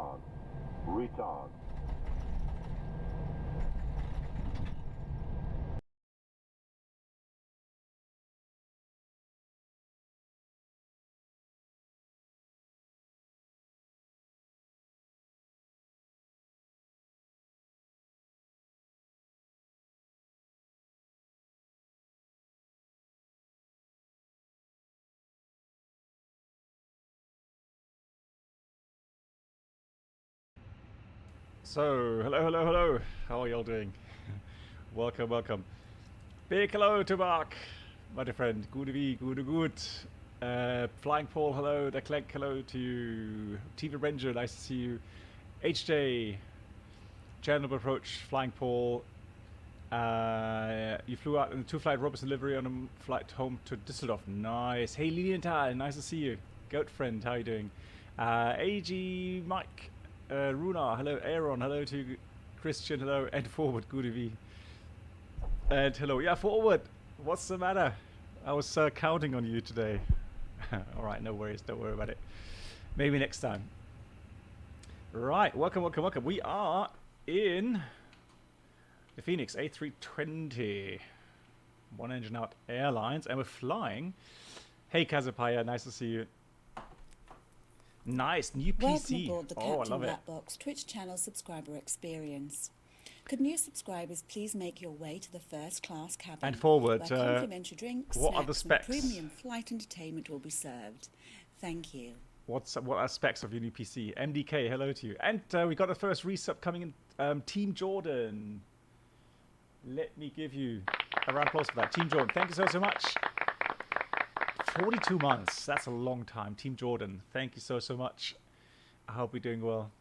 retard, retard. So, hello. How are y'all doing? Welcome, welcome. Big hello to Mark, my dear friend. Good. Flying Paul, hello. The Clegg, hello to you. TV Ranger, nice to see you. HJ, Channel Approach, Flying Paul. You flew out in a 2-flight Robertson livery on a flight home to Düsseldorf. Nice. Hey, Lilienthal, nice to see you. Goat friend, how you doing? AG Mike. Runar, hello. Aaron, hello to Christian, hello. And Forward, good evening. And hello. Yeah, Forward. What's the matter? I was counting on you today. Alright, no worries. Don't worry about it. Maybe next time. Right, welcome. We are in the FENIX A320. One engine out airlines. And we're flying. Hey, Kazapaya, nice to see you. Nice, new PC. Welcome aboard the I love it. Blackbox Twitch channel subscriber experience. Could new subscribers please make your way to the first class cabin? And Forward, where complimentary drinks, what are the snacks, specs? and premium flight entertainment will be served. Thank you. What are specs of your new PC? MDK, hello to you. And we got the first resub coming in. Team Jordan. Let me give you a round of applause for that. Team Jordan, thank you so much. 42 months. That's a long time. Team Jordan, thank you so much. I hope you're doing well.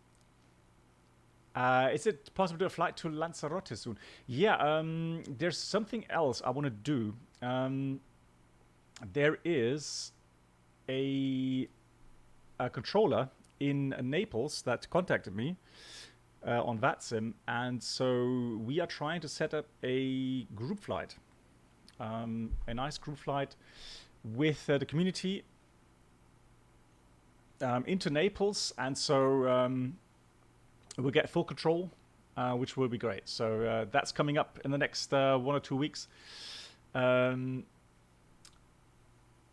Is it possible to do a flight to Lanzarote soon? Yeah, there's something else I want to do. There is a controller in Naples that contacted me on VATSIM, and so we are trying to set up a group flight, a nice group flight with the community into Naples, and so we'll get full control, which will be great. So that's coming up in the next 1 or 2 weeks. Yeah,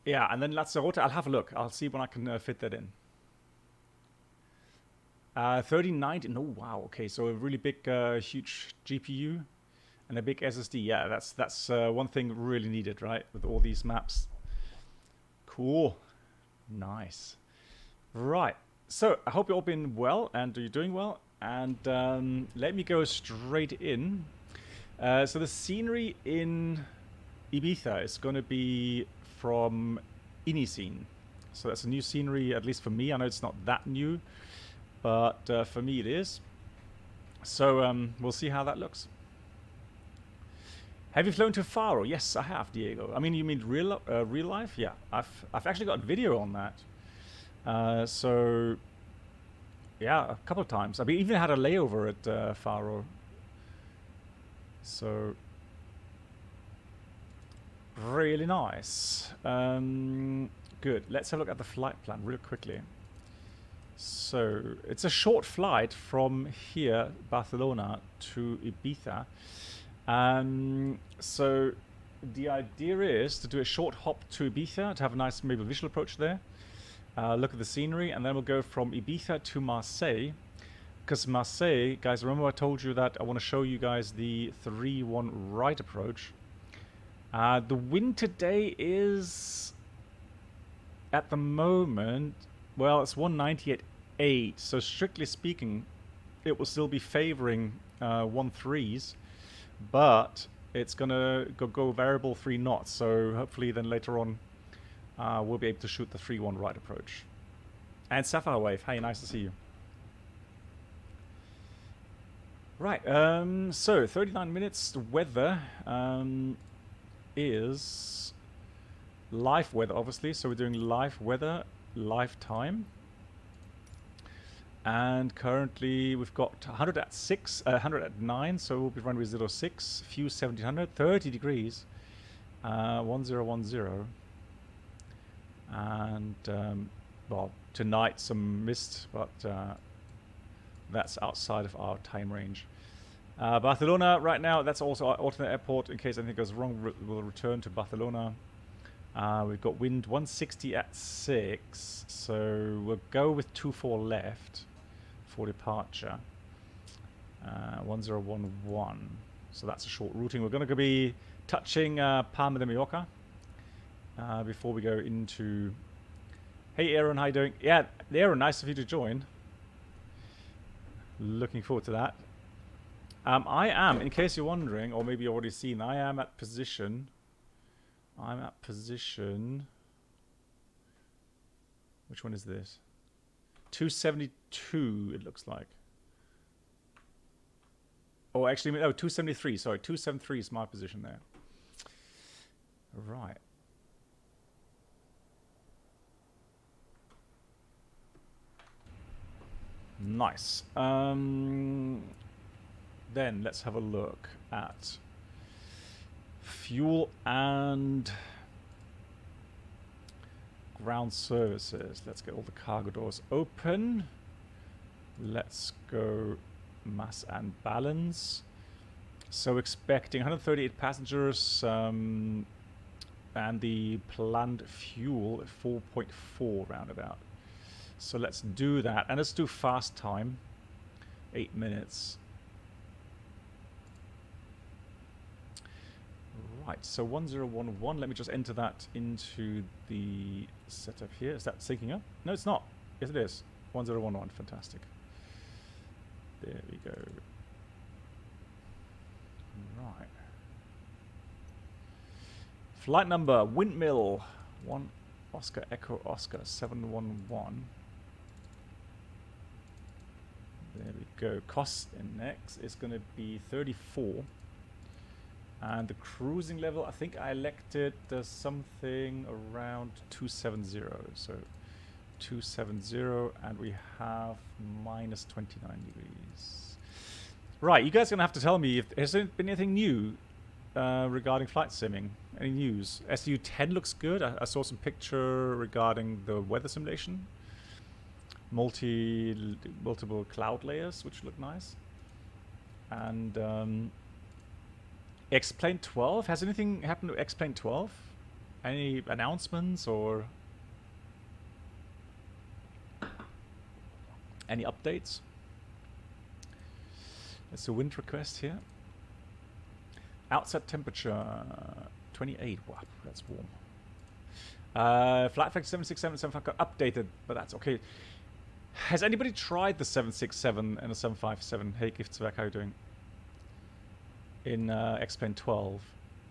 and then Lanzarote, I'll have a look. I'll see when I can fit that in. 3090, no, wow, okay, so a really big, huge GPU and a big SSD. Yeah, that's one thing really needed, right, with all these maps. Cool. Nice. Right. So I hope you've all been well and you're doing well. And let me go straight in. So the scenery in Ibiza is going to be from Iniscene. So that's a new scenery, at least for me. I know it's not that new, but for me it is. So we'll see how that looks. Have you flown to Faro? Yes, I have, Diego. I mean, you mean real life? Yeah, I've actually got video on that. So yeah, a couple of times. I mean, even had a layover at Faro. So really nice. Good. Let's have a look at the flight plan real quickly. So it's a short flight from here, Barcelona, to Ibiza. So the idea is to do a short hop to Ibiza to have a nice maybe visual approach there. Look at the scenery, and then we'll go from Ibiza to Marseille. Because Marseille, guys, remember I told you that I want to show you guys the 3-1 right approach. The wind today is, at the moment, well, it's 190 at 8. So strictly speaking, it will still be favoring 1-3s. But it's going to go variable 3 knots. So hopefully then later on, we'll be able to shoot the 3-1 right approach. And Sapphire Wave, hey, nice to see you. Right, so 39 minutes. The weather is live weather, obviously. So we're doing live weather, live time. And currently we've got 100 at 6, 100 at 9, so we'll be runway 06, few 1700, 30 degrees, 1010. And well, tonight some mist, but that's outside of our time range. Barcelona right now, that's also our alternate airport. In case anything goes wrong, we'll return to Barcelona. We've got wind 160 at 6, so we'll go with 24 left for departure. 1011. So that's a short routing. We're going to be touching Palma de Mallorca before we go into... Hey Aaron, how you doing? Yeah, Aaron, nice of you to join. Looking forward to that. I am, in case you're wondering, or maybe you've already seen, I am at position. I'm at position... Which one is this? 272, it looks like. Oh, actually, no, 273. Sorry, 273 is my position there. Right. Nice. Then let's have a look at fuel and ground services. Let's get all the cargo doors open. Let's go mass and balance. So expecting 138 passengers and the planned fuel 4.4 roundabout. So let's do that, and let's do fast time, 8 minutes. Right, so 1011, let me just enter that into the setup here. Is that syncing up? No, it's not. Yes, it is. 1011, fantastic. There we go. Right. Flight number, Windmill, 1 Oscar Echo Oscar 711. There we go. Cost index is going to be 34. And the cruising level, I think I elected something around 270. So 270, and we have minus 29 degrees. Right, you guys are going to have to tell me if has there been anything new regarding flight simming. Any news? SU-10 looks good. I saw some picture regarding the weather simulation. Multiple cloud layers, which look nice. And X-Plane 12. Has anything happened to X-Plane 12? Any announcements or any updates? It's a wind request here. Outside temperature 28. Wow, that's warm. Flight factor 767 got updated, but that's okay. Has anybody tried the 767 and the 757? Hey, Giftswerk, how are you doing? In X-Plane 12.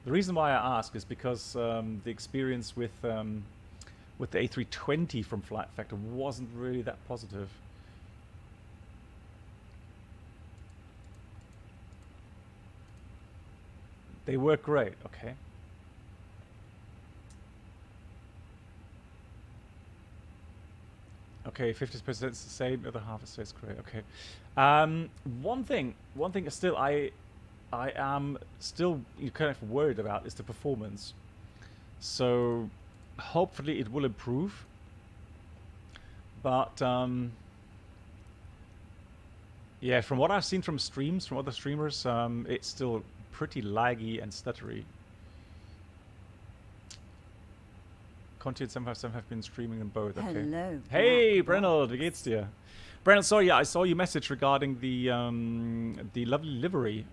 The reason why I ask is because the experience with the A320 from Flight Factor wasn't really that positive. They work great, okay. Okay, 50% is the same, the other half is says great, okay. One thing is still I am still kind of worried about is the performance. So hopefully it will improve. But yeah, from what I've seen from streams, from other streamers, it's still pretty laggy and stuttery. Content 757 have been streaming them both. Okay. Hello. Hey, Brennel, wie geht's dir? Brennel, sorry, yeah, I saw your message regarding the lovely livery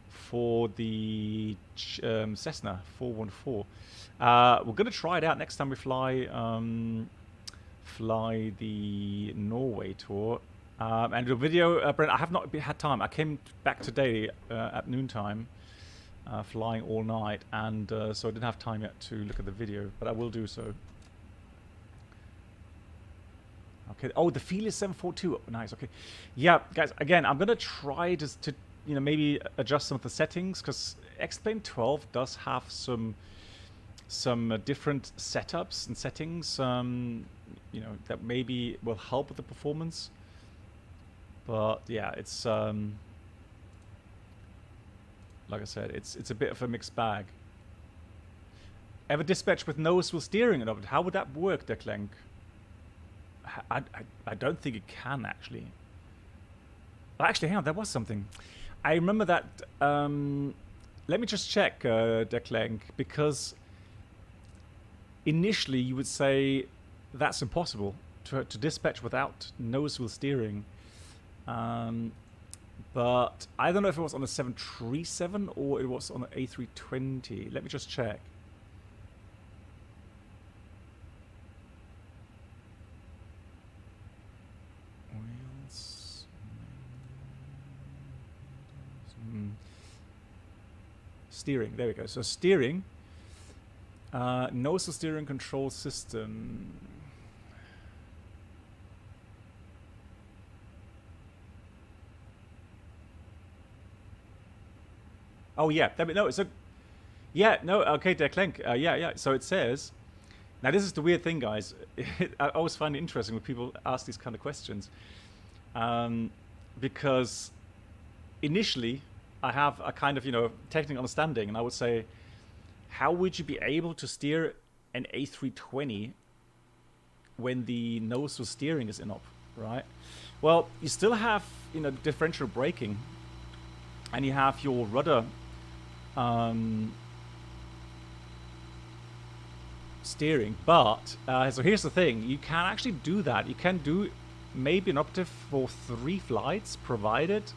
for the Cessna 414. We're gonna try it out next time we fly the Norway tour. And the video, Brent, I have not had time. I came back today at noontime, flying all night, and so I didn't have time yet to look at the video, but I will do so. Okay. Oh, the Felis 742. Oh, nice. Okay. Yeah, guys. Again, I'm gonna try to maybe adjust some of the settings because X-Plane 12 does have some different setups and settings. That maybe will help with the performance. But yeah, it's like I said, it's a bit of a mixed bag. Ever dispatch with noticeable steering and of it? How would that work, Declank? I don't think it can actually. Actually, hang on, there was something. I remember that. Let me just check, Declank, because initially you would say that's impossible to dispatch without nose wheel steering. But I don't know if it was on a 737 or it was on an A320. Let me just check. Wheels. Steering. There we go. So steering. Nose wheel steering control system. Oh yeah, no, it's a, yeah, no, okay, Declank, yeah. So it says, now this is the weird thing, guys. I always find it interesting when people ask these kind of questions, because initially I have a kind of technical understanding, and I would say, how would you be able to steer an A320 when the nose wheel steering is in op, right? Well, you still have differential braking, and you have your rudder steering, but so here's the thing: you can actually do that. You can do maybe an operative for 3 flights, provided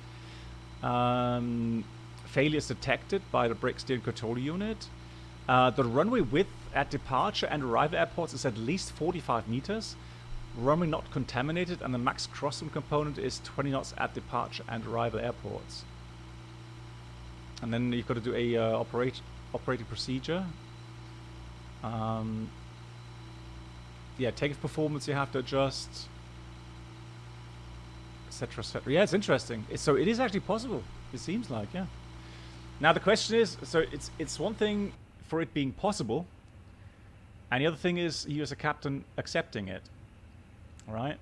failure is detected by the brake steering control unit. The runway width at departure and arrival airports is at least 45 meters. Runway not contaminated, and the max crosswind component is 20 knots at departure and arrival airports. And then you've got to do a operating procedure. Yeah, takeoff performance you have to adjust, etc., etc. Yeah, it's interesting. So it is actually possible. It seems like, yeah. Now the question is, so it's one thing for it being possible, and the other thing is you as a captain accepting it. All right,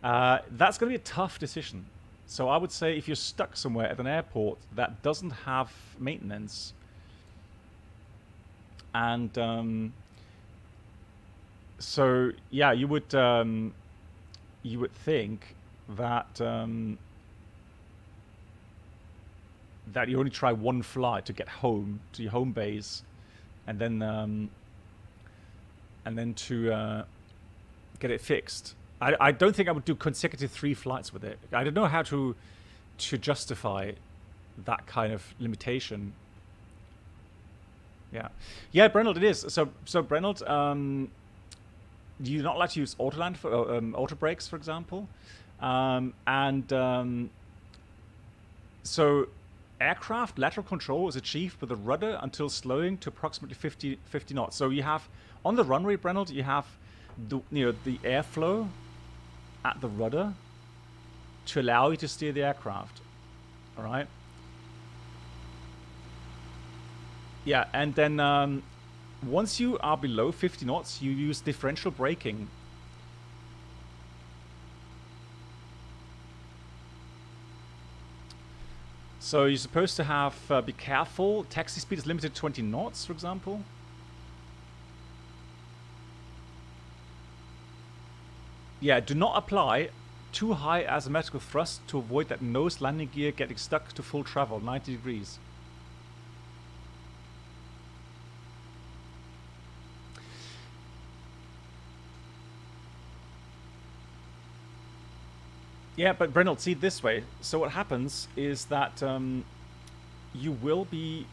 that's going to be a tough decision. So I would say if you're stuck somewhere at an airport that doesn't have maintenance, and so yeah, you would think that that you only try one flight to get home to your home base, and then to get it fixed. I don't think I would do consecutive 3 flights with it. I don't know how to justify that kind of limitation. Yeah, Brenold, it is. So Brenold, you're not allowed to use autoland for auto brakes, for example, so aircraft lateral control is achieved with the rudder until slowing to approximately 50 knots. So you have on the runway, Brenold, you have the airflow at the rudder to allow you to steer the aircraft. All right. Yeah, and then once you are below 50 knots, you use differential braking. So you're supposed to have be careful. Taxi speed is limited to 20 knots, for example. Yeah, do not apply too high asymmetrical thrust to avoid that nose landing gear getting stuck to full travel, 90 degrees. Yeah, but Brenold, see it this way. So what happens is that you will be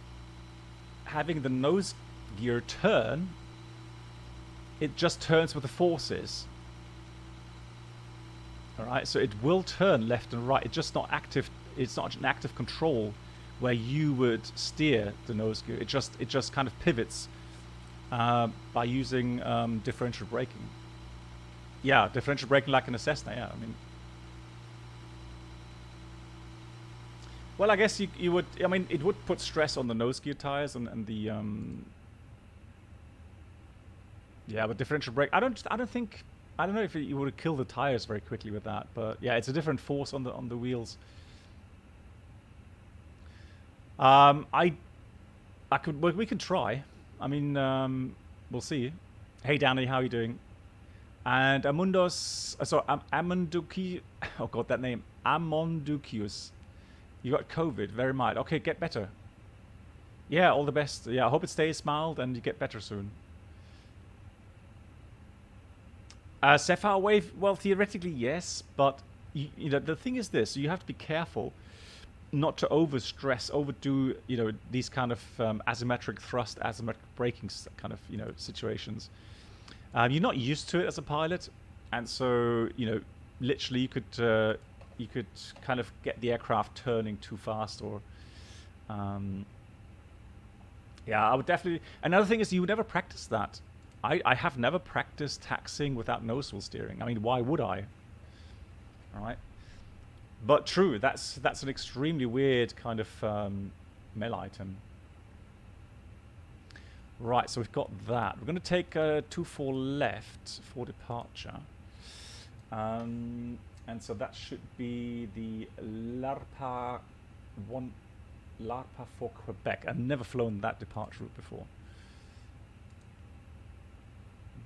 having the nose gear turn. It just turns with the forces. All right, so it will turn left and right. It's just not active. It's not an active control where you would steer the nose gear. It just kind of pivots by using differential braking. Yeah, differential braking like in a Cessna. Yeah, I mean. Well, I guess you would. I mean, it would put stress on the nose gear tires and the. Yeah, but differential brake. I don't know if you would kill the tires very quickly with that, but yeah, it's a different force on the wheels. We can try. I mean, we'll see. Hey Danny, how are you doing? And Amundos, so Amunduki, oh god, that name, Amondukius. You got COVID, very mild. Okay, get better. Yeah, all the best. Yeah, I hope it stays mild and you get better soon. Sapphire Wave, well, theoretically, yes, but you know, the thing is this, you have to be careful not to overdo, you know, these kind of asymmetric thrust, asymmetric braking kind of, you know, situations. You're not used to it as a pilot, and so, you know, literally you could kind of get the aircraft turning too fast, or yeah, I would definitely. Another thing is you would never practice that. I have never practiced taxiing without nose wheel steering. I mean, why would I? All right. But true, that's an extremely weird kind of mail item. Right, so we've got that. We're going to take 24 left for departure. And so that should be the LARPA for Quebec. I've never flown that departure route before.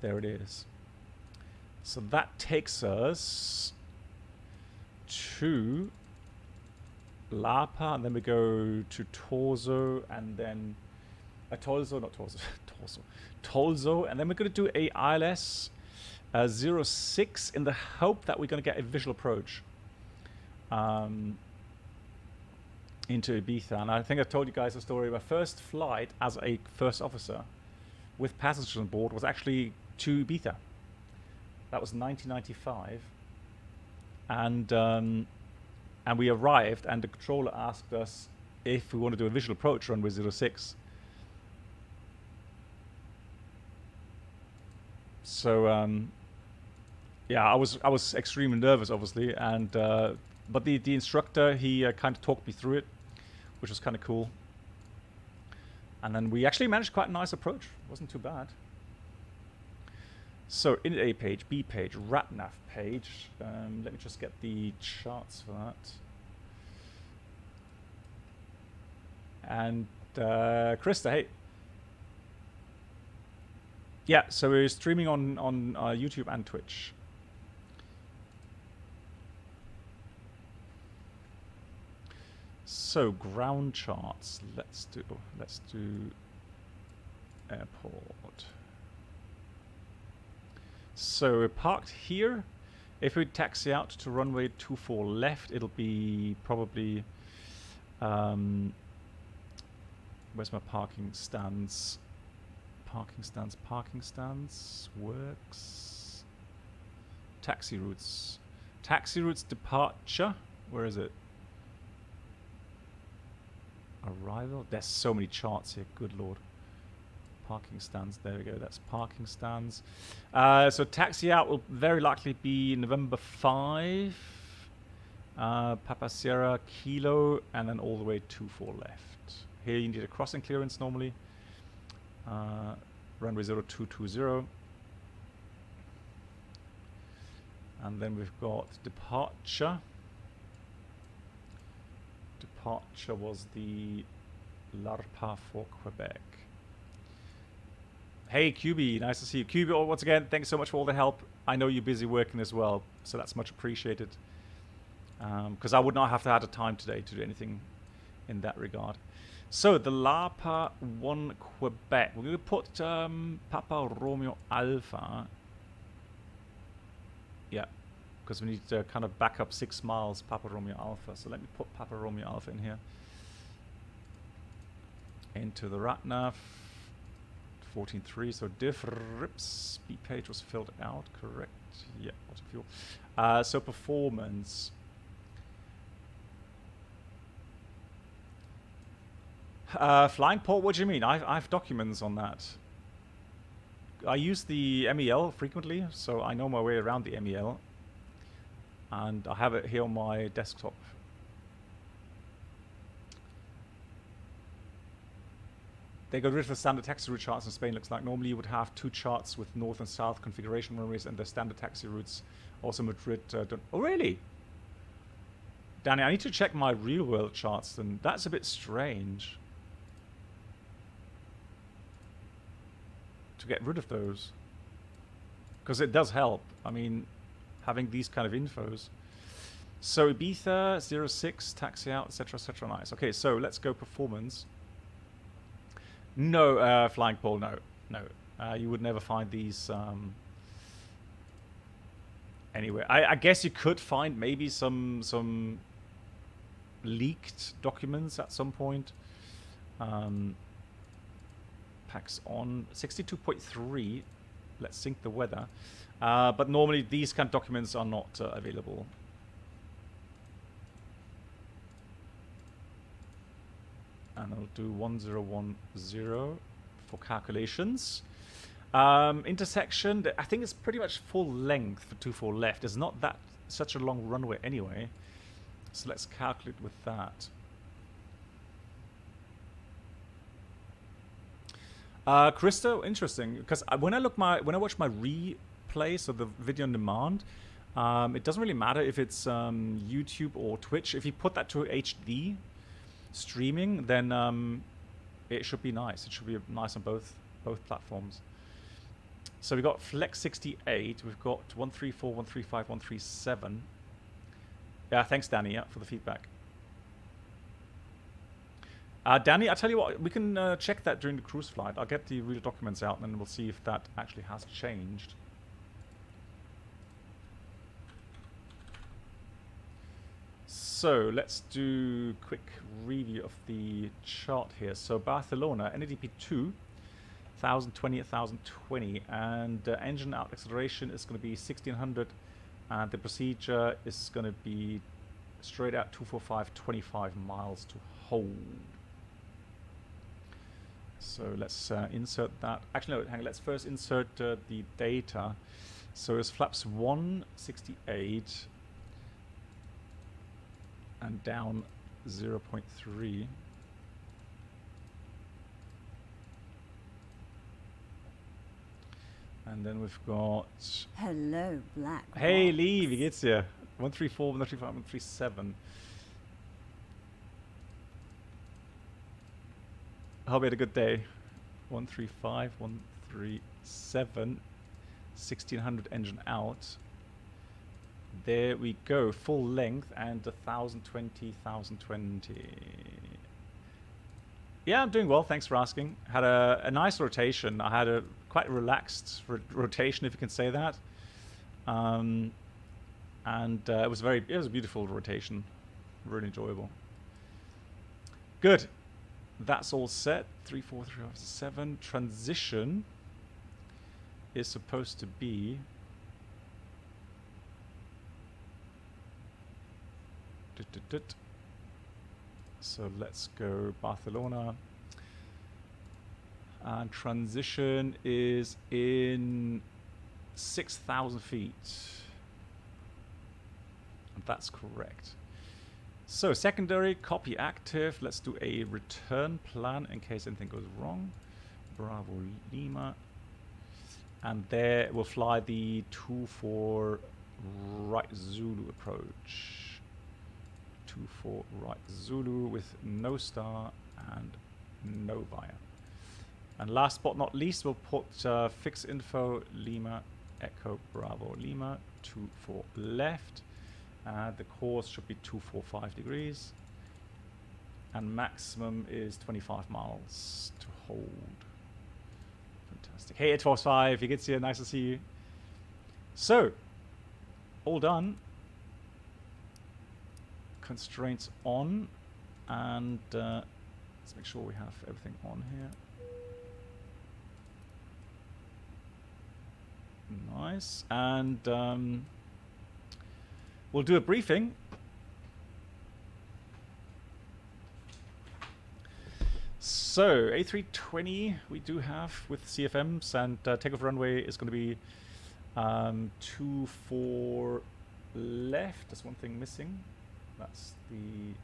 There it is. So that takes us to Lapa, and then we go to Torso, and then Tolzo, and then we're going to do a ILS 06 in the hope that we're going to get a visual approach into Ibiza. And I think I told you guys a story. My first flight as a first officer with passengers on board was actually to Ibiza. That was 1995. And we arrived, and the controller asked us if we want to do a visual approach runway 06. So yeah, I was extremely nervous, obviously, and but the instructor, he kind of talked me through it, which was kind of cool. And then we actually managed quite a nice approach. It wasn't too bad. So in A page, B page, RatNav page. Let me just get the charts for that. And Krista, hey. Yeah, so we're streaming on YouTube and Twitch. So ground charts. Let's do airport. So we're parked here. If we taxi out to runway 24 left, it'll be probably where's my parking stands? Parking stands works. Taxi routes departure. Where is it? Arrival. There's so many charts here. Good lord. Parking stands. There we go. That's parking stands. So taxi out will very likely be November 5. Papa Sierra Kilo, and then all the way 24 left. Here you need a crossing clearance normally. Runway 0220. And then we've got departure. Departure was the LARPA for Quebec. Hey QB, nice to see you. QB, once again, thanks so much for all the help. I know you're busy working as well, so that's much appreciated. Because I would not have had the time today to do anything in that regard. So the LARPA 1 Quebec. We're going to put Papa Romeo Alpha. Yeah, because we need to kind of back up 6 miles Papa Romeo Alpha. So let me put Papa Romeo Alpha in here. Into the RatNav. 14.3, so diff rips. B page was filled out, correct? Yeah, auto fuel. So performance. Flying port, what do you mean? I have documents on that. I use the MEL frequently, so I know my way around the MEL. And I have it here on my desktop. They got rid of the standard taxi route charts in Spain, looks like. Normally you would have 2 charts with north and south configuration runways and the standard taxi routes. Also Madrid don't... Oh, really? Danny, I need to check my real world charts then. That's a bit strange. To get rid of those. because it does help. I mean, having these kind of infos. So Ibiza 06, taxi out, etc., etc. Nice. Okay, so let's go performance. No, flying pole, no. You would never find these anywhere. I guess you could find maybe some leaked documents at some point. Packs on 62.3. Let's sync the weather. But normally these kind of documents are not available. And I'll do 1010 for calculations. Intersection, I think it's pretty much full length for 24 left. It's not that such a long runway anyway. So let's calculate with that. Krista, interesting, because when I watch my replay, so the video on demand, it doesn't really matter if it's YouTube or Twitch. If you put that to HD streaming, then it should be nice. It should be nice on both platforms. So we've got Flex 68, we've got 134, 135, 137. Yeah, thanks Danny for the feedback. Danny, I'll tell you what, we can check that during the cruise flight. I'll get the real documents out and then we'll see if that actually has changed. So let's do a quick review of the chart here. So Barcelona, NADP 2, 1020 at 1020, and engine out acceleration is going to be 1600, and the procedure is going to be straight out 245, 25 miles to hold. So let's insert that. Actually, no, hang on. Let's first insert the data. So it's flaps 168 and down 0.3. And then we've got... Hello, Black. Hey, Lee, wie geht's dir? 134, 135, 137. I hope you had a good day. 135, 137, 1600 engine out. There we go, full length and 1020, 1020. Yeah, I'm doing well, thanks for asking. Had a nice rotation. I had a quite relaxed rotation, if you can say that. And it was a beautiful rotation, really enjoyable. Good. That's all set. 34357. Transition is supposed to be so let's go Barcelona, and transition is in 6,000 feet, and that's correct. So secondary, copy active. Let's do a return plan in case anything goes wrong. Bravo Lima. And there we'll fly the 24 right Zulu approach. 24 right Zulu with no star and no via. And last but not least, we'll put fix info Lima Echo Bravo Lima 24 left. The course should be 245 degrees, and maximum is 25 miles to hold. Fantastic. Hey, it was 5. Wie geht's dir? Nice to see you. So, all done. Constraints on, and let's make sure we have everything on here. Nice. And we'll do a briefing. So A320 we do have with CFMs, and takeoff runway is going to be 24 left. There's one thing missing. That's the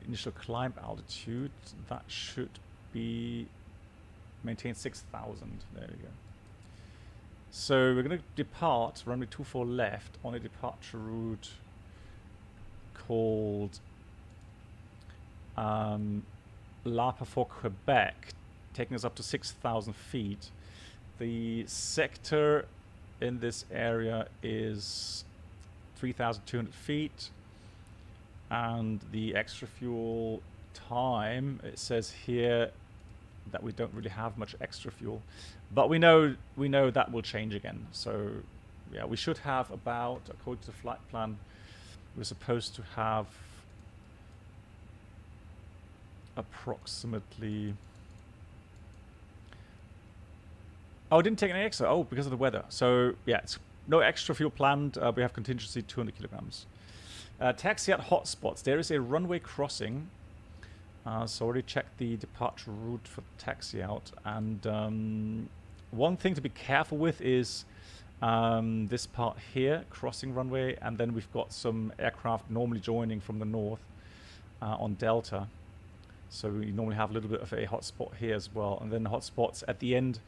initial climb altitude. That should be maintain 6,000. There we go. So we're going to depart runway 24 left on a departure route called LAPA for Quebec taking us up to 6,000 feet. The sector in this area is 3,200 feet, and the extra fuel time, it says here that we don't really have much extra fuel, but we know that will change again. So yeah, we should have about, according to the flight plan, we're supposed to have approximately, oh, I didn't take any extra, oh, because of the weather. So yeah, it's no extra fuel planned. We have contingency 200 kilograms. Taxi at hotspots. There is a runway crossing. So already checked the departure route for taxi out. And one thing to be careful with is this part here, crossing runway. And then we've got some aircraft normally joining from the north on Delta. So we normally have a little bit of a hotspot here as well. And then the hotspots at the end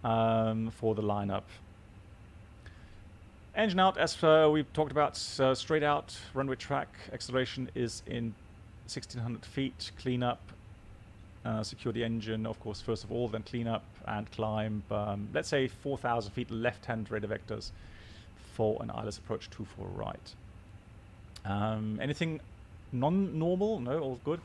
for the lineup. Engine out, as we've talked about, straight out, runway track, acceleration is in 1,600 feet, clean up, secure the engine, of course, first of all, then clean up and climb, let's say 4,000 feet left-hand radar vectors for an ILS approach 24 right. Anything non-normal? No, all good.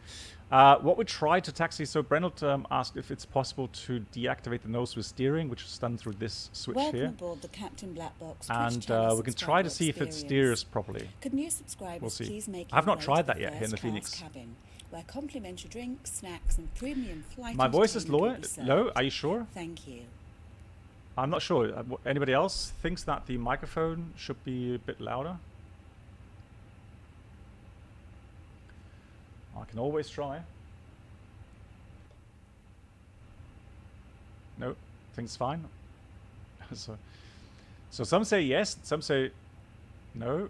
What we tried to taxi, so Brenold asked if it's possible to deactivate the nose with steering, which is done through this switch here. Aboard the Captain Black Box. And we can try to see if it steers properly. Could new subscribers We'll see. please make I've not your way tried to that yet here in the first-class FENIX. cabin, where complimentary drinks, snacks, and premium flight My voice is entertainment will be served. low. Are you sure? Thank you. I'm not sure. Anybody else thinks that the microphone should be a bit louder? I can always try. No, things fine. So some say yes, some say no.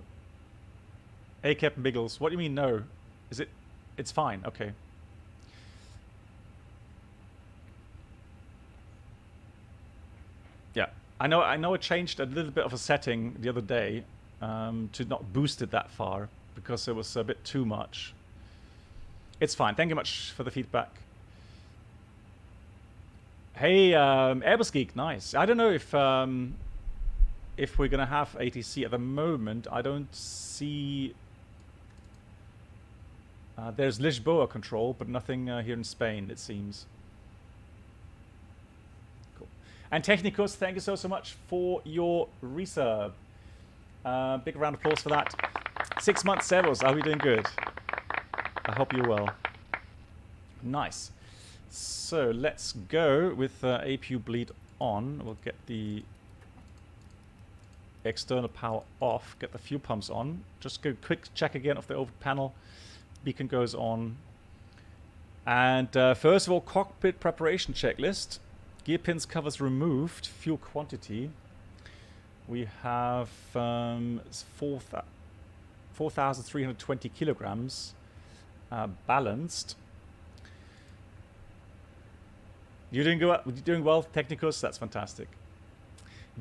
Hey, Captain Biggles, what do you mean no? Is it? It's fine. Okay. Yeah, I know. It changed a little bit of a setting the other day to not boost it that far because it was a bit too much. It's fine. Thank you much for the feedback. Hey, Airbus Geek, nice. I don't know if we're gonna have ATC at the moment. I don't see. There's Lisboa control, but nothing here in Spain, it seems. Cool. And Technicus, thank you so much for your resub. Big round of applause for that. 6 months, Servos. Are we doing good? I hope you're well. Nice. So let's go with APU bleed on. We'll get the external power off, get the fuel pumps on. Just go quick check again of the over panel. Beacon goes on. And first of all, cockpit preparation checklist. Gear pins covers removed. Fuel quantity. We have 4,320 kilograms. Balanced. You're doing well, Technicus. That's fantastic.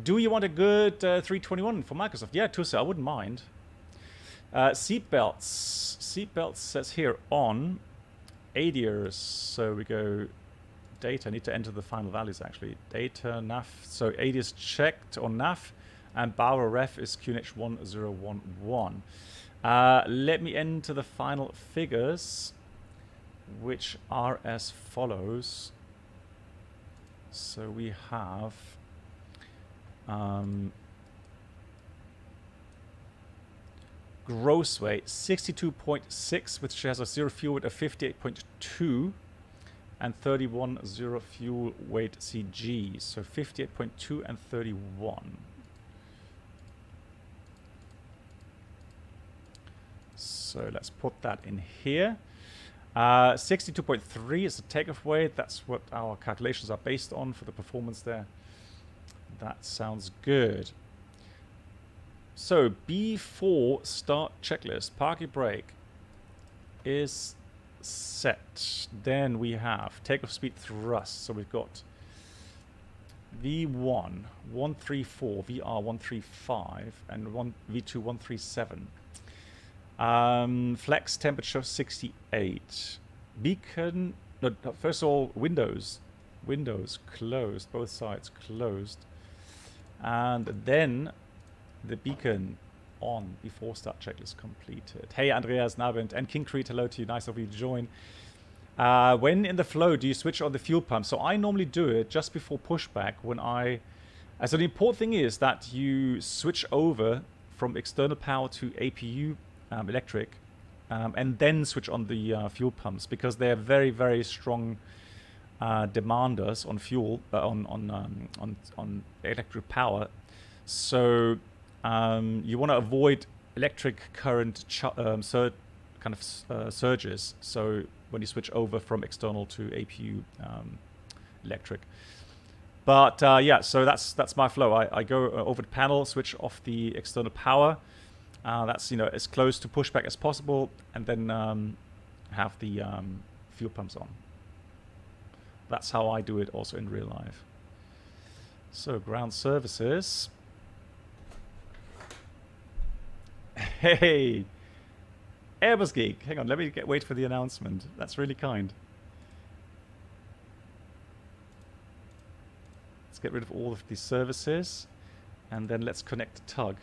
Do you want a good 321 for Microsoft? Yeah, Tusa, I wouldn't mind. Seatbelts. Seatbelts says here on. ADIRs. So we go data. I need to enter the final values actually. Data, nav. So ADIRs checked on nav. And Bauer ref is QNH1011. Let me enter the final figures, which are as follows. So we have gross weight 62.6, which has a zero fuel weight of 58.2, and 31 zero fuel weight CG. So 58.2 and 31. So let's put that in here. 62.3 is the takeoff weight. That's what our calculations are based on for the performance there. That sounds good. So B4 start checklist. Parking brake is set. Then we have takeoff speed thrust. So we've got V1 134, VR 135, and V2 137. Flex temperature 68. Beacon, no, first of all, windows. Windows closed, both sides closed. And then the beacon on before start checklist completed. Hey Andreas Nabend and King Creed, hello to you, nice of you to join. When in the flow do you switch on the fuel pump? So I normally do it just before pushback when so the important thing is that you switch over from external power to APU electric and then switch on the fuel pumps, because they're very, very strong demanders on fuel, on electric power. So you want to avoid electric current surges. So when you switch over from external to APU electric. But yeah, so that's my flow. I go over the panel, switch off the external power. That's, you know, as close to pushback as possible, and then have the fuel pumps on. That's how I do it also in real life. So ground services. Hey, Airbus Geek. Hang on, let me wait for the announcement. That's really kind. Let's get rid of all of these services, and then let's connect the tug.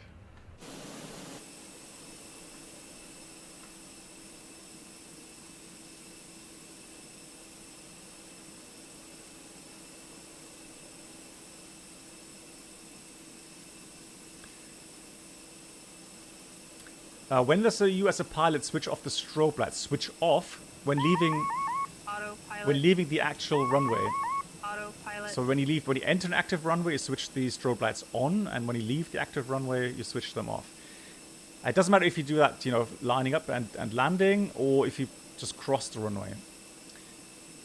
When does you as a pilot switch off the strobe lights? Switch off when leaving. Autopilot. When leaving the actual runway. Autopilot. So when you enter an active runway, you switch the strobe lights on, and when you leave the active runway, you switch them off. It doesn't matter if you do that, you know, lining up and landing, or if you just cross the runway.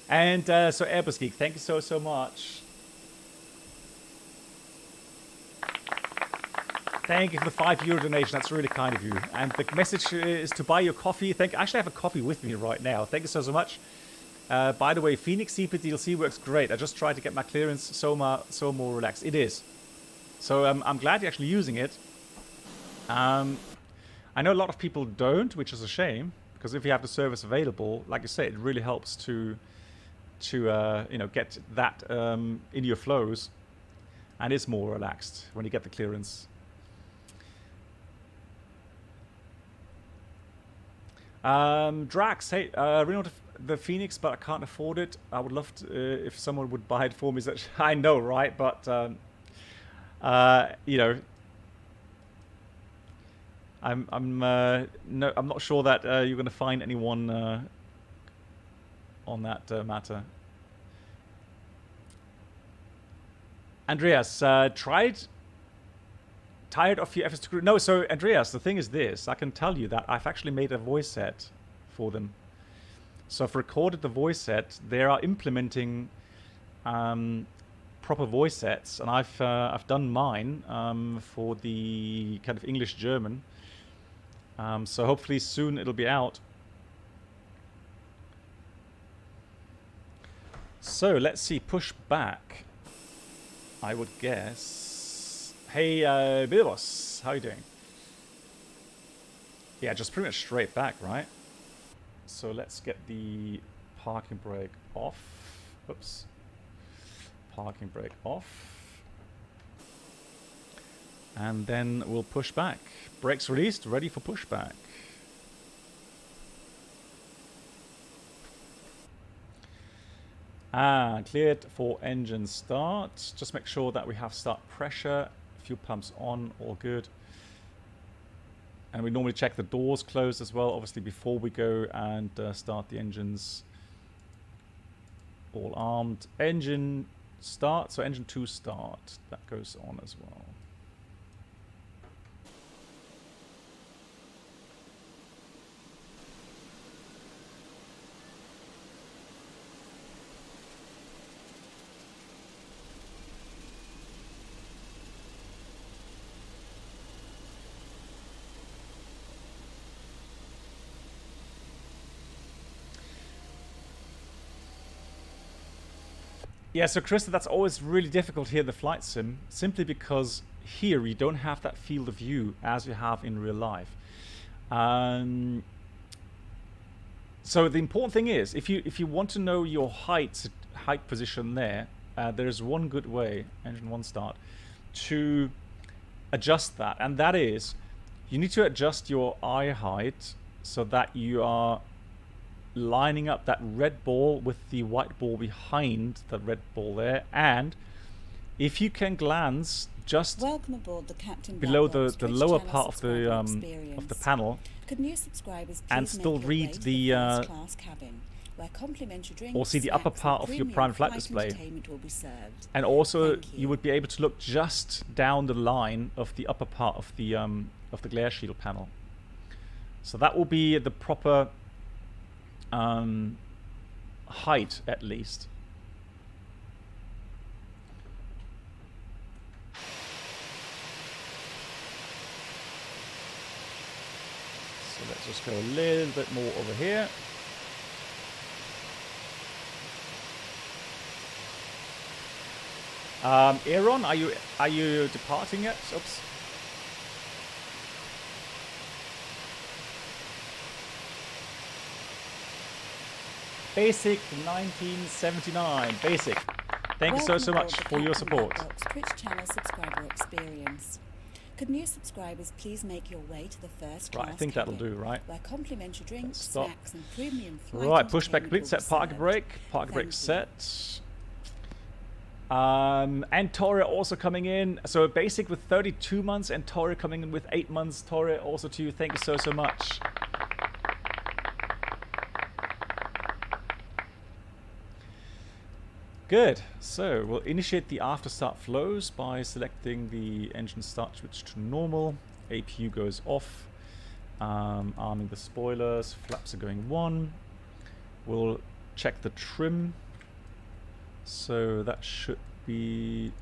And so Airbus Geek, thank you so much. Thank you for the €5 donation. That's really kind of you. And the message is to buy your coffee. I actually have a coffee with me right now. Thank you so much. By the way, FENIX CP DLC works great. I just tried to get my clearance so more relaxed. It is. So I'm glad you're actually using it. I know a lot of people don't, which is a shame, because if you have the service available, like you say, it really helps to you know, get that in your flows, and it's more relaxed when you get the clearance. Drax, hey, really want the FENIX, but I can't afford it. I would love to, if someone would buy it for me. I know, right? But you know, I'm not sure that you're going to find anyone on that matter. Andreas, tired of your efforts to... No, so Andreas, the thing is this. I can tell you that I've actually made a voice set for them. So I've recorded the voice set. They are implementing proper voice sets, and I've done mine for the kind of English-German. So hopefully soon it'll be out. So let's see. Push back, I would guess. Hey, Bilbos, how are you doing? Yeah, just pretty much straight back, right? So let's get the parking brake off. Oops. Parking brake off. And then we'll push back. Brakes released, ready for pushback. Cleared for engine start. Just make sure that we have start pressure. Fuel pumps on, all good. And we normally check the doors closed as well, obviously, before we go and start the engines. All armed. Engine start, so engine 2 start. That goes on as well. Yeah, so Krista, that's always really difficult here in the flight sim, simply because here you don't have that field of view as you have in real life. So the important thing is, if you want to know your height, height position there, there's one good way, engine 1 start, to adjust that, and that is you need to adjust your eye height so that you are lining up that red ball with the white ball behind the red ball there, and if you can glance just Welcome aboard the Captain below Black Box the Twitch lower channel part of the subscriber panel, Could new subscribers please and make still your read way to the, first class cabin, where complimentary drinks, or see the upper snacks, part and of your premium private flight flight display. entertainment will be served. And also Thank you you. would be able to look just down the line of the upper part of the glare shield panel. So that will be the proper height, at least. So let's just go a little bit more over here. Aaron, are you departing yet? Oops. Basic 1979. Basic. Thank you so Welcome much aboard the for your Captain Black support. Box Twitch channel subscriber experience. Could new subscribers please make your way to the first class Right, I think that'll cabin, do, right? where complimentary drinks, Let's stop. snacks, and premium flight Right, pushback entertainment complete, will set be park served. brake. Park brake Thank you. set. And Torre also coming in. So basic with 32 months and Torre coming in with 8 months. Torre, also to you, thank you so much. Good. So we'll initiate the after start flows by selecting the engine start switch to normal. APU goes off. Arming the spoilers. Flaps are going 1. We'll check the trim. So that should be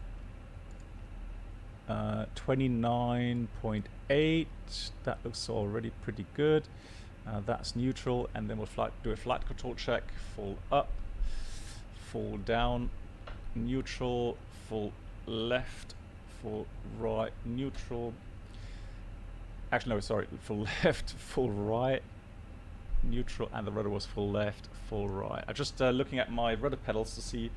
29.8. That looks already pretty good. That's neutral, and then we'll do a flight control check. Full up, full down, neutral, full left, full right, neutral. Actually, no, sorry, full left, full right, neutral, and the rudder was full left, full right. I'm just looking at my rudder pedals to see if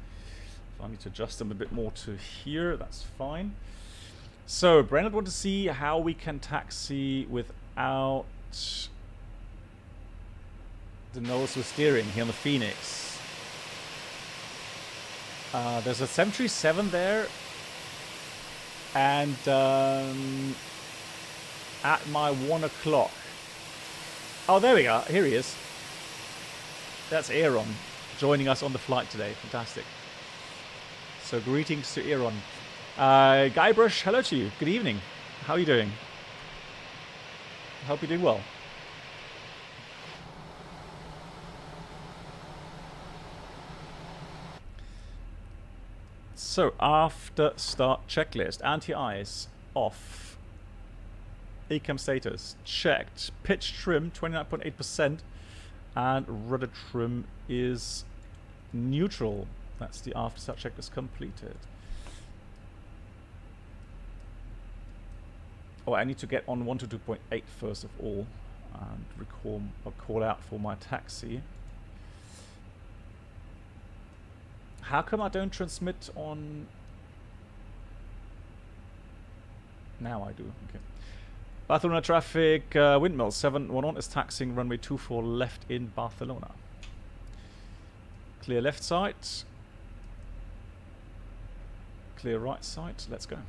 I need to adjust them a bit more to here. That's fine. So, Brandon, want to see how we can taxi without the nose with steering here on the Phoenix. There's a 737 there, and at my 1 o'clock. Oh, there we go. Here he is. That's Aaron joining us on the flight today. Fantastic. So greetings to Aaron. Guybrush, hello to you. Good evening. How are you doing? I hope you're doing well. So after start checklist, anti-ice off. ACAM status checked. Pitch trim 29.8%, and rudder trim is neutral. That's the after start checklist completed. Oh, I need to get on 122.8 first of all, and call out for my taxi. How come I don't transmit on? Now I do. Okay. Barcelona traffic, windmill 711 is taxiing runway 24 left in Barcelona. Clear left side. Clear right side. Let's go.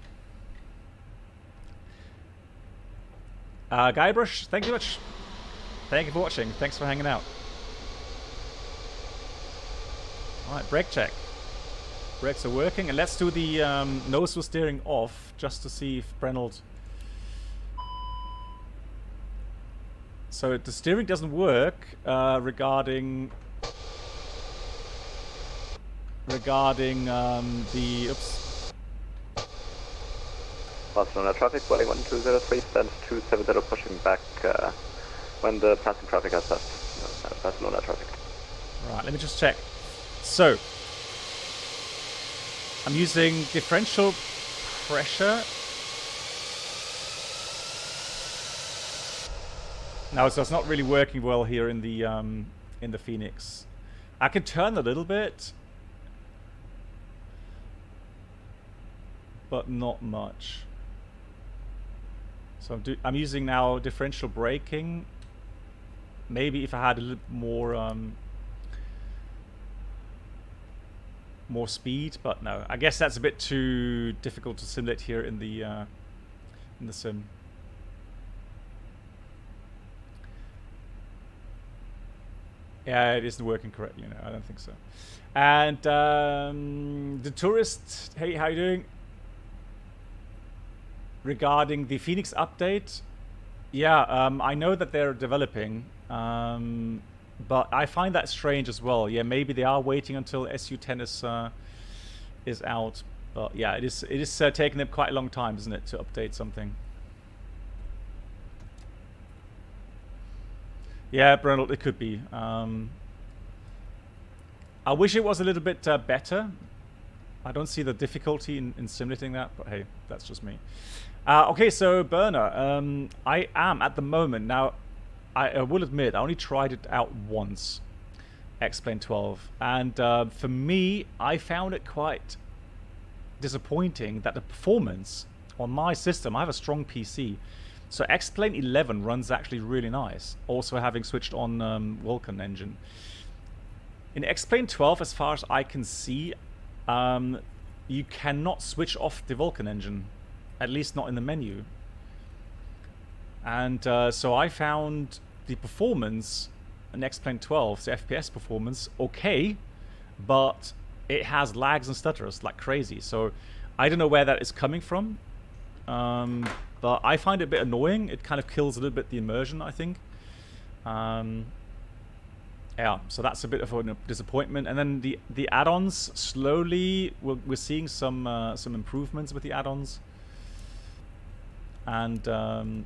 Guybrush, thank you much. Thank you for watching. Thanks for hanging out. Alright, brake check. Brakes are working, and let's do the nose with steering off just to see if Brennald. So the steering doesn't work regarding the oops. Barcelona traffic, Boeing 1203 stands 270 pushing back when the passing traffic has left Barcelona traffic. Right, let me just check. So I'm using differential pressure. No, so it's not really working well here in the Phoenix. I can turn a little bit. but not much. So I'm using now differential braking. Maybe if I had a little more speed, but no. I guess that's a bit too difficult to simulate here in the sim. Yeah, it isn't working correctly. No, I don't think so. And the tourist, hey, how you doing? Regarding the FENIX update, yeah, I know that they're developing, but I find that strange as well. Yeah, maybe they are waiting until SU10 is out, but yeah, it is taking them quite a long time, isn't it, to update something? Yeah, Brundle, it could be. I wish it was a little bit better. I don't see the difficulty in simulating that, but hey, that's just me. Okay, so burner. I am at the moment now. I will admit I only tried it out once, X-Plane 12, and for me, I found it quite disappointing that the performance on my system. I have a strong PC, so X-Plane 11 runs actually really nice. Also having switched on Vulcan engine. In X-Plane 12, as far as I can see, you cannot switch off the Vulcan engine. At least not in the menu. And so I found the performance in X-Plane 12, the FPS performance, okay, but it has lags and stutters like crazy. So I don't know where that is coming from, but I find it a bit annoying. It kind of kills a little bit the immersion, I think. Yeah, so that's a bit of a disappointment. And then the add-ons, slowly we're seeing some improvements with the add-ons. And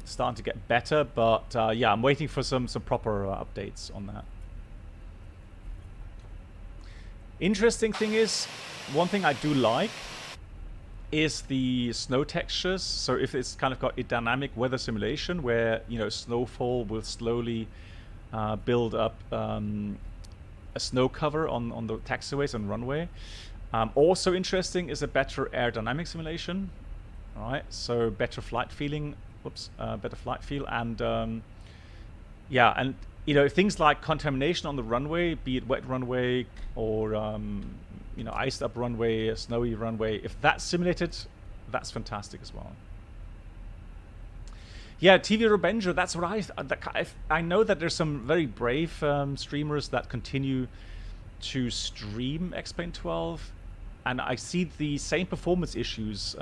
starting to get better, but yeah, I'm waiting for some proper updates on that. Interesting thing is, one thing I do like is the snow textures. So if it's kind of got a dynamic weather simulation where, you know, snowfall will slowly build up a snow cover on the taxiways and runway. Also interesting is a better aerodynamic simulation. All right, so better flight feeling. Whoops, better flight feel, and yeah, and you know, things like contamination on the runway, be it wet runway or you know, iced up runway, a snowy runway. If that's simulated, that's fantastic as well. Yeah, TV Revenger. That's what I know that there's some very brave streamers that continue to stream X-Plane 12, and I see the same performance issues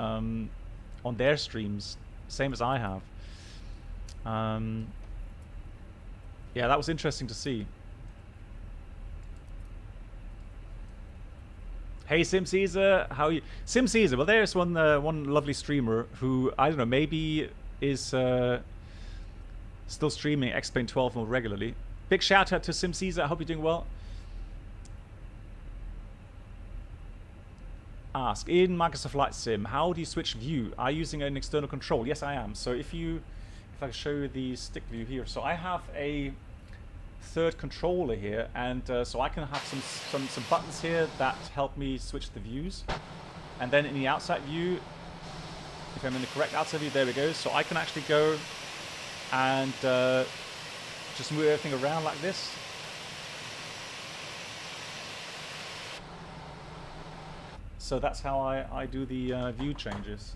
on their streams, same as I have. Yeah, that was interesting to see. Hey, Sim Caesar, how are you? Sim Caesar, well, there's one lovely streamer who, I don't know, maybe is still streaming X-Plane 12 more regularly. Big shout out to Sim Caesar, I hope you're doing well. Ask, in Microsoft Flight Sim, how do you switch view? Are you using an external control? Yes, I am. So if I show you the stick view here, so I have a third controller here, and so I can have some buttons here that help me switch the views. And then in the outside view, if I'm in the correct outside view, there we go. So I can actually go and just move everything around like this. So that's how I do the view changes.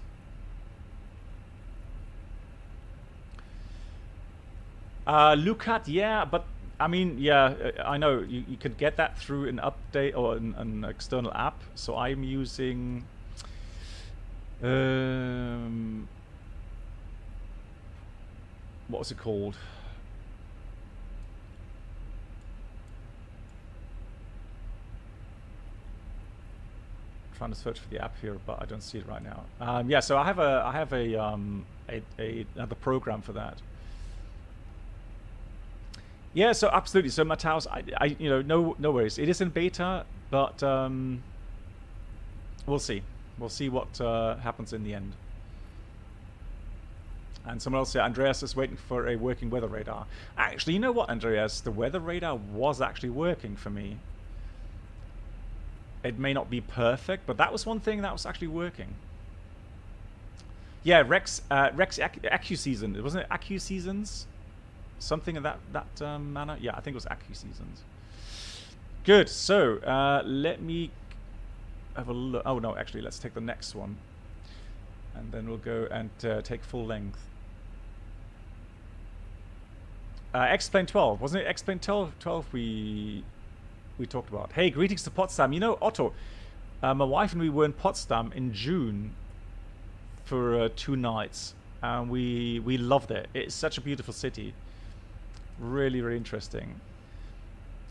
Lucat, yeah, but I mean, yeah, I know you could get that through an update or an external app. So I'm using what was it called? Trying to search for the app here, but I don't see it right now. Yeah, so I have another program for that. Yeah, so absolutely. So Matthaus, I you know, no worries. It is in beta, but we'll see. We'll see what happens in the end. And someone else said, Andreas is waiting for a working weather radar. Actually, you know what, Andreas? The weather radar was actually working for me. It may not be perfect, but that was one thing that was actually working. Yeah, Rex Accu Season. Wasn't it Accu Seasons? Something in that manner. Yeah, I think it was Accu Seasons. Good. So let me have a look. Oh no, actually, let's take the next one, and then we'll go and take full length. X-Plane 12, wasn't it? X-Plane 12 we talked about. Hey, greetings to Potsdam. You know, Otto, my wife and we were in Potsdam in June for 2 nights, and we loved it. It's such a beautiful city. Really, really interesting.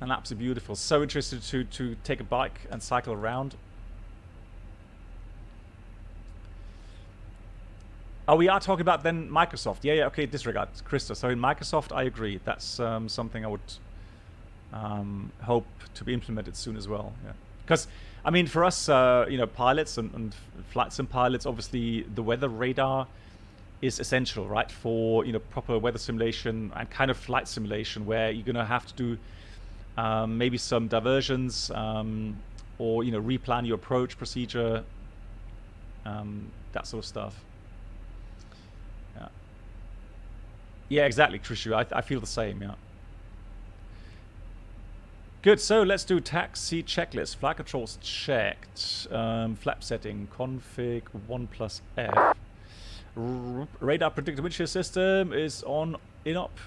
And absolutely beautiful. So interested to take a bike and cycle around. Oh, we are talking about then Microsoft. Yeah, okay, disregard. Krista, so in Microsoft, I agree. That's something I would hope to be implemented soon as well. Yeah, because, I mean, for us, you know, pilots and flight sim pilots, obviously the weather radar is essential, right? For, you know, proper weather simulation and kind of flight simulation where you're going to have to do maybe some diversions or, you know, replan your approach procedure, that sort of stuff. Yeah, exactly, Trishu. I feel the same, yeah. Good, so let's do taxi checklist. Flight controls checked. Flap setting, config 1+F. Radar predictor windshield system is on in-op.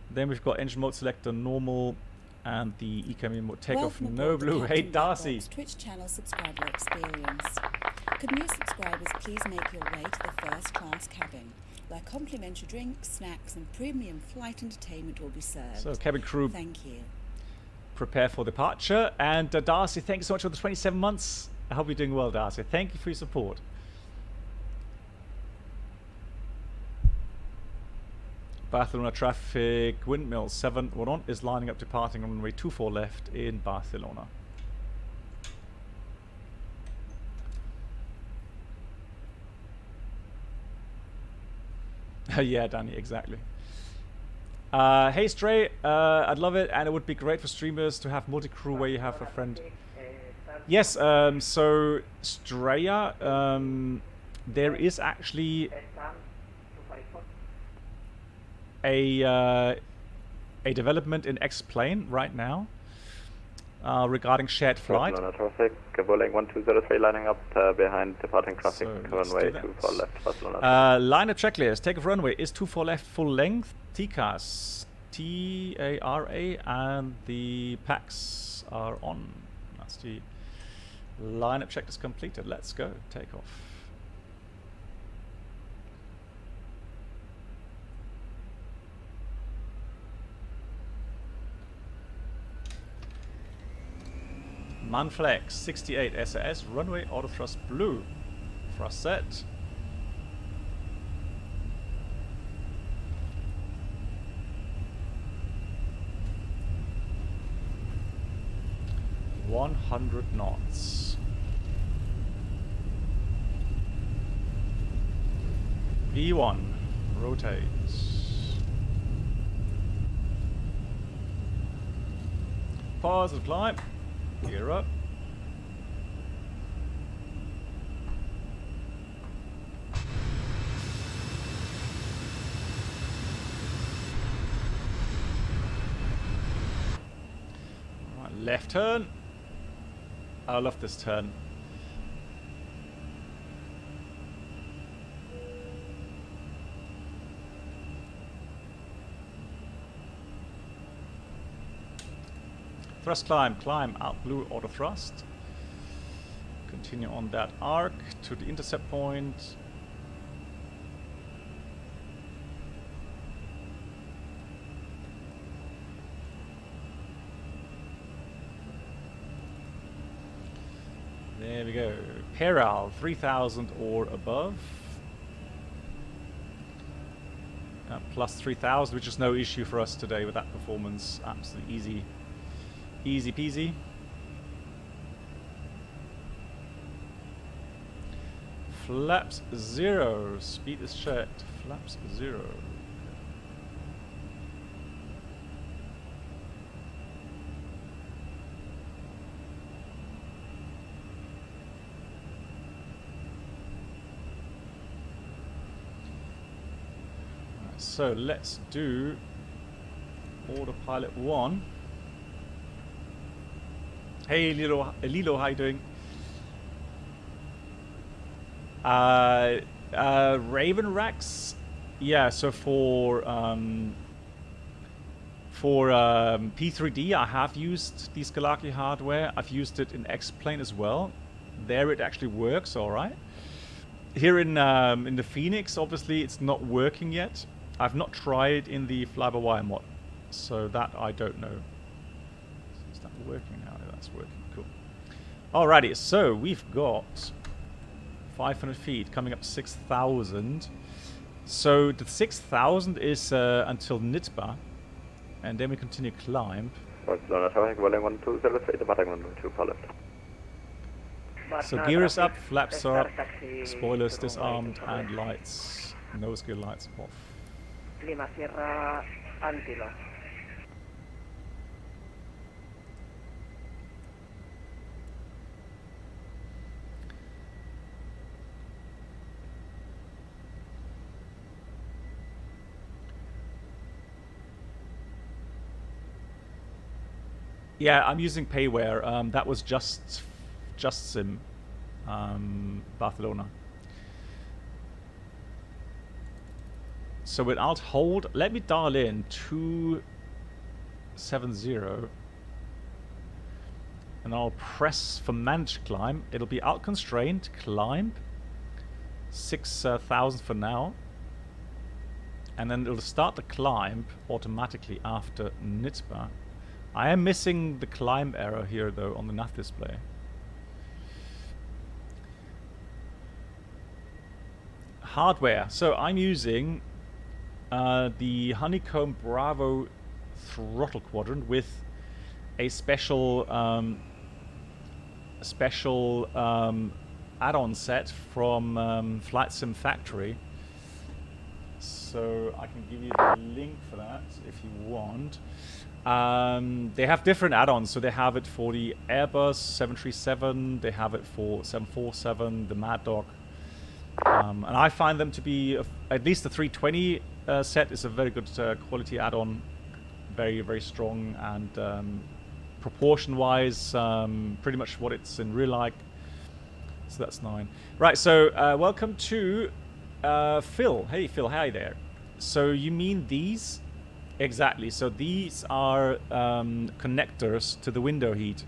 Then we've got engine mode selector normal and the ECAM mode takeoff no blue. Hey, Darcy. Twitch channel subscriber experience. Could new subscribers please make your way to the first class cabin, where complimentary drinks, snacks, and premium flight entertainment will be served. So, cabin crew, thank you. Prepare for departure. And Darcy, thank you so much for the 27 months. I hope you're doing well, Darcy. Thank you for your support. Barcelona traffic, windmill 711 is lining up departing on runway 24 left in Barcelona. Yeah, Danny, exactly. Hey, Stray, I'd love it, and it would be great for streamers to have multi-crew where you have a friend. Yes, so Straya, there is actually a development in X-Plane right now regarding shared flight. Barcelona traffic, Boeing 1203 lining up behind departing traffic, So runway 24 left, Barcelona. Line of checklist, takeoff runway is 24 left full length, TCAS, TARA, and the packs are on. That's the lineup checklist completed. Let's go, takeoff. Manflex 68 SAS, runway auto thrust blue, thrust set. $100 knots. V1, rotate. Positive climb. Gear up. Right, left turn. I love this turn. Thrust climb out blue auto thrust. Continue on that arc to the intercept point. There we go. Peral 3000 or above. Plus 3000, which is no issue for us today with that performance. Absolutely easy. Easy peasy. Flaps 0. Speed is checked. Flaps 0. so let's do autopilot 1. Hey Lilo, how you doing? Raven racks, yeah. So for P3D, I have used the Scalaki hardware. I've used it in X-Plane as well. There, it actually works all right. Here in the FENIX, obviously, it's not working yet. I've not tried in the fly-by-wire mod, so that I don't know. Is that working now? Yeah, that's working. Cool. Alrighty, so we've got 500 feet coming up to 6,000. So the 6,000 is until Nitba, and then we continue climb. Barcelona, traffic volume 1203, departing 112 for left. So gear is up, flaps are up, spoilers disarmed, and lights, nose gear lights off. Lima Sierra Antilo. Yeah, I'm using payware. That was just sim, Barcelona. So with Alt hold, let me dial in 270, and I'll press for manage climb. It'll be Alt constrained climb 6,000 for now, and then it'll start the climb automatically after Nitba. I am missing the climb error here though on the nav display. Hardware. So I'm using the Honeycomb Bravo throttle quadrant with a special add-on set from FlightSim Factory. So I can give you the link for that if you want. They have different add-ons, so they have it for the Airbus 737, they have it for 747, the Mad Dog, and I find them to be, at least the 320 set is a very good quality add-on, very, very strong, and proportion-wise, pretty much what it's in real life, so that's 9. Right, so welcome to Phil. Hey Phil, hi there. So you mean these? Exactly. So these are connectors to the window heat.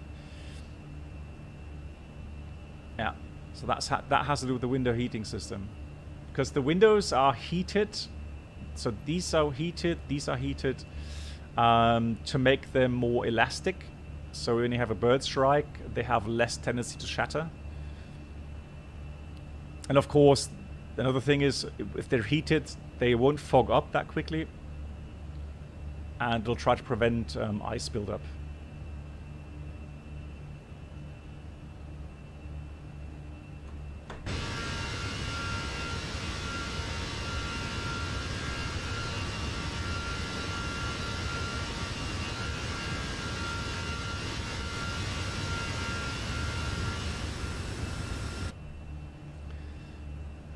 Yeah. So that has to do with the window heating system, because the windows are heated. So these are heated. These are heated to make them more elastic. So when you have a bird strike, they have less tendency to shatter. And of course, another thing is if they're heated, they won't fog up that quickly. And they'll try to prevent ice buildup.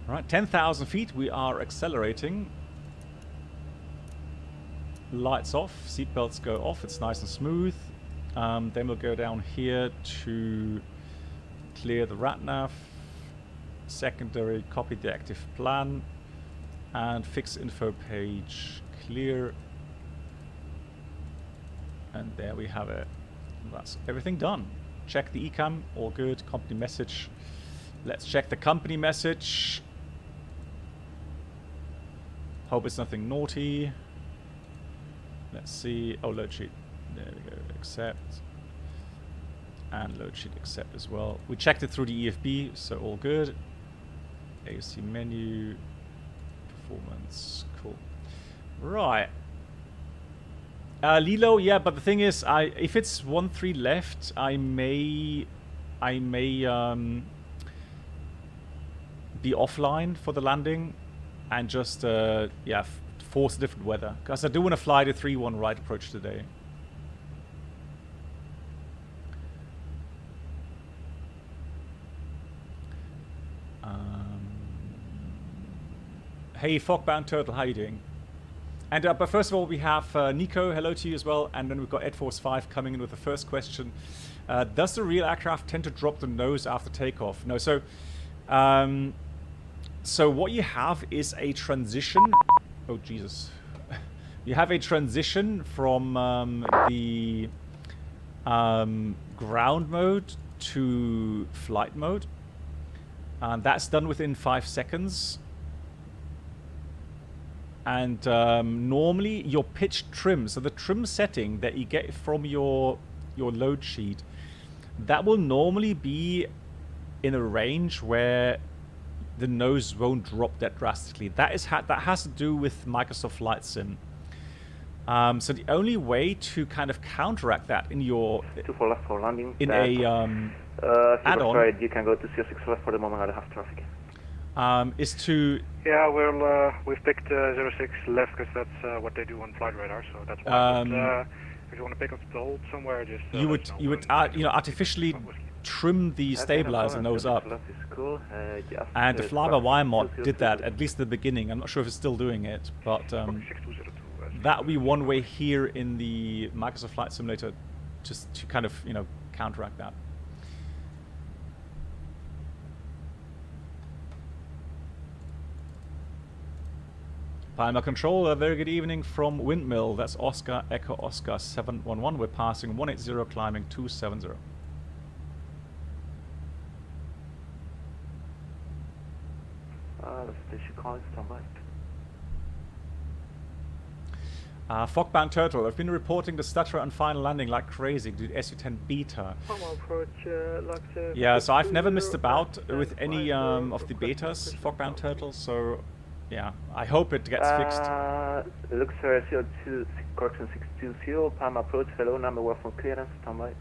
All right, 10,000 feet, we are accelerating. Lights off, seatbelts go off, it's nice and smooth. Then we'll go down here to clear the RATNAV, secondary, copy the active plan, and fix info page clear. And there we have it. That's everything done. Check the ECAM, all good, company message. Let's check the company message. Hope it's nothing naughty. Let's see. Oh, load sheet. There we go. Accept. And load sheet accept as well. We checked it through the EFB, so all good. AOC menu. Performance. Cool. Right. Lilo, yeah, but the thing is, if it's 1-3 left, I may be offline for the landing and just yeah, force a different weather, because I do want to fly the 3-1 right approach today. Hey Fogbound Turtle, how you doing? And but first of all, we have Nico. Hello to you as well. And then we've got EdForce5 coming in with the first question. Does the real aircraft tend to drop the nose after takeoff? No. So, so what you have is a transition. Oh Jesus! You have a transition from the ground mode to flight mode, and that's done within 5 seconds. And normally your pitch trim, so the trim setting that you get from your load sheet, that will normally be in a range where the nose won't drop that drastically. That has to do with Microsoft Flight Sim. So the only way to kind of counteract that in your 24 left for landing. in a add-on, you can go to 06 left for the moment. I don't have traffic. is to Yeah, we've picked 06 left because that's what they do on flight radar, so that's why. But, if you want to pick up the hold somewhere, just you would artificially trim the stabilizer nose up. Cool. And the Fly-by-Wire mod did that, at least at the beginning. I'm not sure if it's still doing it, but that would be one way here in the Microsoft Flight Simulator just to kind of, counteract that. Palma Control, a very good evening from Windmill. That's Oscar Echo Oscar 711. We're passing 180, climbing 270. They should call it standby. Fogbound Turtle, I've been reporting the stutter on final landing like crazy due to SU-10 beta. Yeah, so I've never missed about with any of the betas, Fogbound Turtle, so yeah, I hope it gets fixed. Looks for 02, correction 620, Palm approach, hello, number 1 for clearance, standby.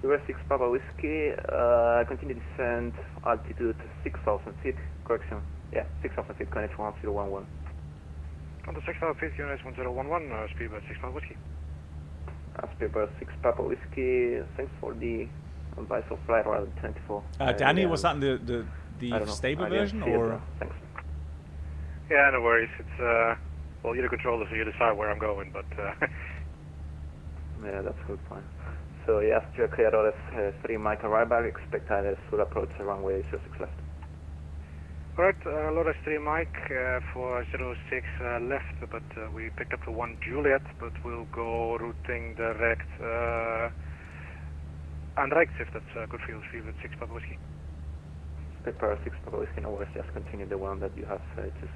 Sierra 6 Papa Whiskey, continue descent, altitude 6,000 feet, correction, yeah, 6,000 feet, connect 1011. On the 6,000 feet, units 1011, speedbird 6 Papa Whiskey. Speedbird 6 Papa Whiskey, thanks for the advice of flight radar 24. Danny, was that in the stable version, or? Thanks. Yeah, no worries, it's, well, you're the controller, so you decide where I'm going, but, yeah, that's good, fine. So yes, to clear all 3 Mike arrival, expect ILS will approach the runway 06 left. Alright, Lotus 3 Mike for 06 left, but we picked up the 1 Juliet, but we'll go routing direct and right if that's good for you, with 6 Papa Whiskey. Prepare 6 Papa Whiskey, no worries, just continue the one that you have just.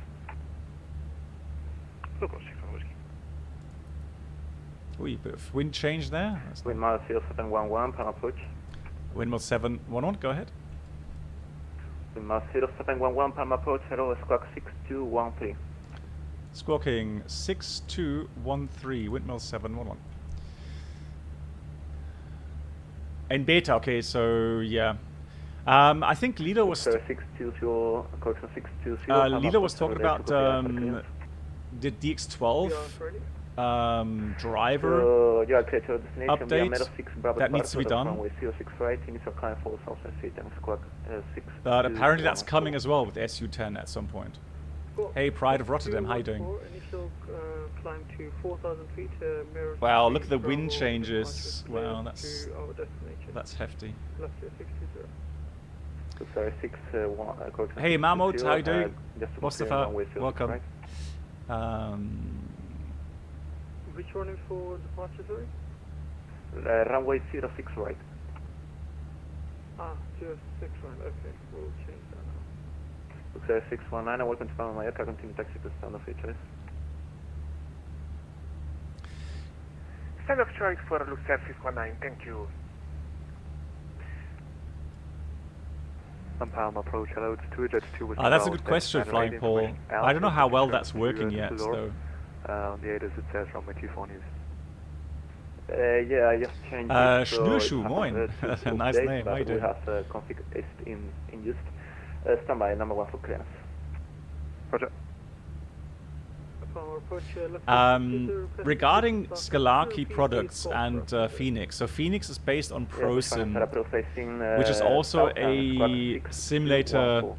Look, 6 Papa Whiskey. Ooh, bit of wind change there. Wind mile 0711, Palm approach. Windmill 711, go ahead. Wind mile 0711, Palm approach, hello, squawk 6213. Squawking 6213, Windmill 711. In beta, okay, so yeah. I think Lido was... 620, correction 620. Lido was talking about the DX12 driver update that needs to be done. But apparently that's coming as well with SU-10 at some point. Hey, Pride of Rotterdam, how you doing? Climb to 4,000 feet, wow, look at the wind changes. Wow, that's hefty. Hey, Mahmoud, how you doing? Mustafa, welcome. Which one is for departure, sorry? Runway 06 right. 06 right, okay, we'll change that now. Looks 619, welcome to Palma Mallorca, continue taxi to stand off features. Stand of choice for Luxair 619, thank you. Palma approach, hello, it's 2 that's a good question, Flying Paul. I don't know how well that's working yet, though. On the ADAS it says runway 24 news. Yeah, I just changed it. Schnürschuh, moin. Nice name, how you doing? We have config is in use. Standby, number 1 for clearance. Roger. farm approach, left Regarding Scalarchy products and FENIX, so FENIX is based on ProSim, which is also a simulator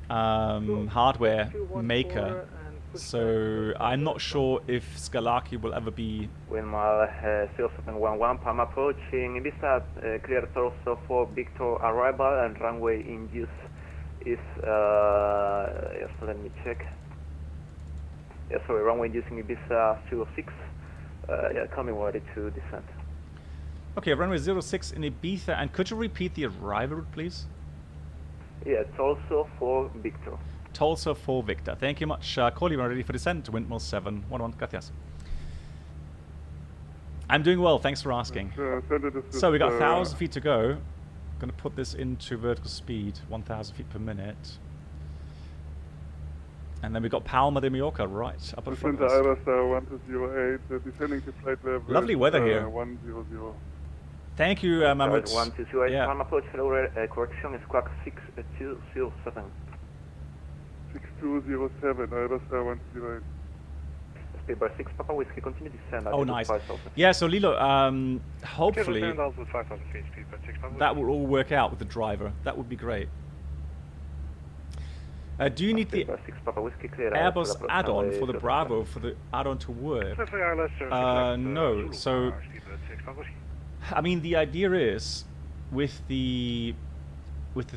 hardware maker. So I'm not sure if Scalarchy will ever be. Windmill 0711, Palm approaching Ibiza, clear also for Victor arrival and runway in use is, yes, let me check. Yeah, sorry, runway using Ibiza 06, yeah, coming ready to descend. Okay, runway 06 in Ibiza, and could you repeat the arrival route, please? Yeah, it's also for Victor. Tulsa for Victor. Thank you much. Call you when ready for descent. Windmill 711. Gracias. I'm doing well. Thanks for asking. So we got 1,000 feet to go. Going to put this into vertical speed, 1,000 feet per minute. And then we got Palma de Mallorca right up in front of us. 1208, descending to flight level. Lovely weather here. 100. Thank you, Mahmoud. 1208, Yeah. Palm approach, hello, correction is Quack 6207. 6207, Ibiza 108. Speed by 6, Papa Whiskey, continue descend. Oh, nice. Yeah, so Lilo, Okay, hopefully descend altitude 5,000 feet, speed by 6, Papa that will all work out with the driver. That would be great. Do you need the Airbus add-on for the Bravo for the add-on to work? No. So, I mean, the idea is with the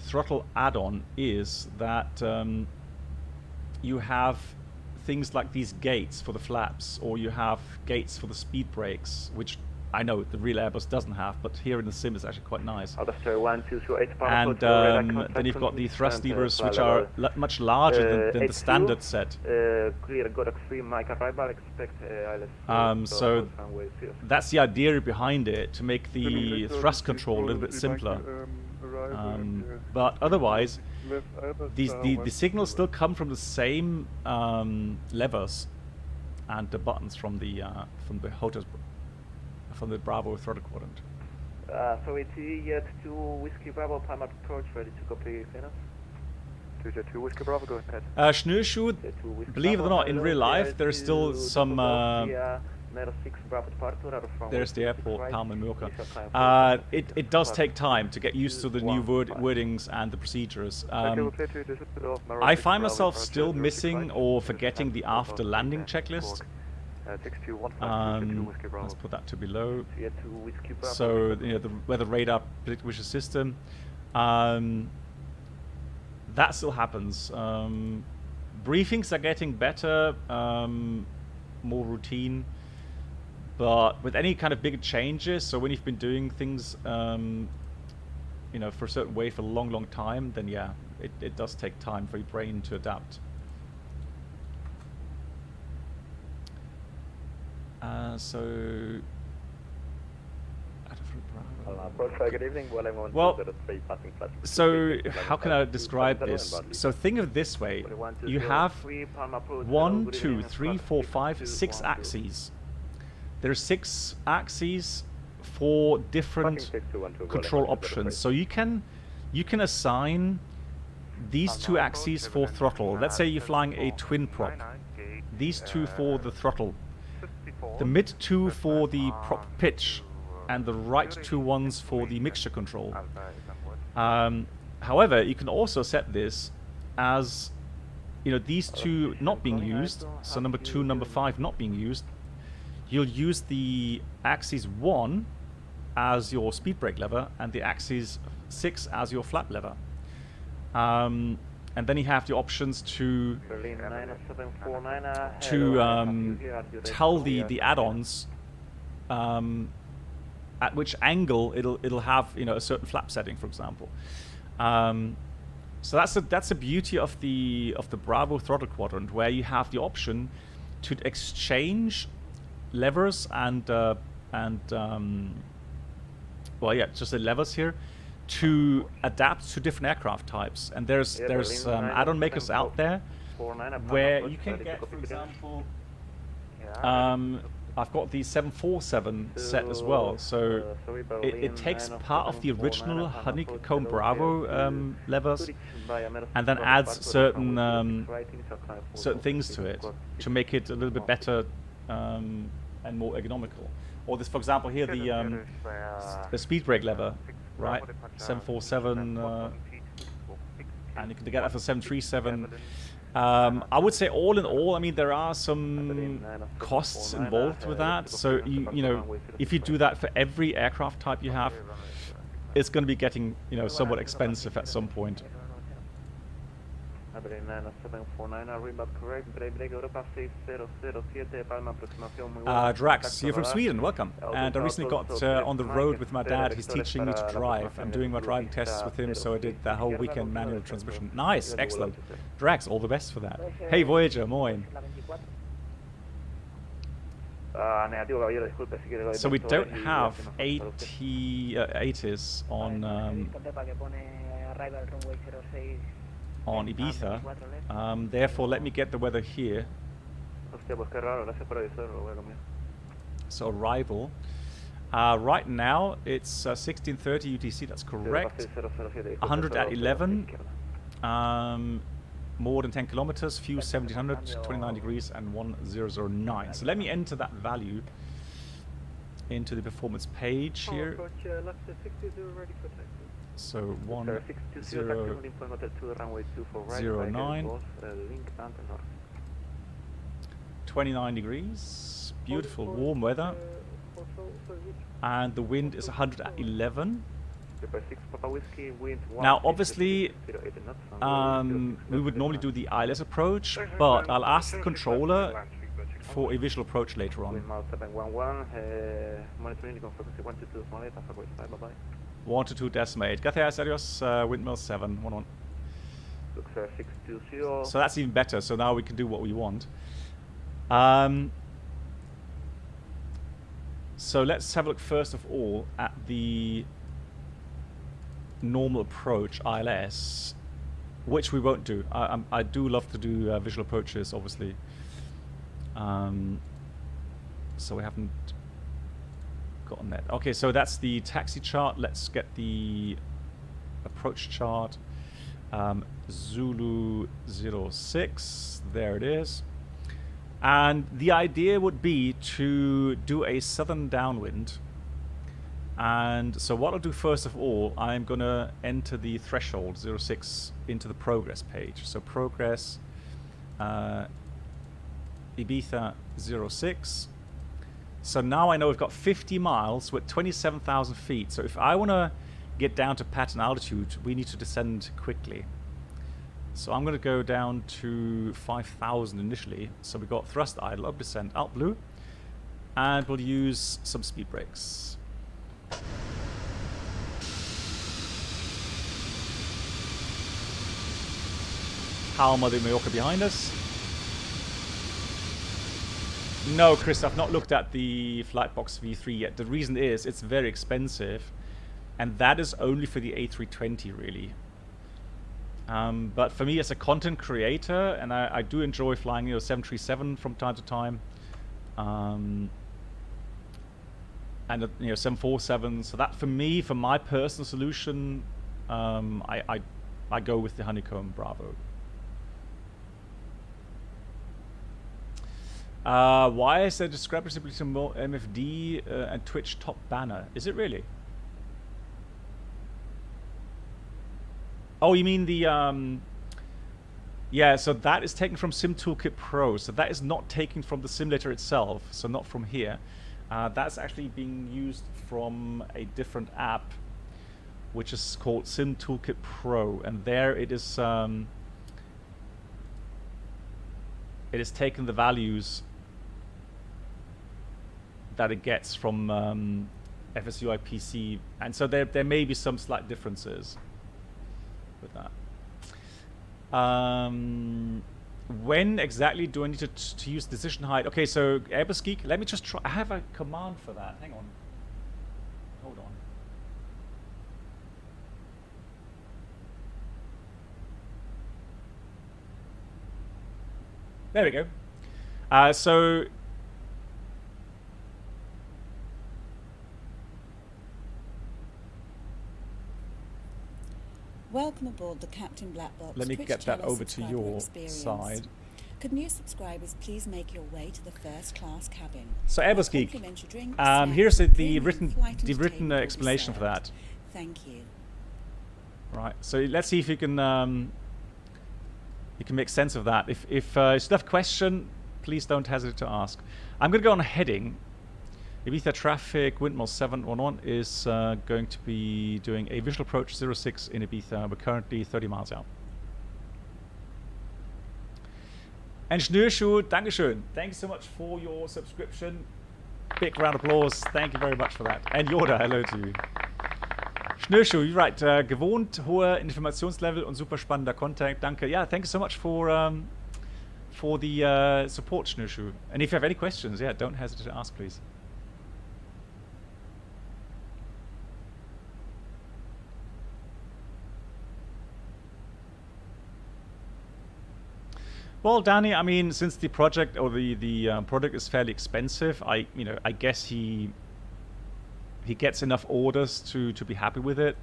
throttle add-on is that you have things like these gates for the flaps, or you have gates for the speed brakes, which I know the real Airbus doesn't have, but here in the sim it's actually quite nice. And then you've got the thrust levers, which are much larger than the standard set. So that's the idea behind it, to make the thrust control a little bit simpler. But otherwise, the signals still come from the same levers and the buttons from the hotels. From the Bravo throttle quadrant. So it's yet to Whiskey Bravo, Palm approach, ready to copy Phoenix. 2 Whiskey Bravo, go ahead. Schnürschuh, believe it or not, in real life there's still some. There's the airport, Palma Mallorca. It does take time to get used to the new wordings and the procedures. I find myself still missing or forgetting the after landing checklist. Let's put that to below. So the weather radar predictive vision system, that still happens. Briefings are getting better, more routine, but with any kind of bigger changes, so when you've been doing things for a certain way for a long time, then yeah, it does take time for your brain to adapt. So good evening. Well, so how can I describe this? So think of it this way: you have 1, 2, 3, 4, 5, 6 axes. There are 6 axes for different control options. So you can assign these 2 axes for throttle. Let's say you're flying a twin prop. These 2 for the throttle. The mid 2 for the prop pitch, and the right 2 ones for the mixture control. However, you can also set this as, these 2 not being used, so number 2, number 5 not being used. You'll use the axis 1 as your speed brake lever, and the axis 6 as your flap lever. And then you have the options to tell the add-ons at which angle it'll have a certain flap setting, for example. So that's the beauty of the Bravo throttle quadrant, where you have the option to exchange levers and just the levers here, to adapt to different aircraft types. And there's add-on makers out there where you can get, for example, I've got the 747 set as well, so it takes part of the original Honeycomb Bravo levers and then adds certain things to it to make it a little bit better and more ergonomical. Or this, for example, here the speed brake lever, right? 747, and you can get that for 737. I would say all in all, I mean, there are some costs involved with that. So you know, if you do that for every aircraft type you have, it's going to be getting, you know, somewhat expensive at some point. Drax, you're from Sweden, welcome. And I recently got on the road with my dad. He's teaching me to drive. I'm doing my driving tests with him, so I did the whole weekend manual transmission. Nice, excellent. Drax, all the best for that. Hey Voyager, moin. So we don't have 80s on Ibiza, therefore let me get the weather here. So arrival, right now it's 16:30 UTC, that's correct. 100 at 11, more than 10 kilometers, fuel 1700, 29 degrees and 1009. So let me enter that value into the performance page here. So 1009, 29 degrees, beautiful warm weather, and the wind is 100 at 11. Now obviously we would normally do the ILS approach, but I'll ask the controller for a visual approach later on. 122 decimal 8. Gracias, adios, windmill 7, 1-1. So that's even better, so now we can do what we want. So let's have a look first of all at the normal approach, ILS, which we won't do. I do love to do visual approaches, obviously. So we haven't gotten that. Okay, so that's the taxi chart. Let's get the approach chart. Zulu 06, there it is. And the idea would be to do a southern downwind. And so what I'll do first of all, I'm going to enter the threshold 06 into the progress page. So progress, Ibiza 06. So now I know we've got 50 miles with 27,000 feet. So if I want to get down to pattern altitude, we need to descend quickly. So I'm going to go down to 5,000 initially. So we've got thrust idle, up descent, out blue. And we'll use some speed brakes. Palma de Mallorca behind us. No, Chris, I've not looked at the Flightbox V3 yet. The reason is it's very expensive, and that is only for the A320 really. But for me as a content creator, and I do enjoy flying, 737 from time to time, and 747. So that for me, for my personal solution, I go with the Honeycomb Bravo. Why is there discrepancy between MFD and Twitch top banner? Is it really? Oh, you mean the yeah, so that is taken from Sim Toolkit Pro. So that is not taken from the simulator itself, so not from here. That's actually being used from a different app, which is called Sim Toolkit Pro, and there it is taken the values that it gets from FSUI PC, and so there may be some slight differences with that. When exactly do I need to use decision height? Okay, so Airbus Geek, let me just try. I have a command for that. Hang on. Hold on. There we go. So Welcome aboard the Captain Black Box let me Twitch get that channel over to subscriber your experience. side. Could new subscribers please make your way to the first class cabin? So Airbus Geek, Complimentary drinks, here's snacks, the premium written flight the written entertainment will be explanation for served. that. Thank you. Right. So let's see if you can make sense of that. If you still have a question, please don't hesitate to ask. I'm going to go on heading. Ibiza traffic, windmill 711 is going to be doing a visual approach 06 in Ibiza. We're currently 30 miles out. And Schnürschuh, Dankeschön. Thank you so much for your subscription. Big round of applause. Thank you very much for that. And Yoda, hello to you. Schnürschuh, you're right. Gewohnt hoher Informationslevel und super spannender Content. Danke. Yeah, thank you so much for the support, Schnürschuh. And if you have any questions, yeah, don't hesitate to ask, please. Well, Danny, I mean, since the project or the product is fairly expensive, I guess he gets enough orders to be happy with it.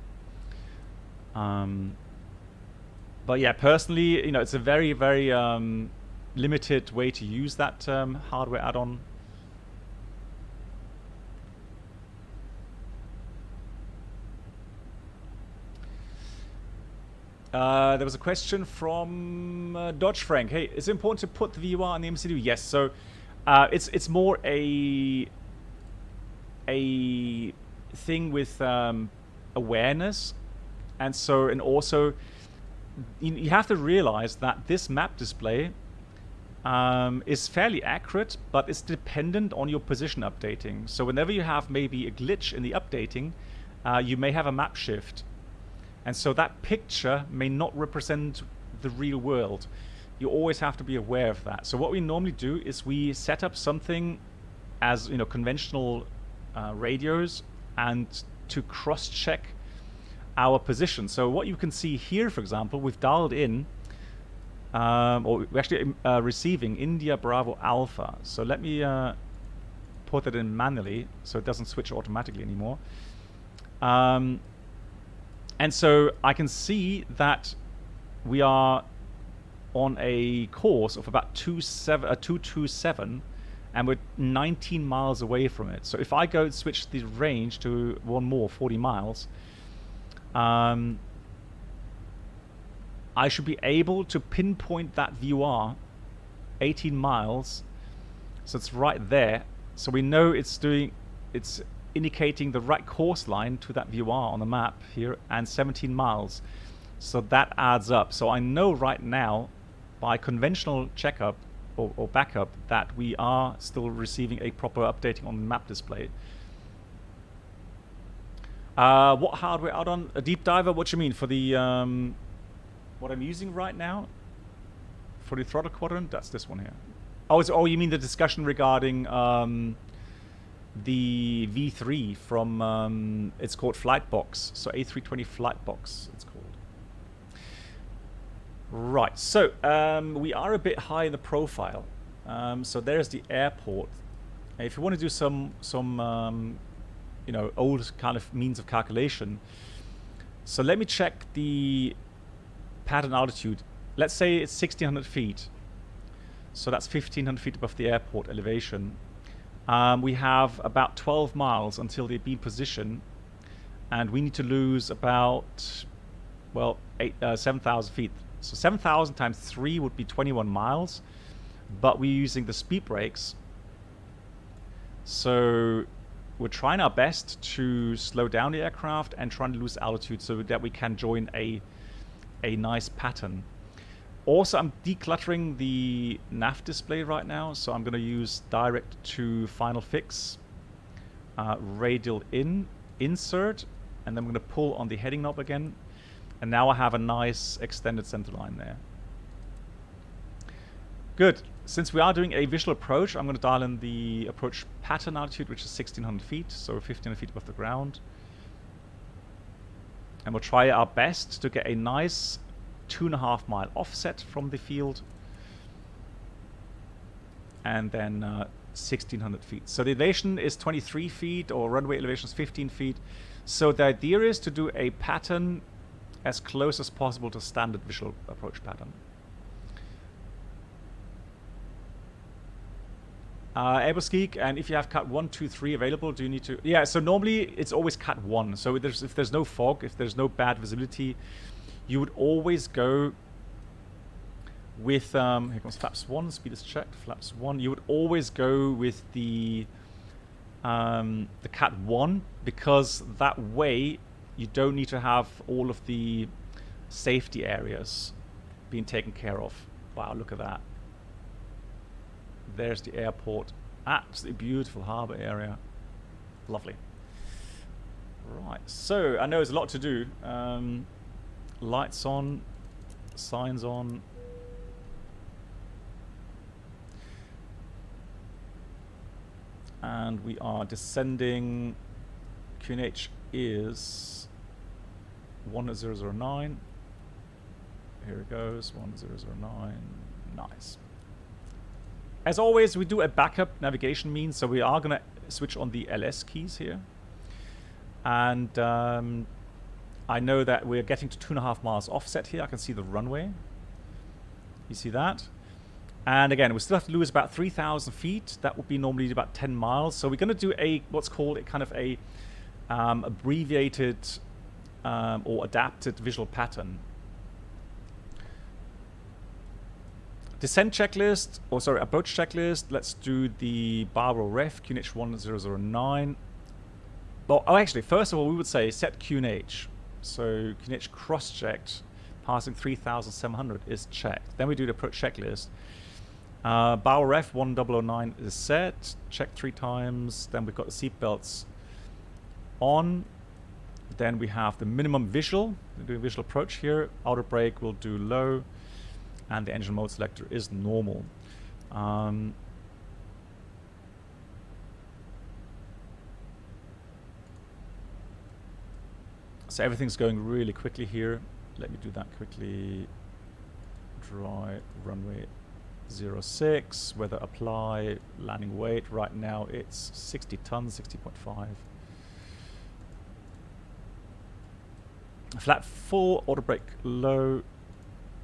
But yeah, personally, it's a very, very limited way to use that hardware add-on. There was a question from Dodge Frank. Hey, is it important to put the VUR on the MCU? Yes. So it's more a thing with awareness, and also you have to realize that this map display is fairly accurate, but it's dependent on your position updating. So whenever you have maybe a glitch in the updating, you may have a map shift. And so that picture may not represent the real world. You always have to be aware of that. So what we normally do is we set up something as conventional radios and to cross-check our position. So what you can see here, for example, we've dialed in, or we're actually receiving India Bravo Alpha. So let me put it in manually so it doesn't switch automatically anymore. And so I can see that we are on a course of about 227, and we're 19 miles away from it. So if I go and switch the range to one more 40 miles, I should be able to pinpoint that VUR 18 miles. So it's right there. So we know it's indicating the right course line to that VUR on the map here, and 17 miles. So that adds up. So I know right now by conventional checkup or backup that we are still receiving a proper updating on the map display. What hardware out on a deep diver? What you mean for the what I'm using right now for the throttle quadrant? That's this one here. Oh, you mean the discussion regarding the V3 from it's called Flightbox, so A320 Flightbox it's called. Right, so we are a bit high in the profile, so there's the airport. If you want to do some old kind of means of calculation, so let me check the pattern altitude. Let's say it's 1600 feet, so that's 1500 feet above the airport elevation. We have about 12 miles until the beam position, and we need to lose about, well, 7,000 feet. So 7,000 times 3 would be 21 miles, but we're using the speed brakes. So we're trying our best to slow down the aircraft and trying to lose altitude so that we can join a nice pattern. Also, I'm decluttering the nav display right now, so I'm going to use direct to final fix, radial insert, and then I'm going to pull on the heading knob again, and now I have a nice extended center line there. Good. Since we are doing a visual approach, I'm going to dial in the approach pattern altitude, which is 1600 feet, so 1500 feet above the ground. And we'll try our best to get a nice 2.5 mile offset from the field, and then 1600 feet. So the elevation is 23 feet, or runway elevation is 15 feet. So the idea is to do a pattern as close as possible to standard visual approach pattern. Airbus Geek, and if you have cut 1, 2, 3 available, do you need to... Yeah, so normally it's always cut 1. So if there's no fog, if there's no bad visibility, you would always go with... here comes flaps 1, speed is checked, flaps 1. You would always go with the cut 1, because that way you don't need to have all of the safety areas being taken care of. Wow, look at that. There's the airport. Absolutely beautiful harbour area. Lovely. Right, so I know there's a lot to do. Lights on, signs on. And we are descending. QNH is 1009. Here it goes, 1009. Nice. As always, we do a backup navigation means, so we are going to switch on the LS keys here. And I know that we're getting to 2.5 miles offset here. I can see the runway. You see that? And again, we still have to lose about 3,000 feet. That would be normally about 10 miles. So we're going to do a what's called a kind of a abbreviated or adapted visual pattern. Descent checklist, or sorry, approach checklist. Let's do the Barbara Ref, QNH 1009. Well, actually, first of all, we would say set QNH. So QNH cross-checked, passing 3,700 is checked. Then we do the approach checklist. Barbara Ref 1009 is set, checked 3 times. Then we've got the seatbelts on. Then we have the minimum visual. We do a visual approach here. Outer brake will do low. And the engine mode selector is normal. So everything's going really quickly here. Let me do that quickly. Dry runway 06. Weather apply. Landing weight. Right now it's 60 tons, 60.5. Flap full. Auto brake low.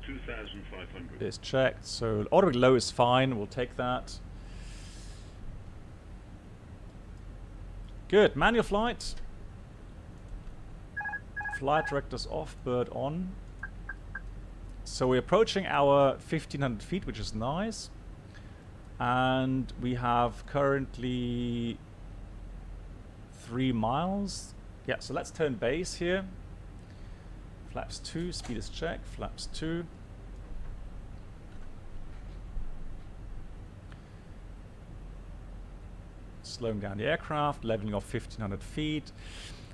2,500. Is checked. So auto brake low is fine. We'll take that. Good. Manual flight. Flight directors off, bird on. So we're approaching our 1,500 feet, which is nice. And we have currently 3 miles. Yeah, so let's turn base here. Flaps 2, speed is checked. Flaps 2. Slowing down the aircraft, leveling off 1,500 feet.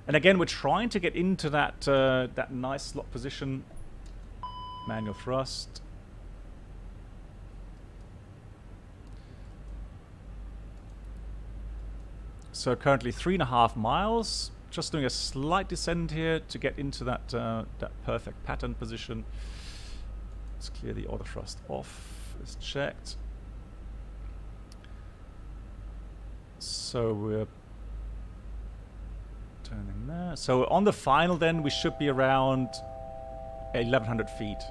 And again, we're trying to get into that that nice slot position. Manual thrust. So currently 3.5 miles. Just doing a slight descent here to get into that that perfect pattern position. Let's clear the auto thrust off. It's checked. So we're turning there. So on the final then we should be around 1,100 feet.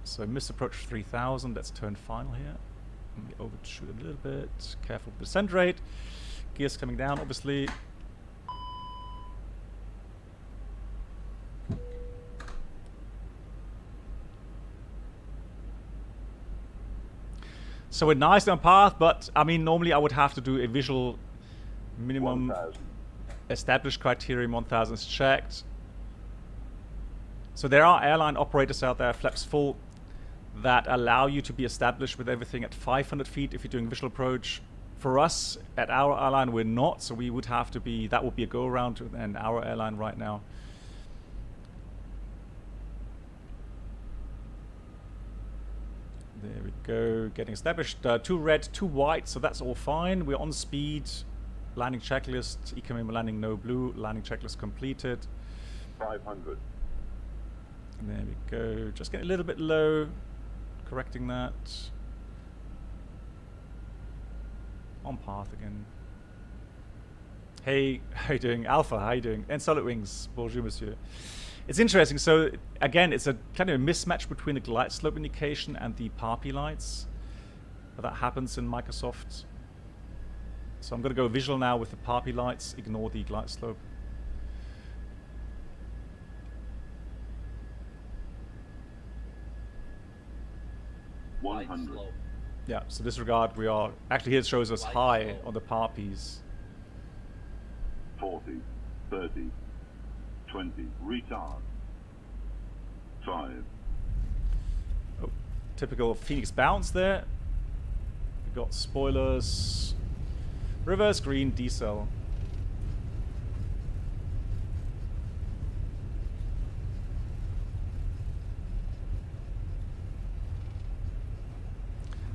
So miss approach 3,000. Let's turn final here. Let me overshoot a little bit. Careful with the descent rate. Gears coming down obviously. So we're nicely on path, but I mean, normally I would have to do a visual minimum 1,000. established criterion 1,000 is checked. So there are airline operators out there, flaps full, that allow you to be established with everything at 500 feet if you're doing visual approach. For us, at our airline, we're not, so we would have to be, that would be a go around to our airline right now. There we go, getting established. 2 red, 2 white, so that's all fine. We're on speed. Landing checklist, ECMM landing no blue. Landing checklist completed. 500. And there we go. Just getting a little bit low. Correcting that. On path again. Hey, how you doing? Alpha, how you doing? And Solid Wings, bonjour, monsieur. It's interesting. So again, it's a kind of a mismatch between the glide slope indication and the PARPI lights. That happens in Microsoft. So I'm going to go visual now with the PARPI lights. Ignore the glide slope. One hundred. Yeah, so disregard, we are... Actually here it shows us high on the PARPIs. 40, 30, 20, retard. 5. Oh, typical Phoenix bounce there. We've got spoilers. Reverse green, decel.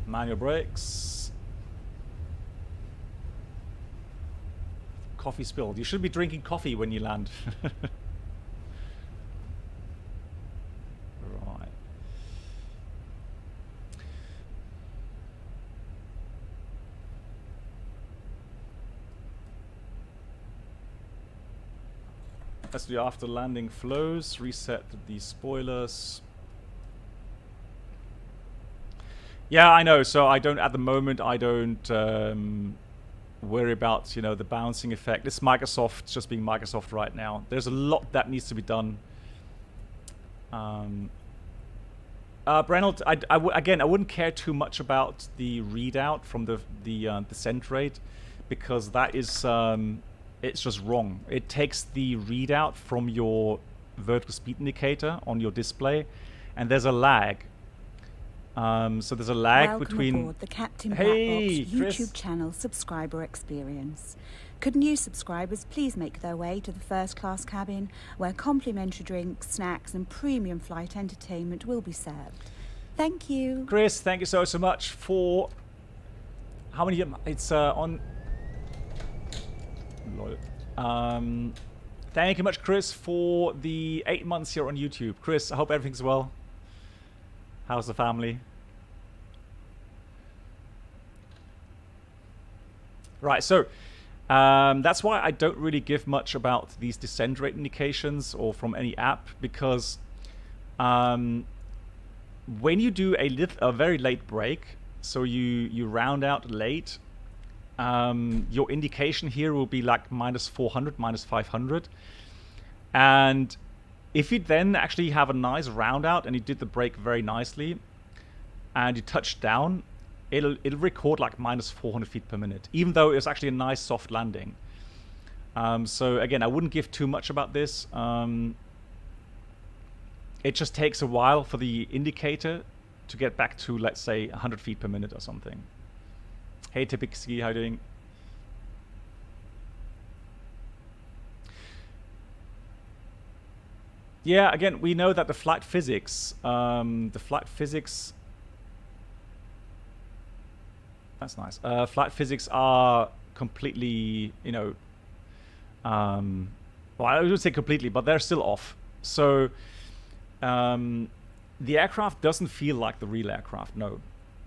Manual brakes. Coffee spilled. You should be drinking coffee when you land. Right. Let's do after landing flows. Reset the spoilers. Yeah, I know. So I don't, at the moment, I don't worry about, you know, the bouncing effect. It's Microsoft just being Microsoft right now. There's a lot that needs to be done. Brennelt, again, I wouldn't care too much about the readout from the descent rate, because that is, it's just wrong. It takes the readout from your vertical speed indicator on your display, and there's a lag. So there's a lag Welcome between... aboard the Captain Hey, Black Box Chris. YouTube channel subscriber experience. Could new subscribers please make their way to the first class cabin, where complimentary drinks, snacks and premium flight entertainment will be served. Thank you. Chris, thank you so much for... How many... It's on... Lol. Thank you much, Chris, for the 8 months here on YouTube. Chris, I hope everything's well. How's the family? Right, so that's why I don't really give much about these descent rate indications or from any app, because when you do a very late break, so you round out late, your indication here will be like -400, -500, and if you then actually have a nice round out and you did the break very nicely and you touch down, it'll record like -400 feet per minute, even though it's actually a nice soft landing. So again, I wouldn't give too much about this. It just takes a while for the indicator to get back to, let's say, 100 feet per minute or something. Hey Tipixi, how you doing? Yeah, again, we know that the flight physics, that's nice. Flight physics are completely, you know, well, I would say completely, but they're still off. So the aircraft doesn't feel like the real aircraft. No,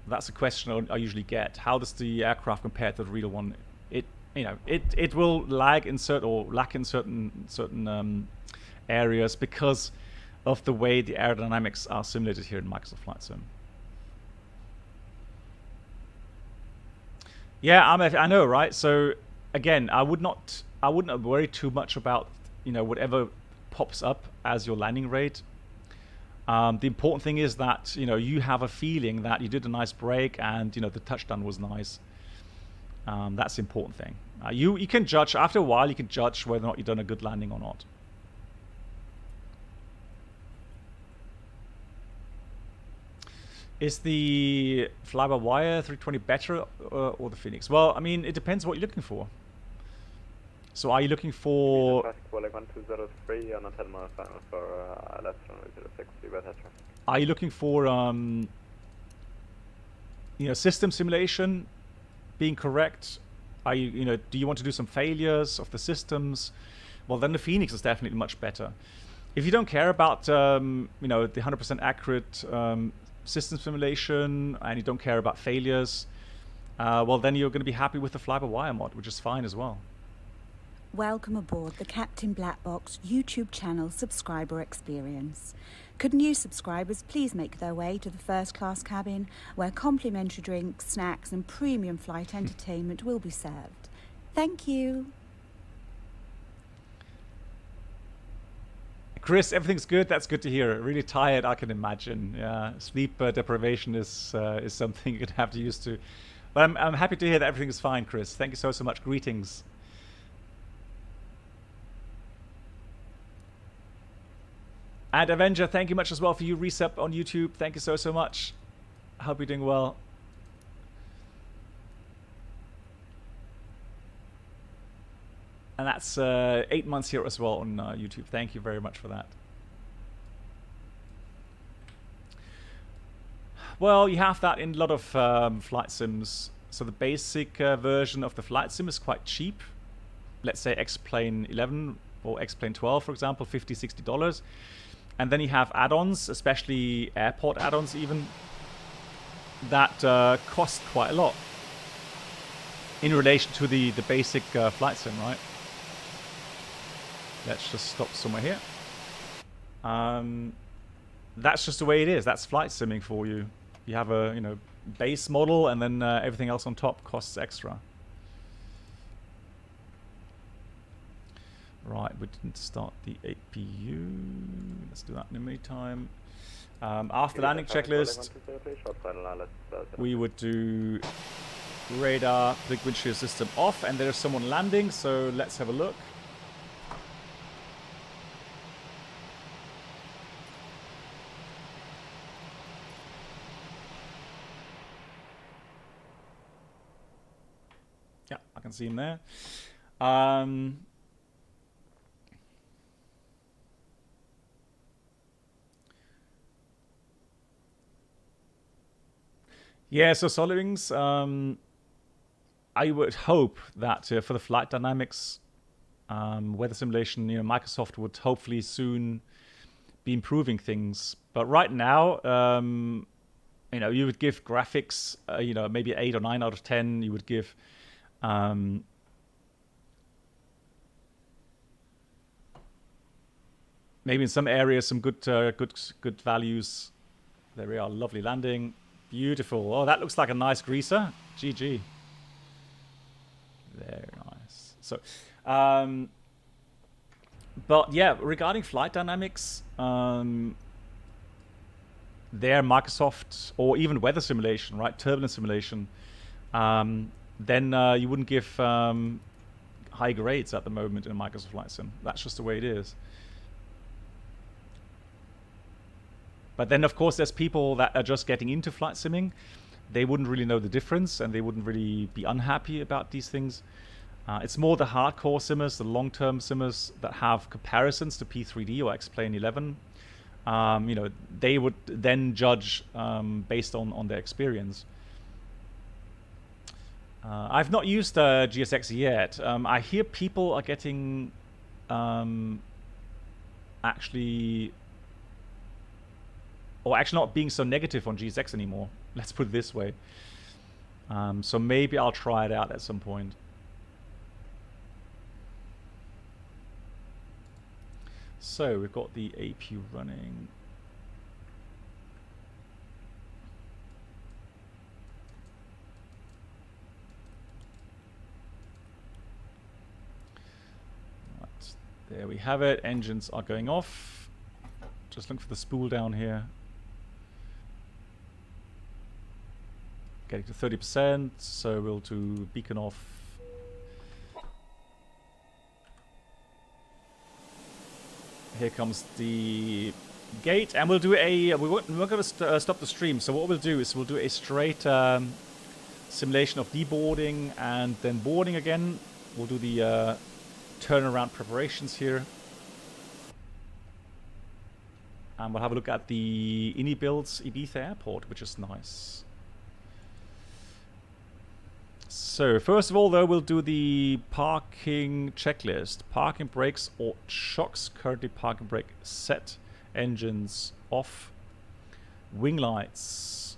that's a question I usually get. How does the aircraft compare to the real one? It will lag in certain areas because of the way the aerodynamics are simulated here in Microsoft Flight Sim. Yeah, I know, right? So again, I wouldn't worry too much about, you know, whatever pops up as your landing rate. The important thing is that, you know, you have a feeling that you did a nice break and, you know, the touchdown was nice. That's the important thing. You can judge, after a while, you can judge whether or not you've done a good landing or not. Is the fly-by-wire 320 better or the Phoenix? Well, I mean, it depends what you're looking for. So are you looking for... Are you looking for, you know, system simulation being correct? Are you, you know, do you want to do some failures of the systems? Well, then the Phoenix is definitely much better. If you don't care about, you know, the 100% accurate system simulation and you don't care about failures, well, then you're going to be happy with the fly-by-wire mod, which is fine as well. Welcome aboard the Captain Black Box YouTube channel subscriber experience. Could new subscribers please make their way to the first class cabin where complimentary drinks, snacks and premium flight entertainment will be served. Thank you. Chris, everything's good. That's good to hear. Really tired, I can imagine. Yeah, sleep deprivation is something you're gonna have to used to. But I'm happy to hear that everything is fine, Chris. Thank you so much. Greetings. And Avenger, thank you much as well for you resub on YouTube. Thank you so much. I hope you're doing well. And that's 8 months here as well on YouTube. Thank you very much for that. Well, you have that in a lot of flight sims. So the basic version of the flight sim is quite cheap. Let's say X-Plane 11 or X-Plane 12, for example, $50, $60. And then you have add-ons, especially airport add-ons even, that cost quite a lot in relation to the basic flight sim, right? Let's just stop somewhere here. That's just the way it is. That's flight simming for you. You have a base model, and then everything else on top costs extra. Right, we didn't start the APU. Let's do that in the meantime. After landing checklist, we would do radar, blick windshield system off, and there's someone landing, so let's have a look. Yeah, I can see him there. Yeah, so SolidWings, I would hope that for the flight dynamics, weather simulation, Microsoft would hopefully soon be improving things. But right now, you would give graphics, maybe 8 or 9 out of 10. You would give maybe in some areas some good values. There we are, lovely landing. Beautiful. Oh, that looks like a nice greaser. GG. Very nice. So, but yeah, regarding flight dynamics, there Microsoft, or even weather simulation, right? Turbulence simulation, then you wouldn't give high grades at the moment in a Microsoft Flight Sim. That's just the way it is. But then, of course, there's people that are just getting into flight simming. They wouldn't really know the difference, and they wouldn't really be unhappy about these things. It's more the hardcore simmers, the long-term simmers that have comparisons to P3D or X-Plane 11. They would then judge based on their experience. I've not used GSX yet. I hear people are getting actually not being so negative on GSX anymore. Let's put it this way. So maybe I'll try it out at some point. So we've got the APU running. Right, there we have it. Engines are going off. Just look for the spool down here. Getting to 30%, so we'll do beacon off. Here comes the gate, and we'll do a. We're not going to stop the stream. So what we'll do is we'll do a straight simulation of deboarding and then boarding again. We'll do the turnaround preparations here, and we'll have a look at the Inibuilds Ibiza airport, which is nice. So first of all, though, we'll do the parking checklist. Parking brakes or shocks. Currently parking brake set. Engines off. Wing lights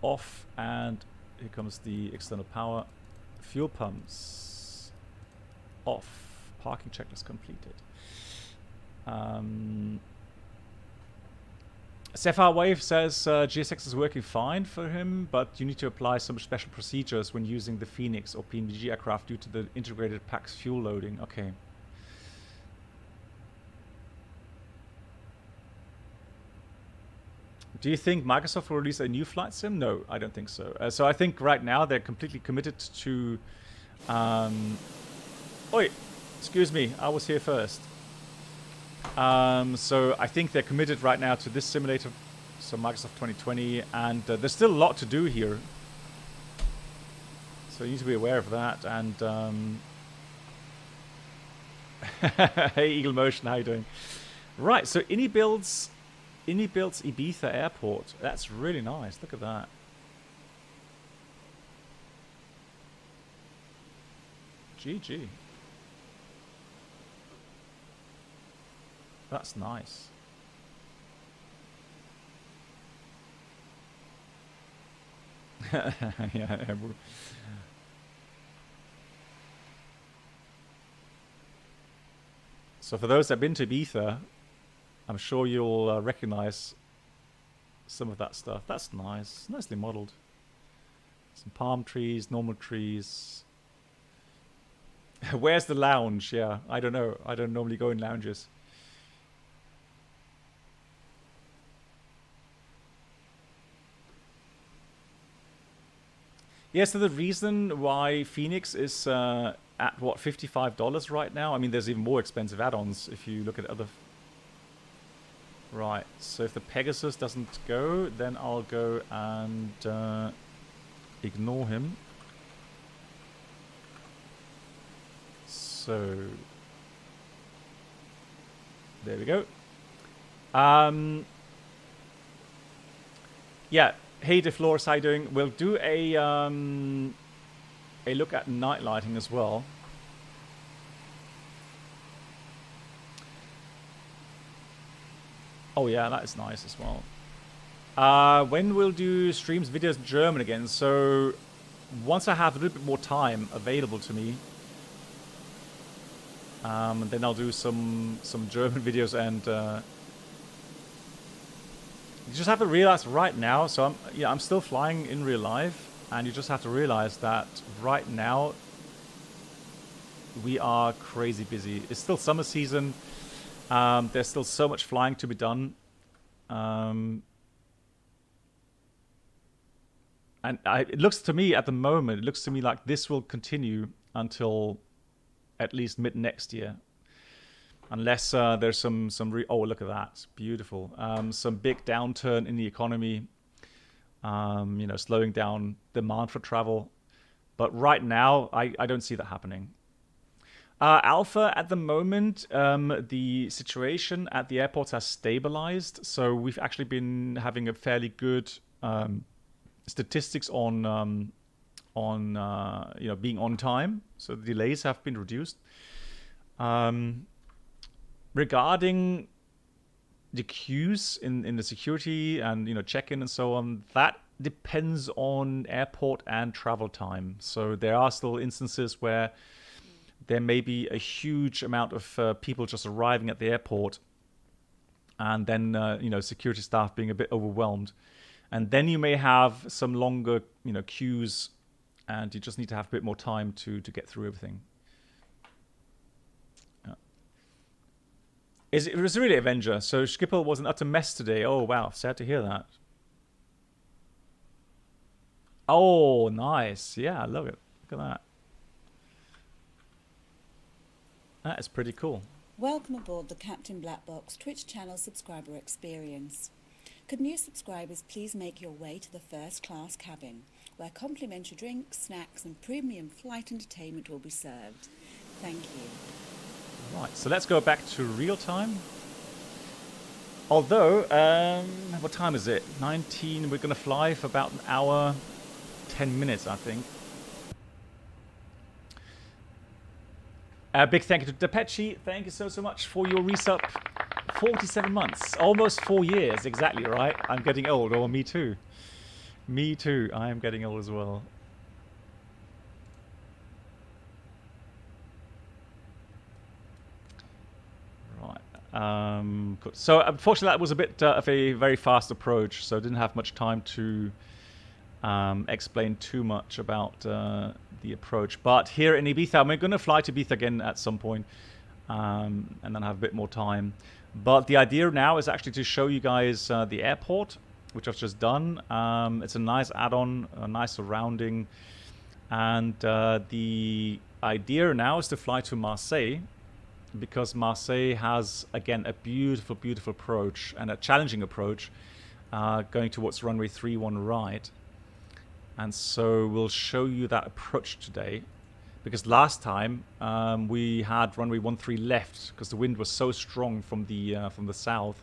off. And here comes the external power. Fuel pumps off. Parking checklist completed. Sapphire Wave says GSX is working fine for him, but you need to apply some special procedures when using the FENIX or PNVG aircraft due to the integrated PAX fuel loading. Okay. Do you think Microsoft will release a new flight sim? No, I don't think so. So I think right now they're completely committed to... Oi! Excuse me, I was here first. So I think they're committed right now to this simulator, so Microsoft 2020, and there's still a lot to do here. So you need to be aware of that, and... Hey, Eagle Motion, how you doing? Right, so Ini builds Ibiza Airport. That's really nice. Look at that. GG. That's nice. Yeah. So for those that have been to Ibiza, I'm sure you'll recognize some of that stuff. That's nice. Nicely modeled. Some palm trees, normal trees. Where's the lounge? Yeah, I don't know. I don't normally go in lounges. Yeah, so the reason why FENIX is at, what, $55 right now? I mean, there's even more expensive add-ons if you look at other... Right, so if the Pegasus doesn't go, then I'll go and ignore him. So... there we go. Yeah. Hey DeFlores, how you doing? We'll do a look at night lighting as well. Oh yeah, that is nice as well. When we'll do streams, videos in German again. So once I have a little bit more time available to me, then I'll do some German videos. And you just have to realize right now, so I'm still flying in real life, and you just have to realize that right now we are crazy busy. It's still summer season. There's still so much flying to be done. And it looks to me at the moment, it looks to me like this will continue until at least mid next year. Unless there's some oh, look at that, beautiful. Some big downturn in the economy, you know, slowing down demand for travel. But right now, I don't see that happening. Alpha, at the moment, the situation at the airports has stabilized. So we've actually been having a fairly good statistics on you know, being on time. So the delays have been reduced. Regarding the queues in the security and, you know, check-in and so on, that depends on airport and travel time. So there are still instances where there may be a huge amount of people just arriving at the airport, and then you know, security staff being a bit overwhelmed, and then you may have some longer, you know, queues, and you just need to have a bit more time to get through everything. It was really Avenger. So Schiphol was an utter mess today. Oh, wow. Sad to hear that. Oh, nice. Yeah, I love it. Look at that. That is pretty cool. Welcome aboard the Captain Black Box Twitch channel subscriber experience. Could new subscribers please make your way to the first class cabin, where complimentary drinks, snacks and premium flight entertainment will be served. Thank you. Right, so let's go back to real time. Although, what time is it? 19, we're going to fly for about an hour, 10 minutes, I think. Big thank you to Depechi. Thank you so much for your resub. 47 months, almost 4 years, exactly right. I'm getting old, or me too. Me too, I am getting old as well. Cool. So unfortunately, that was a bit of a very fast approach, so I didn't have much time to explain too much about the approach. But here in Ibiza, I'm going to fly to Ibiza again at some point, and then have a bit more time. But the idea now is actually to show you guys the airport, which I've just done. It's a nice add-on, a nice surrounding, and the idea now is to fly to Marseille, because Marseille has, again, a beautiful, beautiful approach and a challenging approach going towards runway 31 right. And so we'll show you that approach today, because last time we had runway 13 left because the wind was so strong from the south.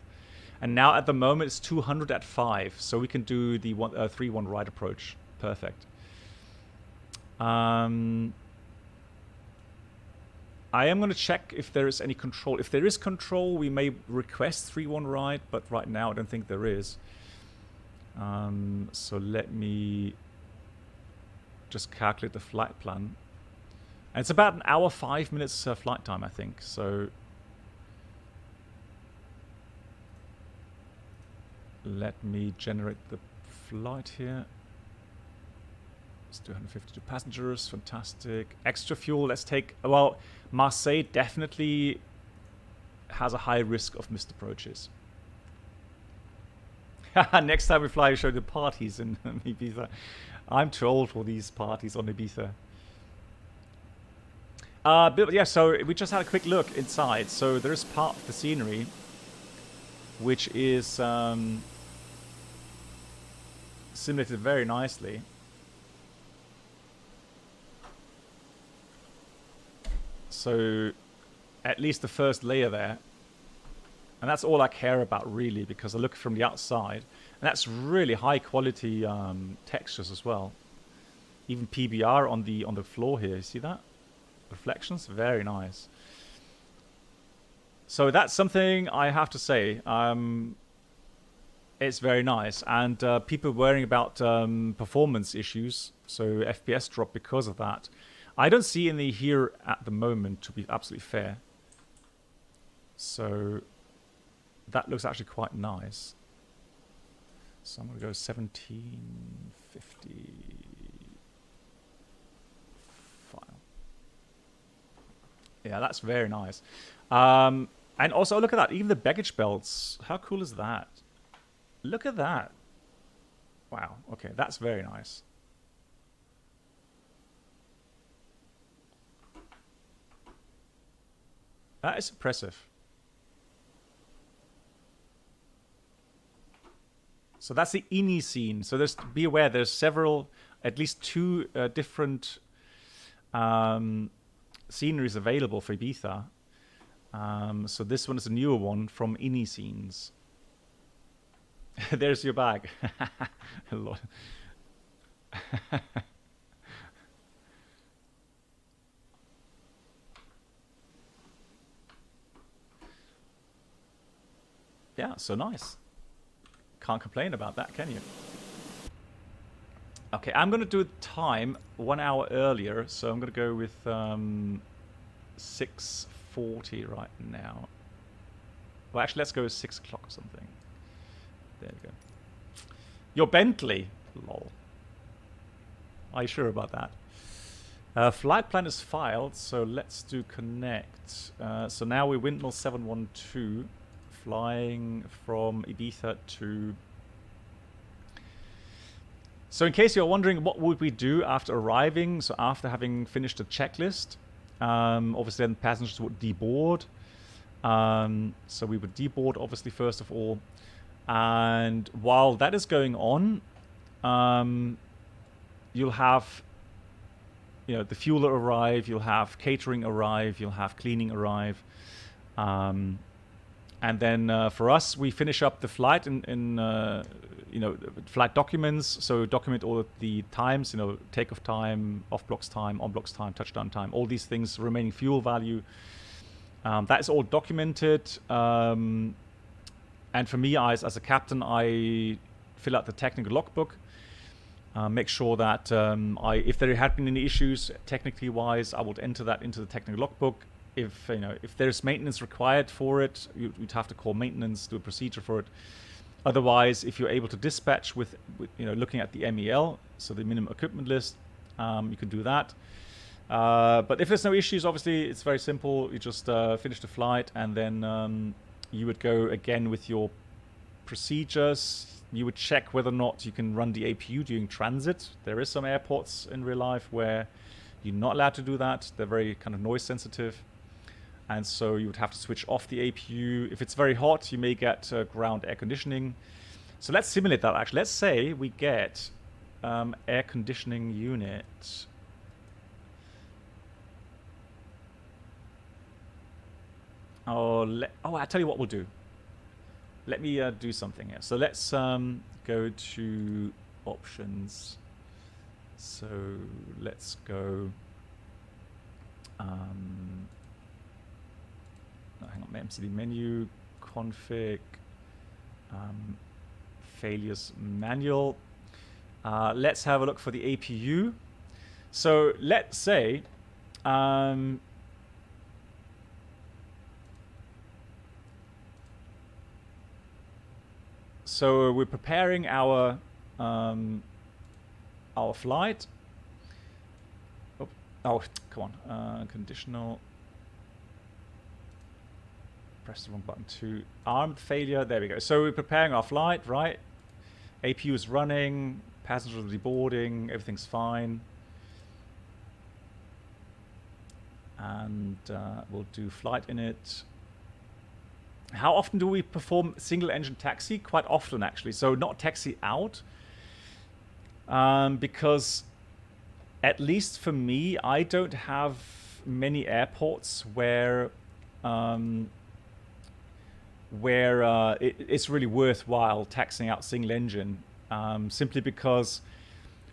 And now at the moment it's 200 at 5, so we can do the 31 right approach. Perfect. I am going to check if there is any control. If there is control, we may request 31 right, but right now I don't think there is. So let me just calculate the flight plan. And it's about an hour, 5 minutes flight time, I think. So let me generate the flight here. It's 252 passengers, fantastic. Extra fuel, let's take, well, Marseille definitely has a high risk of missed approaches. Next time we fly, we show the parties in Ibiza. I'm too old for these parties on Ibiza. But yeah, so we just had a quick look inside. So there is part of the scenery which is simulated very nicely. So at least the first layer there. And that's all I care about, really, because I look from the outside. And that's really high quality textures as well. Even PBR on the floor here, you see that? Reflections, very nice. So that's something I have to say. It's very nice. And people worrying about performance issues, so FPS drop because of that. I don't see any here at the moment, to be absolutely fair. So that looks actually quite nice. So I'm going to go 1750 file. Yeah, that's very nice. And also, look at that. Even the baggage belts. How cool is that? Look at that. Wow. Okay, that's very nice. That is impressive. So that's the INI scene. So be aware, there's several, at least two different sceneries available for Ibiza. So this one is a newer one from INI scenes. There's your bag. Yeah, so nice. Can't complain about that, can you? Okay, I'm going to do time 1 hour earlier, so I'm going to go with 6:40 right now. Well, actually, let's go with 6 o'clock or something. There we go. Your Bentley, lol. Are you sure about that? Flight plan is filed, so let's do connect. So now we're Windmill 712. Flying from Ibiza to... So in case you're wondering what would we do after arriving, so after having finished the checklist, obviously then passengers would deboard. So we would deboard obviously first of all. And while that is going on, you'll have, you know, the fuel arrive, you'll have catering arrive, you'll have cleaning arrive. And then for us, we finish up the flight in you know, flight documents. So document all of the times, you know, takeoff time, off blocks time, on blocks time, touchdown time, all these things, remaining fuel value. That is all documented. And for me, as a captain, I fill out the technical logbook. Make sure that if there had been any issues technically wise, I would enter that into the technical logbook. if if there's maintenance required for it, you'd have to call maintenance, do a procedure for it. Otherwise, if you're able to dispatch with looking at the MEL, so the minimum equipment list, you can do that. But if there's no issues, obviously it's very simple. You just finish the flight, and then you would go again with your procedures. You would check whether or not you can run the APU during transit. There is some airports in real life where you're not allowed to do that. They're very kind of noise sensitive. And so you would have to switch off the APU. If it's very hot, you may get ground air conditioning. So let's simulate that actually. Let's say we get air conditioning unit. Oh, I'll tell you what we'll do. Let me do something here. So let's go to options. So let's go. Hang on, MCD menu, config, failures manual. Let's have a look for the APU. So let's say so we're preparing our flight. Oh, come on, conditional. Press the wrong button to armed failure. There we go. So we're preparing our flight, right? APU is running, passengers are deboarding, everything's fine. And we'll do flight init. How often do we perform single engine taxi? Quite often, actually. So not taxi out. Because at least for me, I don't have many airports where it's really worthwhile taxiing out single engine, simply because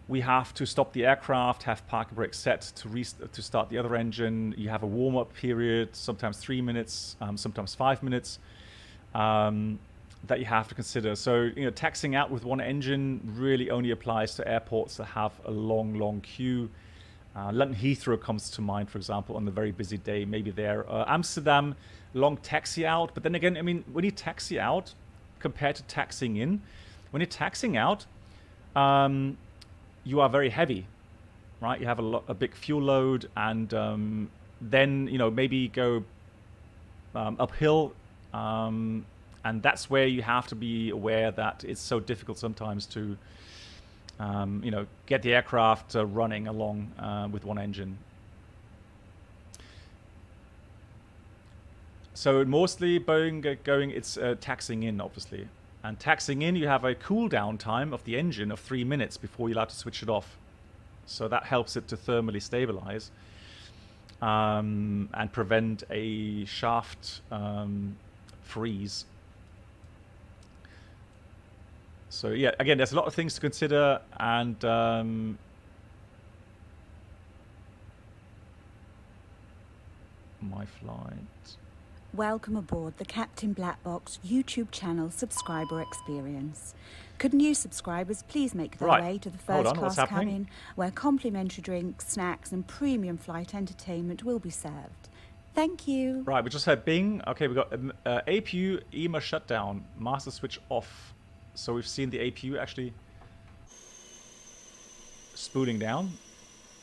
we have to stop the aircraft, have parking brake set to start the other engine. You have a warm-up period, sometimes 3 minutes, sometimes 5 minutes, that you have to consider. So taxiing out with one engine really only applies to airports that have a long queue. London Heathrow comes to mind, for example, on the very busy day. Maybe there. Amsterdam, long taxi out. But then again, I mean, when you taxi out compared to taxiing in, when you're taxiing out, you are very heavy, right? You have a big fuel load, and then maybe go uphill, and that's where you have to be aware that it's so difficult sometimes to get the aircraft running along with one engine. So mostly Boeing going, it's taxiing in, obviously. And taxiing in, you have a cool down time of the engine of 3 minutes before you're allowed to switch it off. So that helps it to thermally stabilize and prevent a shaft freeze. So yeah, again, there's a lot of things to consider, and my flight. Welcome aboard the Captain Black Box YouTube channel subscriber experience. Could new subscribers please make their way to the first class cabin, where complimentary drinks, snacks and premium flight entertainment will be served. Thank you. Right, we just had Bing. Okay, we got APU EMA shutdown, master switch off. So we've seen the APU actually spooling down.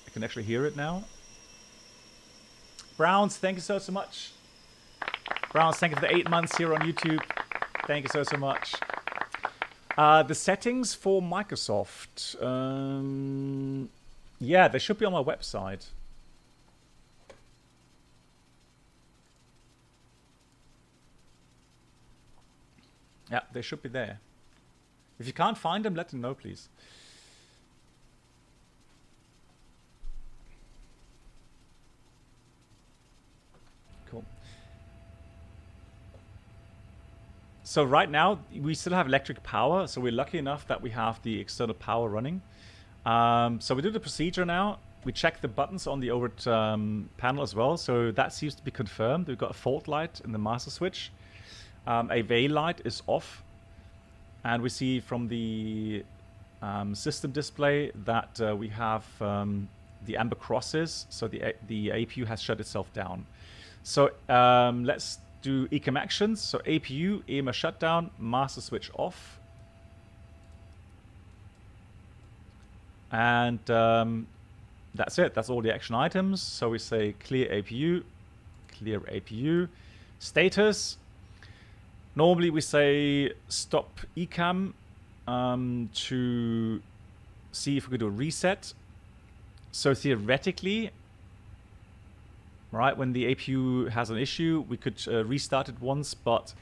I can actually hear it now. Browns, thank you so much. Browns, thank you for the 8 months here on YouTube. Thank you so much. The settings for Microsoft. Yeah, they should be on my website. Yeah, they should be there. If you can't find them, let them know, please. Cool. So right now, we still have electric power, so we're lucky enough that we have the external power running. So we do the procedure now. We check the buttons on the overt panel as well, so that seems to be confirmed. We've got a fault light in the master switch. A veil light is off. And we see from the system display that we have the amber crosses, so the APU has shut itself down. So let's do ECAM actions. So APU, EMA shutdown, master switch off. And that's it. That's all the action items. So we say clear APU, status. Normally we say stop ECAM to see if we could do a reset. So theoretically, right, when the APU has an issue, we could restart it once, but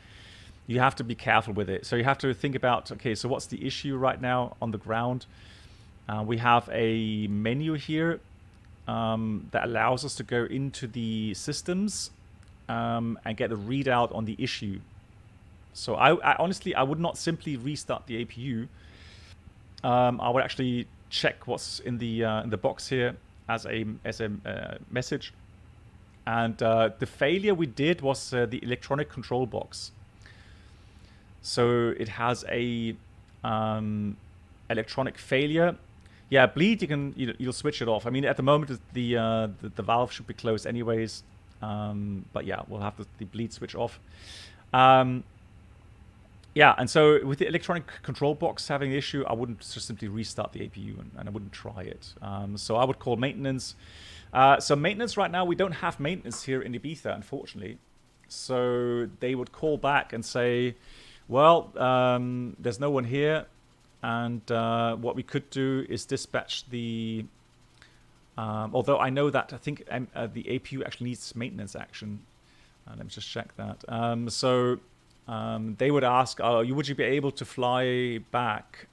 you have to be careful with it. So you have to think about, okay, so what's the issue right now on the ground? We have a menu here that allows us to go into the systems and get a readout on the issue. So I honestly, I would not simply restart the APU. I would actually check what's in the box here as a message. And the failure we did was the electronic control box. So it has a electronic failure. Yeah, bleed, you'll switch it off. I mean, at the moment the valve should be closed anyways. But yeah, we'll have the bleed switch off. Yeah, and so with the electronic control box having an issue, I wouldn't just simply restart the APU and I wouldn't try it. So I would call maintenance. So maintenance right now, we don't have maintenance here in Ibiza, unfortunately. So they would call back and say, well, there's no one here. And what we could do is dispatch the... although I know that I think the APU actually needs maintenance action. Let me just check that. They would ask, would you be able to fly back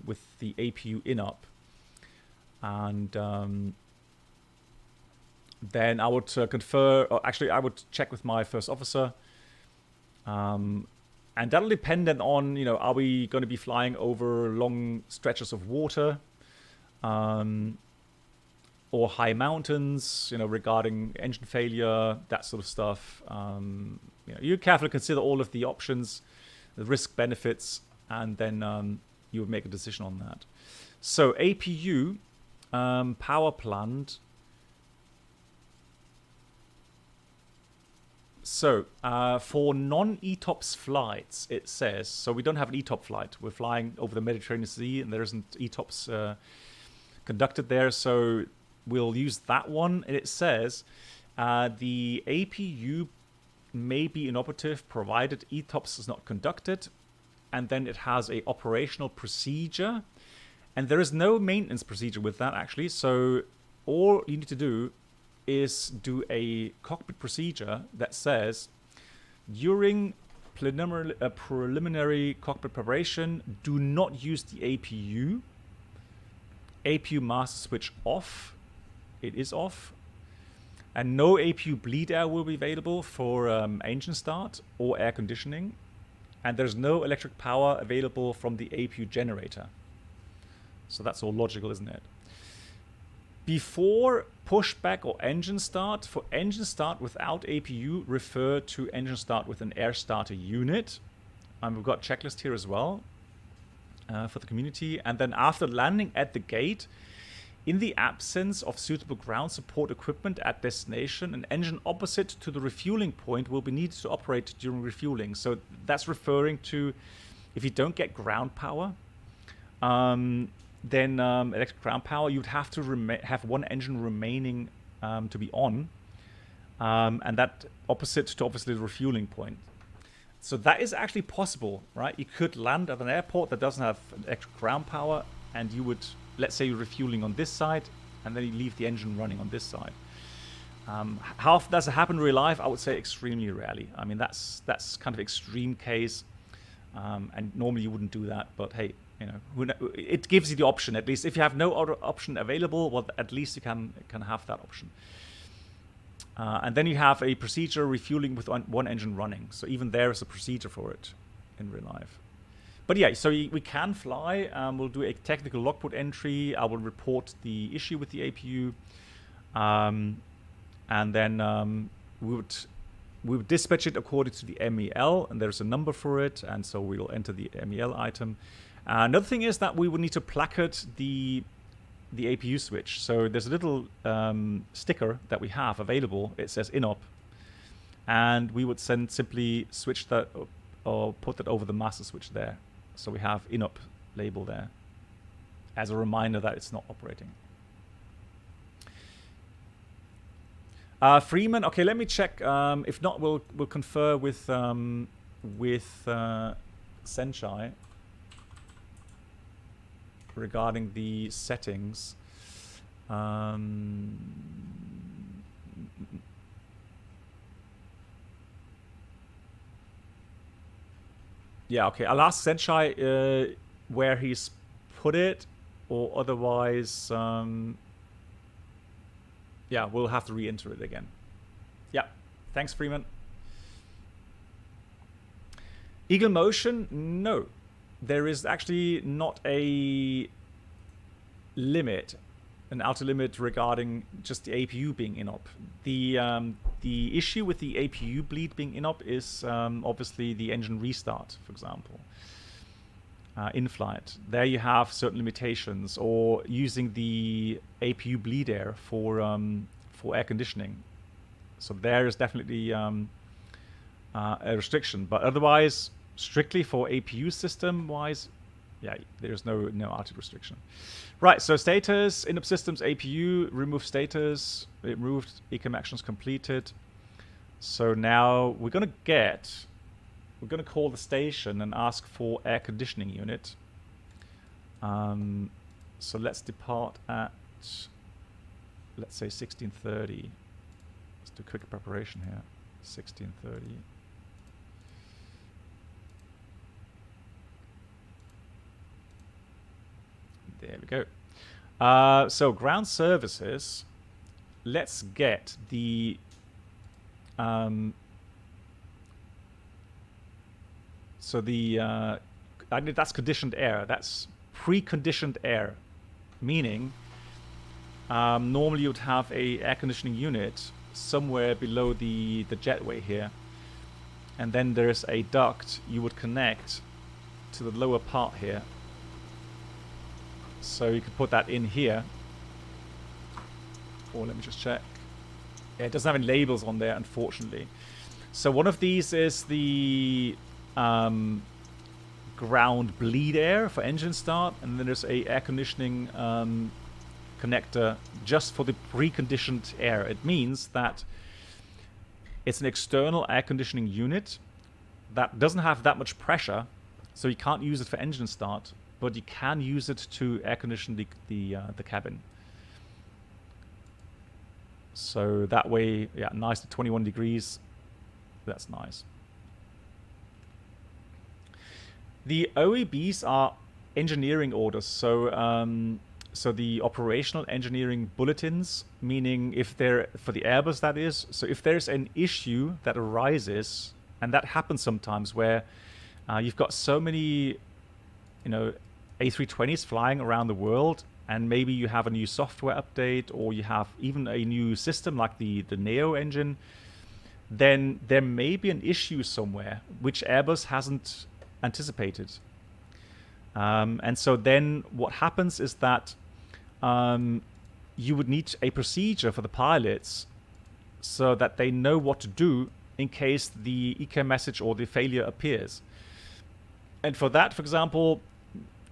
with the APU in-up? And then I would confer, or actually I would check with my first officer. And that'll depend then on, are we going to be flying over long stretches of water or high mountains, regarding engine failure, that sort of stuff. You carefully consider all of the options, the risk benefits, and then you would make a decision on that. So APU, power plant. So for non-ETOPS flights, it says, so we don't have an ETOP flight. We're flying over the Mediterranean Sea and there isn't ETOPS conducted there. So we'll use that one. And it says the APU may be inoperative provided ETOPS is not conducted. And then it has a operational procedure. And there is no maintenance procedure with that, actually. So all you need to do is do a cockpit procedure that says, during preliminary cockpit preparation, do not use the APU. APU master switch off. It is off. And no APU bleed air will be available for engine start or air conditioning. And there's no electric power available from the APU generator. So that's all logical, isn't it? Before pushback or engine start, for engine start without APU, refer to engine start with an air starter unit. We've got a checklist here as well for the community. And then after landing at the gate, in the absence of suitable ground support equipment at destination, an engine opposite to the refueling point will be needed to operate during refueling. So that's referring to if you don't get ground power, then electric ground power, you'd have to have one engine remaining to be on, and that opposite to obviously the refueling point. So that is actually possible, right? You could land at an airport that doesn't have electric ground power, and you would, let's say, you're refueling on this side, and then you leave the engine running on this side. How often does it happen in real life? I would say extremely rarely. I mean, that's kind of extreme case, and normally you wouldn't do that, but hey, it gives you the option. At least if you have no other option available, well, at least you can have that option. And then you have a procedure refueling with one engine running. So even there is a procedure for it in real life. But yeah, so we can fly. We'll do a technical logbook entry. I will report the issue with the APU, and then we would dispatch it according to the MEL, and there's a number for it, and so we will enter the MEL item. Another thing is that we would need to placard the APU switch. So there's a little sticker that we have available. It says INOP. and we would then simply switch that or put that over the master switch there. So we have INOP label there as a reminder that it's not operating. Freeman, okay, let me check. If not, we'll confer with Senchai regarding the settings. Yeah, okay. I'll ask Senchai where he's put it, or otherwise, yeah, we'll have to re-enter it again. Yeah, thanks, Freeman. Eagle Motion, no. There is actually not a limit, an outer limit regarding just the APU being INOP. The issue with the APU bleed being INOP is obviously the engine restart, for example, in flight. There you have certain limitations, or using the APU bleed air for air conditioning. So there is definitely a restriction, but otherwise, strictly for APU system-wise, yeah, there's no outer restriction. Right, so status, INOP systems, APU, remove status, removed, ECAM actions completed. So now we're gonna call the station and ask for air conditioning unit. So let's depart at, let's say 1630. Let's do quick preparation here. 1630. There we go. So ground services. Let's get the I mean, that's conditioned air. That's preconditioned air, meaning normally you'd have a air conditioning unit somewhere below the jetway here, and then there's a duct you would connect to the lower part here. So you could put that in here. Or let me just check. Yeah, it doesn't have any labels on there, unfortunately. So one of these is the ground bleed air for engine start, and then there's a air conditioning connector just for the preconditioned air. It means that it's an external air conditioning unit that doesn't have that much pressure, so you can't use it for engine start, but you can use it to air condition the cabin. So that way, yeah, nice to 21 degrees. That's nice. The OEBs are engineering orders. So so the operational engineering bulletins, meaning if they're for the Airbus, that is. So if there's an issue that arises, and that happens sometimes, where you've got so many, A320s flying around the world, and maybe you have a new software update, or you have even a new system like the Neo engine, then there may be an issue somewhere which Airbus hasn't anticipated. And so then what happens is that you would need a procedure for the pilots so that they know what to do in case the ECAM message or the failure appears. And for that, for example,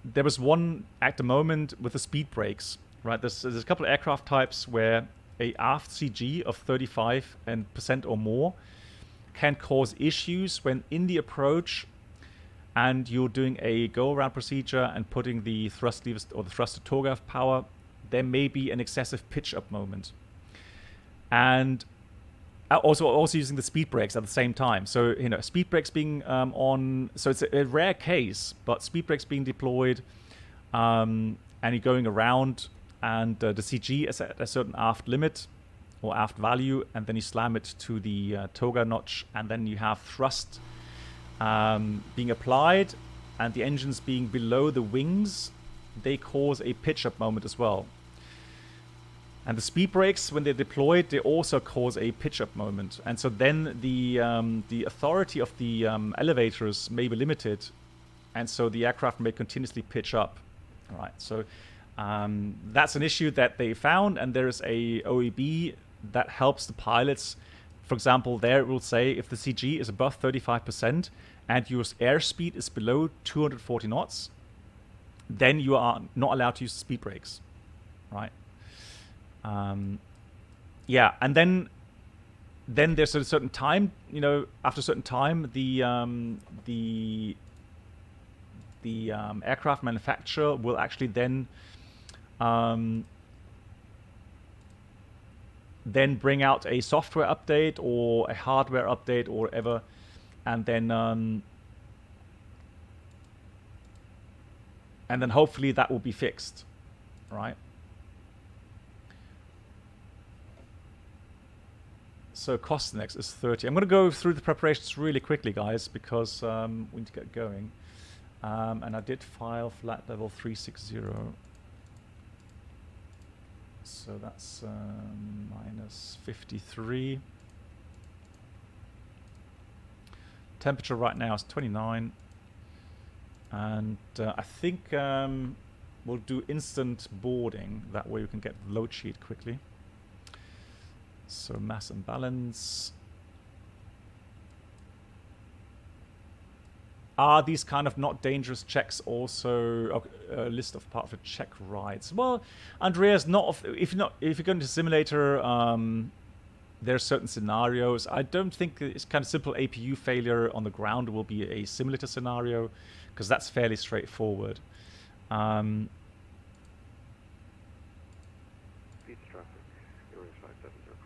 there was one at the moment with the speed brakes, right? There's a couple of aircraft types where a aft CG of 35% or more can cause issues when in the approach and you're doing a go-around procedure and putting the thrust levers or the thrust to Takeoff power, there may be an excessive pitch-up moment. And also using the speed brakes at the same time. So, speed brakes being on, so it's a rare case, but speed brakes being deployed and you're going around, and the CG is at a certain aft limit or aft value, and then you slam it to the toga notch, and then you have thrust being applied, and the engines being below the wings, they cause a pitch-up moment as well. And the speed brakes, when they're deployed, they also cause a pitch-up moment. And so then the authority of the elevators may be limited, and so the aircraft may continuously pitch up. All right, so that's an issue that they found, and there is a OEB that helps the pilots For example, there it will say if the CG is above 35% and your airspeed is below 240 knots, then you are not allowed to use speed brakes, right? Yeah, and then there's a certain time, you know, after a certain time, the aircraft manufacturer will actually then bring out a software update or a hardware update or whatever, and then hopefully that will be fixed, right? So cost index is 30. I'm going to go through the preparations really quickly, guys, because we need to get going. And I did file flight level 360. So that's minus 53. Temperature right now is 29. And I think we'll do instant boarding. That way we can get the load sheet quickly. So mass and balance. Are these kind of not dangerous checks also a list of part of the check rides? Well, Andreas, if you're going to simulator, there are certain scenarios. I don't think it's kind of simple APU failure on the ground will be a simulator scenario, because that's fairly straightforward.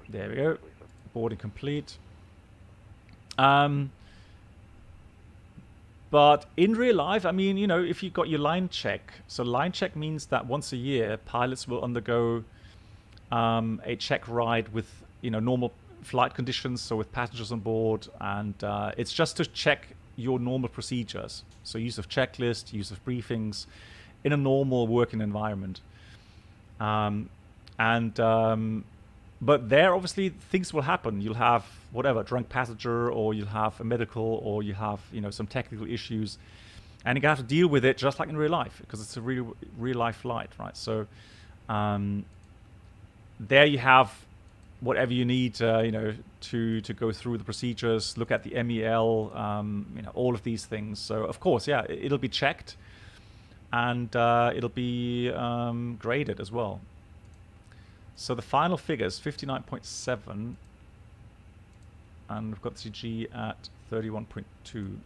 There we go. Boarding complete. But in real life, I mean, you know, if you've got your line check, so line check means that once a year, pilots will undergo a check ride with, you know, normal flight conditions, so with passengers on board, and it's just to check your normal procedures. So use of checklist, use of briefings in a normal working environment. But there, obviously, things will happen. You'll have, whatever, drunk passenger, or you'll have a medical, or you have, you know, some technical issues. And you have to deal with it just like in real life, because it's a real life flight, right? So there you have whatever you need, you know, to go through the procedures, look at the MEL, you know, all of these things. So, of course, yeah, it'll be checked, and it'll be graded as well. So the final figures, 59.7, and we've got the CG at 31.2.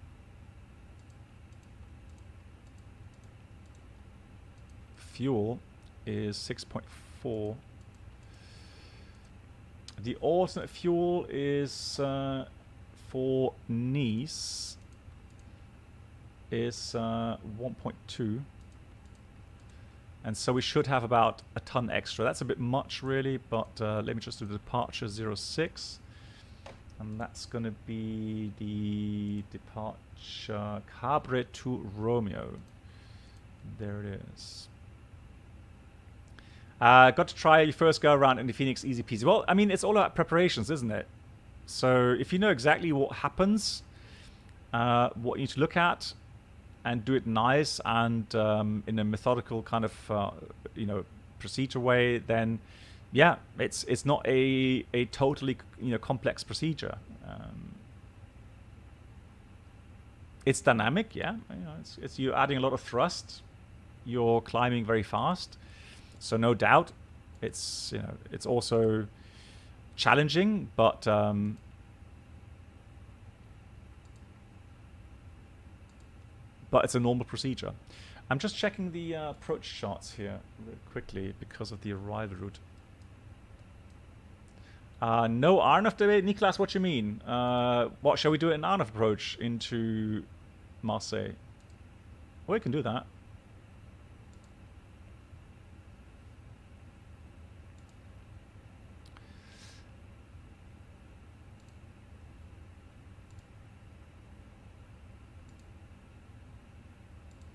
Fuel is 6.4. The alternate fuel is for Nice is 1.2. And so we should have about a ton extra. That's a bit much, really, but let me just do the departure 06. And that's going to be the departure Cabre to Romeo. There it is. Got to try your first go around in the FENIX easy peasy. Well, I mean, it's all about preparations, isn't it? So if you know exactly what happens, what you need to look at, and do it nice and in a methodical kind of you know, procedure way, then yeah, it's not a totally, you know, complex procedure. It's dynamic, yeah. You know, it's you're adding a lot of thrust. You're climbing very fast, so no doubt, it's, you know, it's also challenging, but it's a normal procedure. I'm just checking the approach charts here real quickly because of the arrival route. No RNF debate. Niklas, what you mean? What, shall we do an RNF approach into Marseille? Well, we can do that.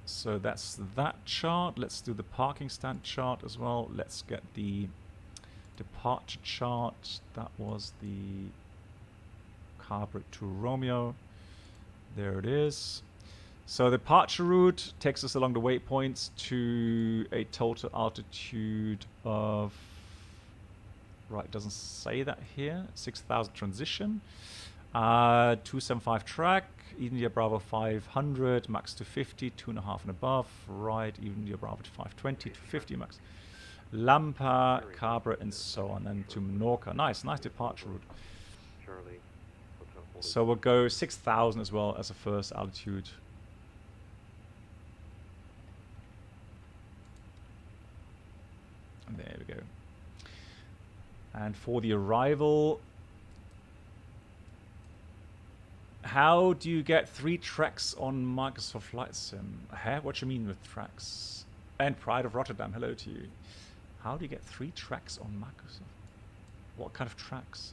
So that's that chart. Let's do the parking stand chart as well. Let's get the departure chart. That was the Cabre to Romeo. There it is. So the departure route takes us along the waypoints to a total altitude of Right, it doesn't say that here. 6,000 transition. 275 track. India Bravo 500, max to 50, 2.5 and above. Right, India Bravo to 520, 250 max. Lampa, Cabra, and so on, and to Menorca. Nice departure route. Charlie. So we'll go 6,000 as well as a first altitude. And there we go. And for the arrival, how do you get 3 tracks on Microsoft Flight Sim? What do you mean with tracks? And Pride of Rotterdam, hello to you. How do you get 3 tracks on Microsoft? What kind of tracks?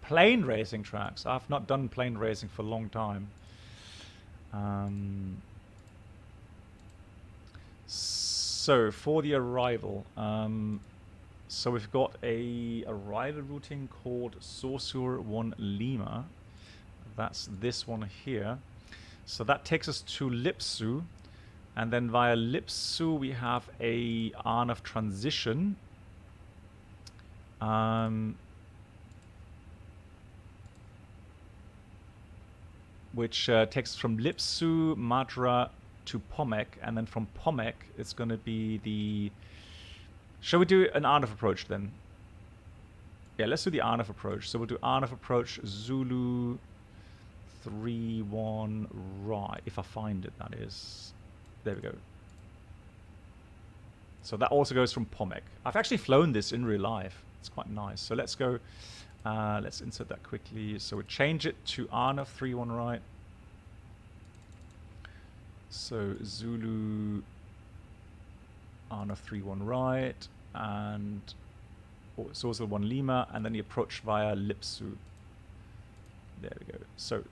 Plane racing tracks. I've not done plane racing for a long time. So for the arrival, so we've got a arrival routing called Saussure 1 Lima. That's this one here. So that takes us to Lipsu, and then via Lipsu we have a RNAV transition. Which takes from Lipsu, Madra to Pomek, and then from Pomek it's going to be the... Shall we do an RNAV approach then? Yeah, let's do the RNAV approach. So we'll do RNAV approach Zulu 31 right, if I find it, that is. There we go. So that also goes from Pomek. I've actually flown this in real life. It's quite nice. So let's go... let's insert that quickly. So we change it to RNAV 31 right. So Zulu RNAV 31 right, and it's also 1 Lima, and then the approach via Lipsu. There we go. So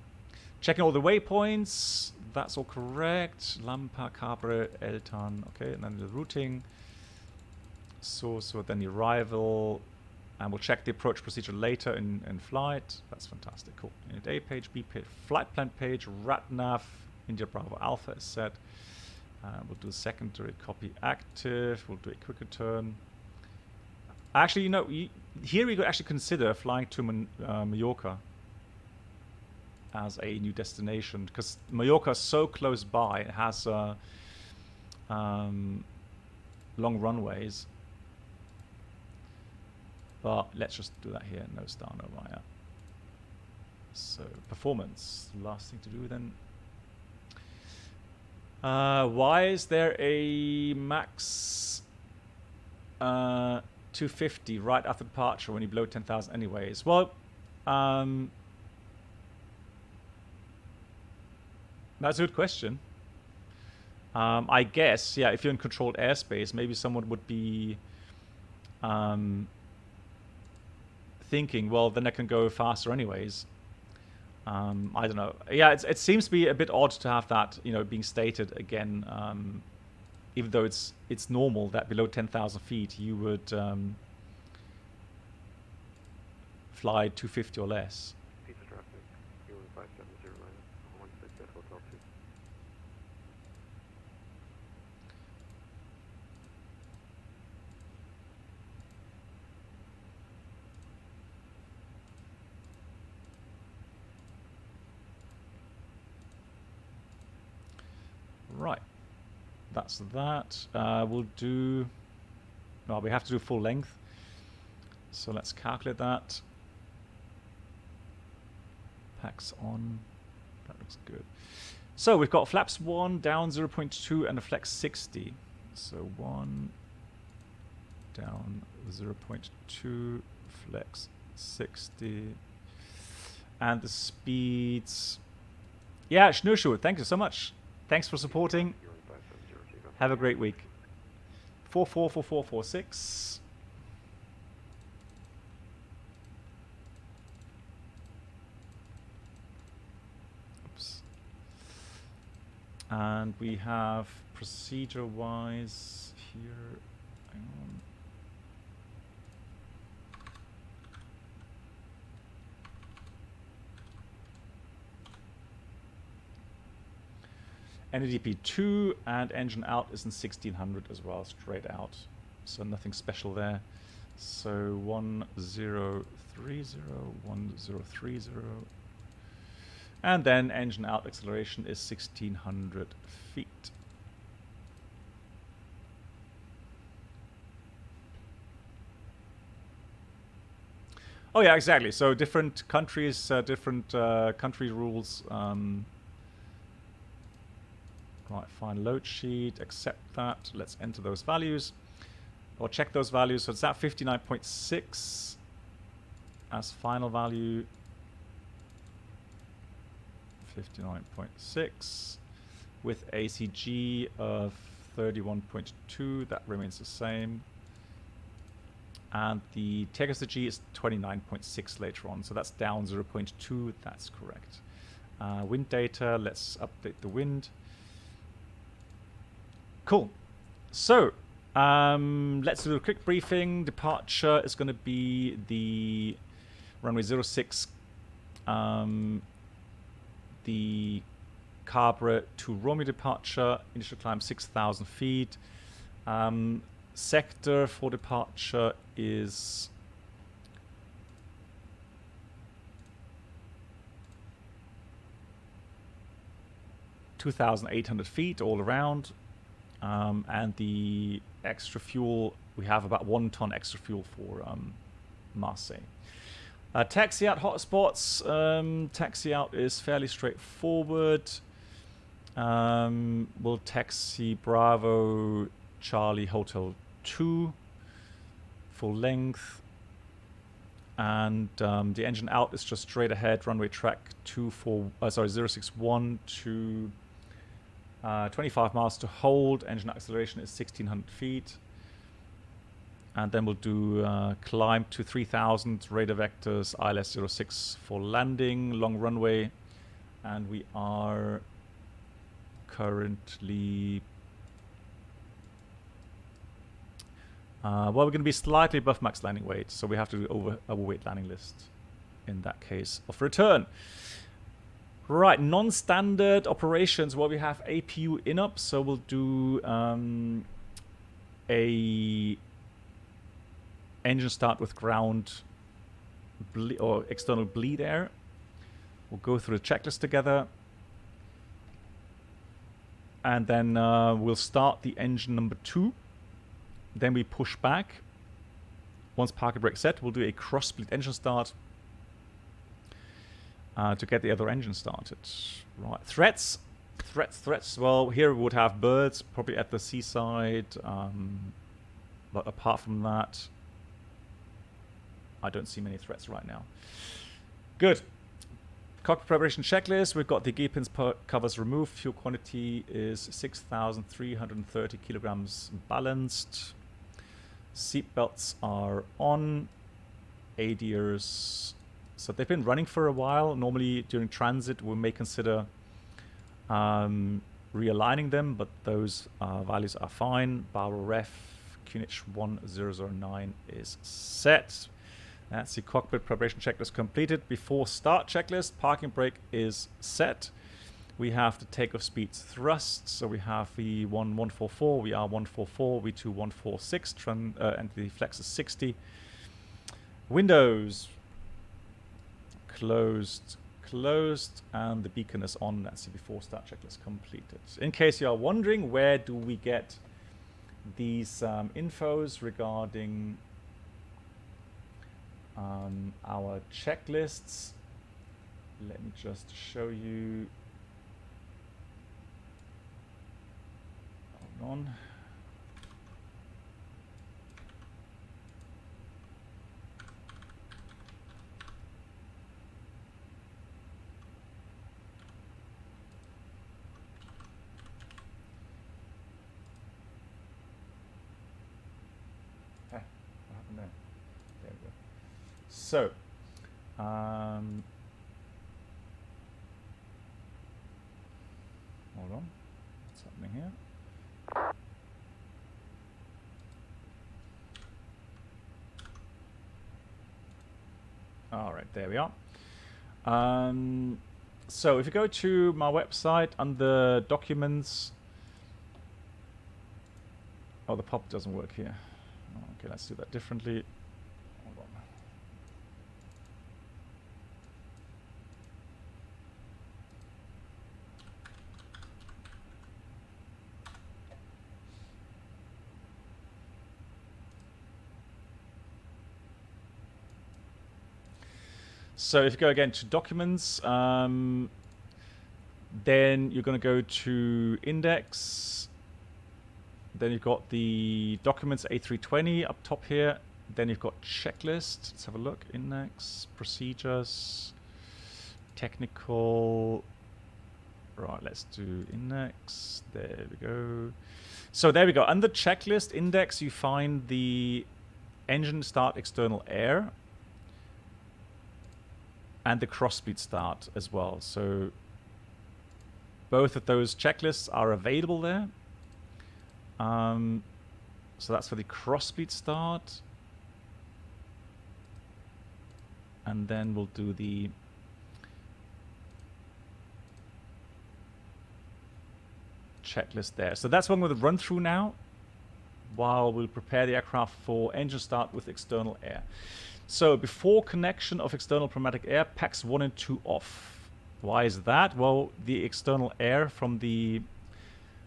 checking all the waypoints, that's all correct. Lampa, Cabre, Eltan, okay, and then the routing. So then the arrival. And we'll check the approach procedure later in flight. That's fantastic. Cool. Unit A page, B page, flight plan page, RATNAV, India Bravo Alpha is set. We'll do secondary copy active. We'll do a quick return. Actually, you know, here we could actually consider flying to Mallorca as a new destination, because Mallorca is so close by. It has long runways. But let's just do that here. No star, no Raya. So performance, last thing to do then. Why is there a max 250 right after departure when you below 10,000 anyways? Well, that's a good question. I guess, yeah, if you're in controlled airspace, maybe someone would be thinking, well, then I can go faster anyways. I don't know. Yeah, it seems to be a bit odd to have that, you know, being stated again, even though it's normal that below 10,000 feet you would fly 250 or less. Pizza traffic, 570 16 Hotel 2. Right, that's that. We'll do... No, we have to do full length. So let's calculate that. Packs on. That looks good. So we've got flaps 1, down 0.2, and a flex 60. So 1, down 0.2, flex 60. And the speeds... Yeah, Schnürschuh, thank you so much. Thanks for supporting. Have a great week. 444446. Oops. And we have procedure-wise here. Hang on. NADP 2 and engine out is in 1600 as well, straight out. So nothing special there. So 1030, 1030. And then engine out acceleration is 1600 feet. Oh yeah, exactly. So different countries, different country rules. Right, find load sheet, accept that. Let's enter those values, or check those values. So it's at 59.6 as final value. 59.6 with ACG of 31.2. That remains the same. And the takeoff CG is 29.6 later on, so that's down 0.2. That's correct. Wind data, let's update the wind. Cool. So, let's do a quick briefing. Departure is going to be the runway 06, the Cabra to Romeo departure, initial climb 6,000 feet. Sector for departure is (2,800 feet all around), and the extra fuel, we have about 1 ton extra fuel for Marseille. Taxi out hotspots. Taxi out is fairly straightforward. We'll taxi Bravo Charlie Hotel 2 full length, and the engine out is just straight ahead, runway track 061 to 25 miles to hold. Engine acceleration is 1600 feet, and then we'll do climb to 3000, radar vectors ILS 06 for landing, long runway, and we are currently well, we're going to be slightly above max landing weight, so we have to do overweight landing list in that case of return. Right, non-standard operations. Well, we have APU in-up, so we'll do a engine start with ground or external bleed air. We'll go through the checklist together, and then we'll start the engine number 2. Then we push back. Once parking brake set, we'll do a cross-split engine start to get the other engine started. Right, threats. Well, here we would have birds, probably at the seaside. But apart from that, I don't see many threats right now. Good. Cockpit preparation checklist. We've got the gear pins covers removed. Fuel quantity is 6,330 kilograms balanced. Seat belts are on. ADRs. So they've been running for a while. Normally during transit we may consider realigning them, but those values are fine. Barrel ref QNH 1009 is set. That's the cockpit preparation checklist completed. Before start checklist, parking brake is set. We have the takeoff speeds thrust. So we have V1 144, VR 144, V2 146, and the flex is 60. Windows closed, and the beacon is on. That's the before start checklist completed. In case you are wondering, where do we get these infos regarding our checklists? Let me just show you. Hold on. What happened there? There we go. So, hold on. What's happening here? All right, there we are. So if you go to my website under documents, oh, the pop doesn't work here. Okay, let's do that differently. Hold on. So if you go again to documents, then you're going to go to index. Then you've got the documents A320 up top here. Then you've got checklist. Let's have a look. Index, procedures, technical. Right, let's do index. There we go. So there we go. Under checklist index, you find the engine start external air and the cross-speed start as well. So both of those checklists are available there. So that's for the cross-speed start. And then we'll do the checklist there. So that's what I'm going to run through now while we'll prepare the aircraft for engine start with external air. So before connection of external pneumatic air, packs 1 and 2 off. Why is that? Well, the external air from the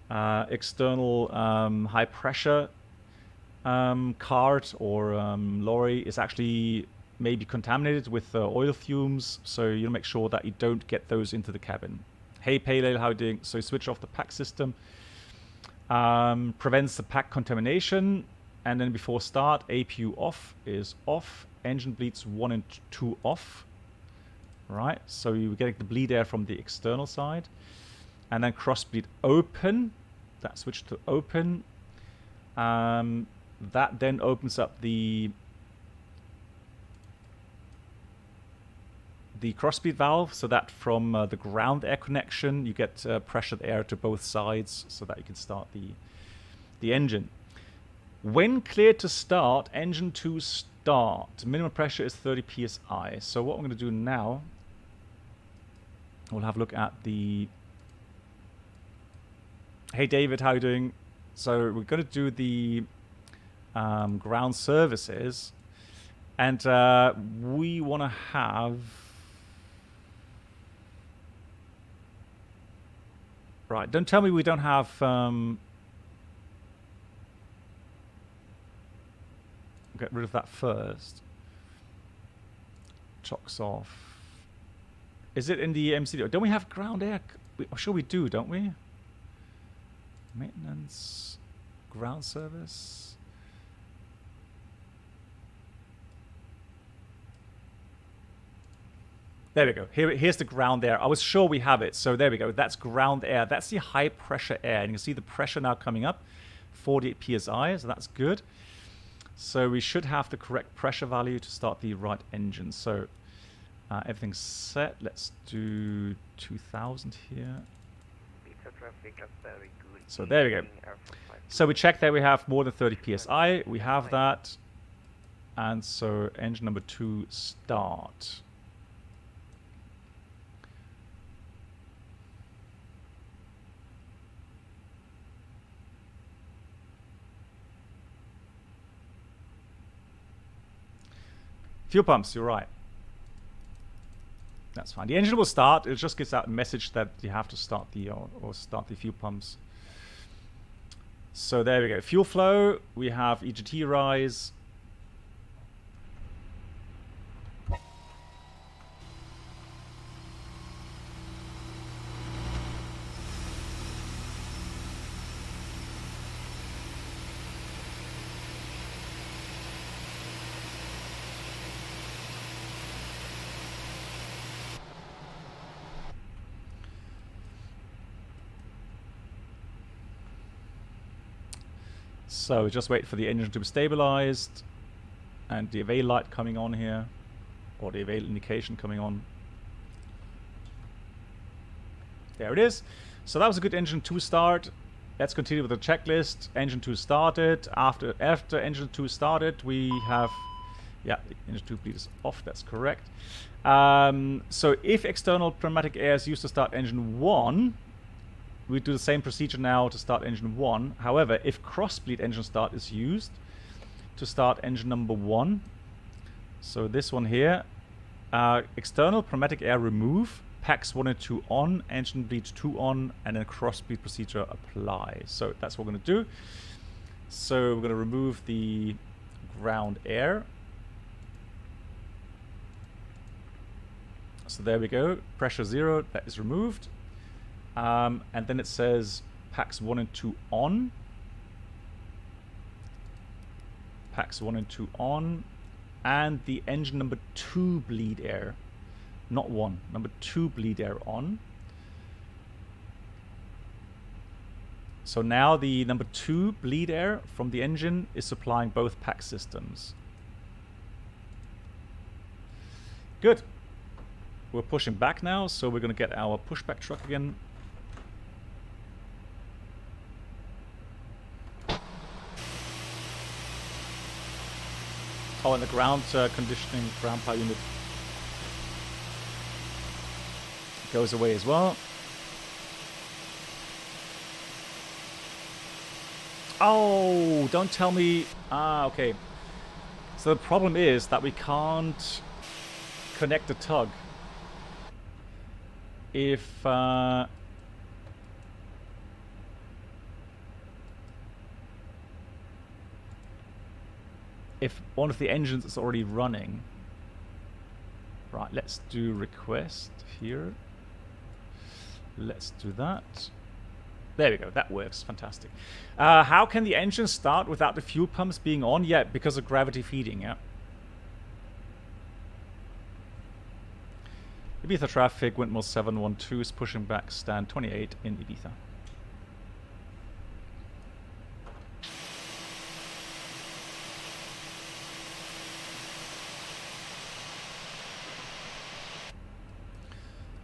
external high pressure cart or lorry is actually maybe contaminated with oil fumes, so you make sure that you don't get those into the cabin. Hey Pale Ale, how are you doing? So you switch off the pack system, prevents the pack contamination, and then before start, APU off is off, engine bleeds 1 and 2 off. Right, so you're getting the bleed air from the external side. And then cross bleed open. That switched to open. That then opens up the cross bleed valve, so that from the ground air connection you get pressured air to both sides, so that you can start the engine. When cleared to start, engine to start. Minimum pressure is 30 psi. So what I'm going to do now, we'll have a look at the... Hey David, how are you doing? So we're going to do the ground services, and we want to have... Right, don't tell me we don't have... Get rid of that first. Chocks off. Is it in the MCD? Don't we have ground air? I'm sure we do, don't we? Maintenance, ground service. There we go. Here's the ground air. I was sure we have it. So there we go. That's ground air. That's the high pressure air. And you can see the pressure now coming up, 48 psi. So that's good. So we should have the correct pressure value to start the right engine. So everything's set. Let's do 2000 here. So there we go. So we check that we have more than 30 psi. We have that. And so engine number 2 start. Fuel pumps, you're right. That's fine. The engine will start. It just gives out a message that you have to start the or start the fuel pumps. So there we go. Fuel flow. We have EGT rise. So just wait for the engine to be stabilized and the avail light coming on here, or the avail indication coming on. There it is. So that was a good engine 2 start. Let's continue with the checklist. Engine 2 started. After engine 2 started, we have Yeah, engine 2 bleed is off, that's correct. So if external pneumatic air is used to start engine 1, we do the same procedure now to start engine 1. However, if cross-bleed engine start is used to start engine number 1, so this one here, external pneumatic air remove, packs 1 and 2 on, engine bleed 2 on, and then cross-bleed procedure apply. So that's what we're going to do. So we're going to remove the ground air. So there we go, pressure 0, that is removed. And then it says packs 1 and 2 on. Packs 1 and 2 on. And the engine number 2 bleed air. Not 1, number 2 bleed air on. So now the number 2 bleed air from the engine is supplying both pack systems. Good. We're pushing back now, so we're going to get our pushback truck again. Oh, and the ground conditioning ground power unit goes away as well. Oh, don't tell me. Okay. So the problem is that we can't connect the tug. If one of the engines is already running. Right, let's do request here. Let's do that. There we go, that works, fantastic. How can the engine start without the fuel pumps being on? Yeah, because of gravity feeding, yeah. Ibiza traffic, windmill 712 is pushing back, stand 28 in Ibiza.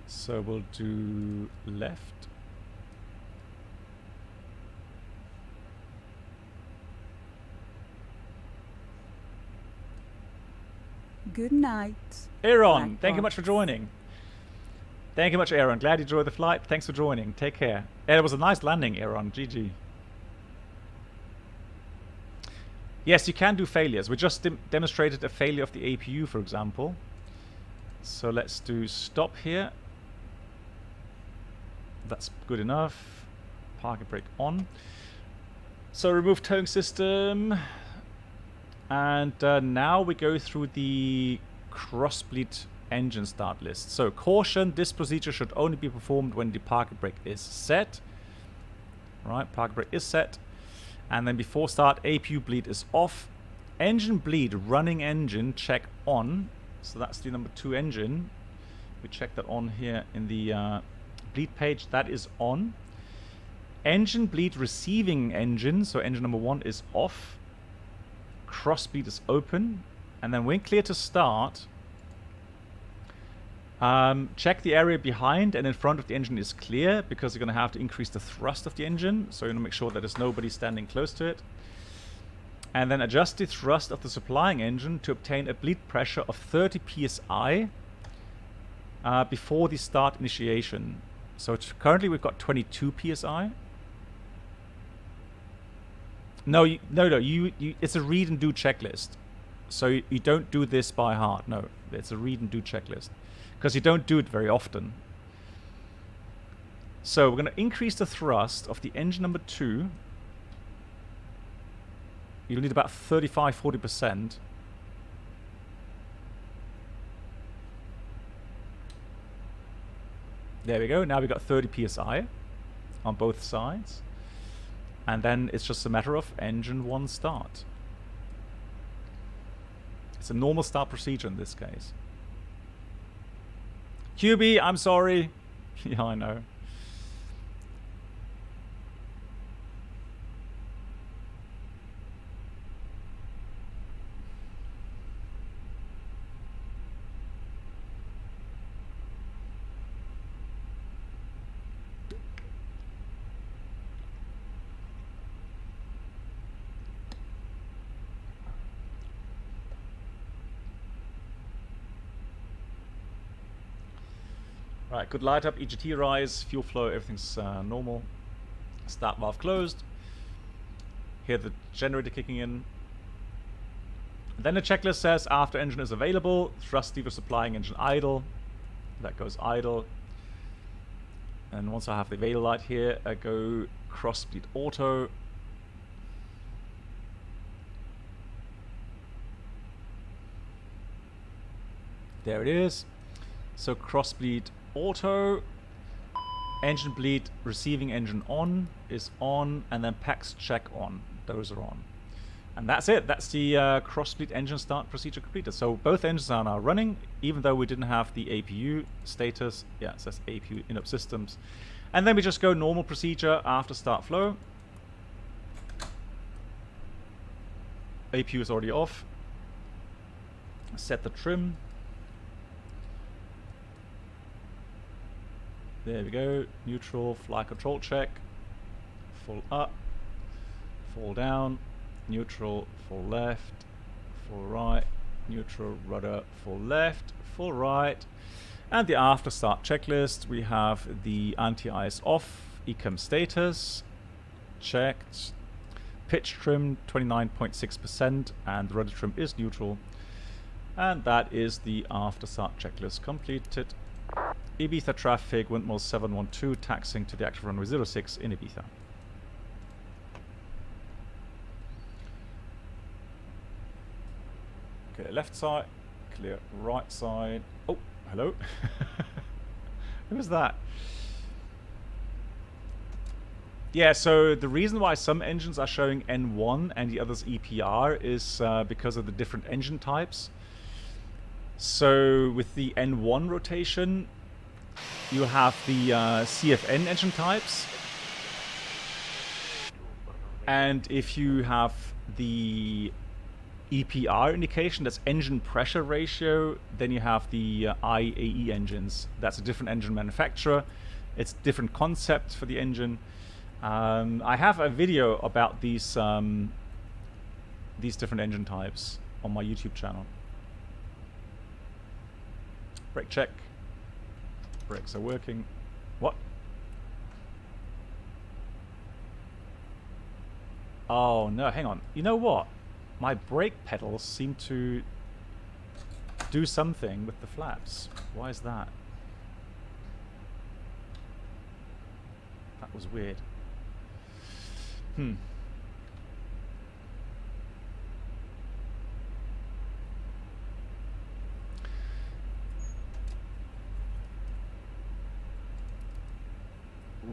So we'll do left. Good night. Aaron, thank you much for joining. Thank you much, Aaron. Glad you enjoyed the flight. Thanks for joining. Take care. Yeah, it was a nice landing, Aaron. GG. Yes, you can do failures. We just demonstrated a failure of the APU, for example. So let's do stop here. That's good enough. Parking brake on. So remove towing system. And now we go through the cross-bleed engine start list. So caution, this procedure should only be performed when the parking brake is set. Right, parking brake is set. And then before start, APU bleed is off. Engine bleed, running engine, check on. So that's the number 2 engine. We check that on here in the bleed page. That is on. Engine bleed receiving engine, so engine number 1 is off. Cross bleed is open. And then when clear to start, check the area behind and in front of the engine is clear, because you're going to have to increase the thrust of the engine. So you want to make sure that there's nobody standing close to it. And then adjust the thrust of the supplying engine to obtain a bleed pressure of 30 psi before the start initiation. So currently we've got 22 psi. No, it's a read and do checklist. So you don't do this by heart. No, it's a read and do checklist, because you don't do it very often. So we're going to increase the thrust of the engine number 2. You'll need about 35–40%. There we go. Now we've got 30 psi on both sides. And then it's just a matter of engine 1 start. It's a normal start procedure in this case. QB, I'm sorry. Yeah, I know. Right, good light up, EGT rise, fuel flow, everything's normal. Start valve closed. Hear the generator kicking in. Then the checklist says after engine is available, thrust lever supplying engine idle. That goes idle. And once I have the avail light here, I go cross bleed auto. There it is. So cross bleed auto. Engine bleed receiving engine on is on, and then PAX check on. Those are on. And that's it. That's the cross bleed engine start procedure completed. So both engines are now running, even though we didn't have the APU status. Yeah, it says APU in-up systems. And then we just go normal procedure after start flow. APU is already off. Set the trim. There we go. Neutral, flight control check. Full up, full down, neutral, full left, full right, neutral, rudder, full left, full right. And the after start checklist, we have the anti-ice off, ecam status, checked, pitch trim 29.6%, and the rudder trim is neutral. And that is the after start checklist completed. Ibiza traffic, windmill 712, taxiing to the active runway 06 in Ibiza. Clear left side, clear right side. Oh, hello. Who was that? Yeah, so the reason why some engines are showing N1 and the others EPR is because of the different engine types. So with the N1 rotation, you have the CFN engine types. And if you have the EPR indication, that's engine pressure ratio, then you have the IAE engines. That's a different engine manufacturer. It's different concept for the engine. I have a video about these different engine types on my YouTube channel. Brake check. Brakes are working. What? Oh no, hang on. You know what? My brake pedals seem to do something with the flaps. Why is that? That was weird.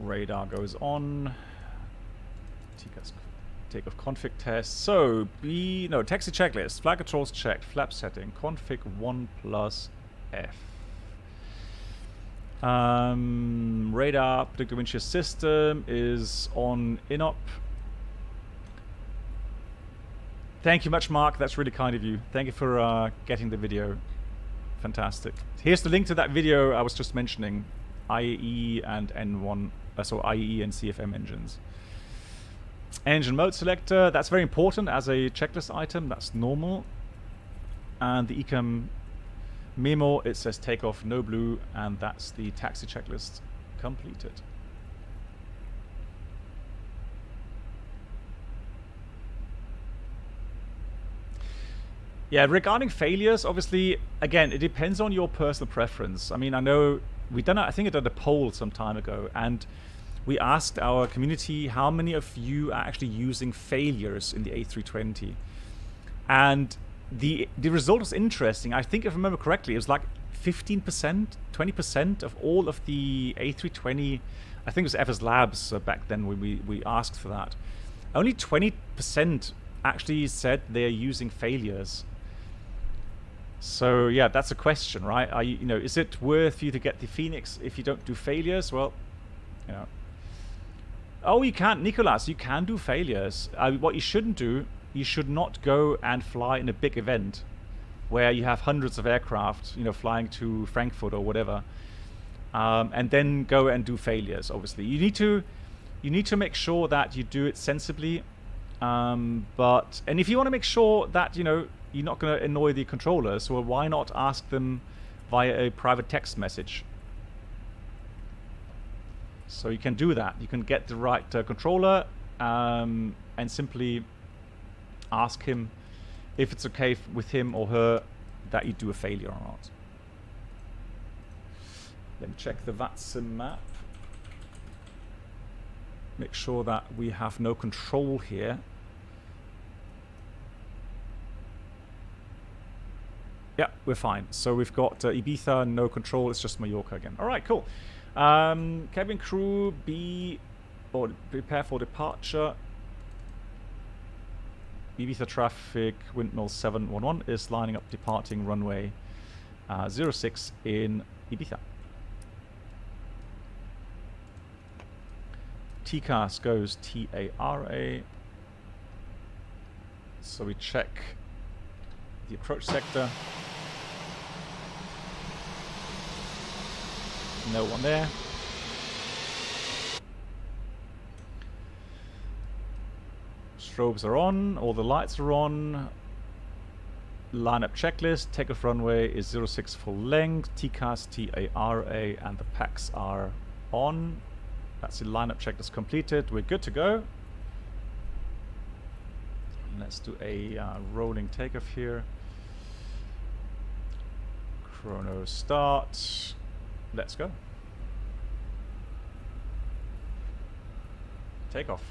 Radar goes on. Takeoff config test. So taxi checklist. Flight controls checked. Flap setting. Config 1+F. Radar predictor wind shear system is on in-op. Thank you much, Mark. That's really kind of you. Thank you for getting the video. Fantastic. Here's the link to that video I was just mentioning. IAE and N1, so IAE and CFM engines. Engine mode selector, that's very important as a checklist item, that's normal. And the ecam memo, it says takeoff no blue, and that's the taxi checklist completed. Yeah, regarding failures, obviously, again, it depends on your personal preference. I mean, I know we done, I think I did a poll some time ago, and we asked our community how many of you are actually using failures in the A320. And the result was interesting. I think if I remember correctly, it was like 15%, 20% of all of the A320, I think it was FS Labs back then when we asked for that. Only 20% actually said they're using failures. So yeah, that's a question, right? Are you know, is it worth you to get the FENIX if you don't do failures? Well, you know. Oh, you can't, Nicolas, you can do failures. What you shouldn't do, you should not go and fly in a big event where you have hundreds of aircraft, you know, flying to Frankfurt or whatever, and then go and do failures. Obviously, you need to make sure that you do it sensibly. And if you want to make sure that you're not going to annoy the controllers, well, why not ask them via a private text message? So you can do that. You can get the right controller and simply ask him if it's okay with him or her that you do a failure or not. Let me check the VATSIM map. Make sure that we have no control here. Yeah, we're fine. So we've got Ibiza, no control. It's just Mallorca again. All right, cool. Cabin crew, prepare for departure. Ibiza traffic, windmill 711 is lining up departing runway 06 in Ibiza. TCAS goes TARA. So we check the approach sector. No one there. Strobes are on, all the lights are on. Lineup checklist, takeoff runway is 06 full length, TCAS, TARA, and the packs are on. That's the lineup checklist completed. We're good to go. Let's do a rolling takeoff here. Chrono start. Let's go. Takeoff.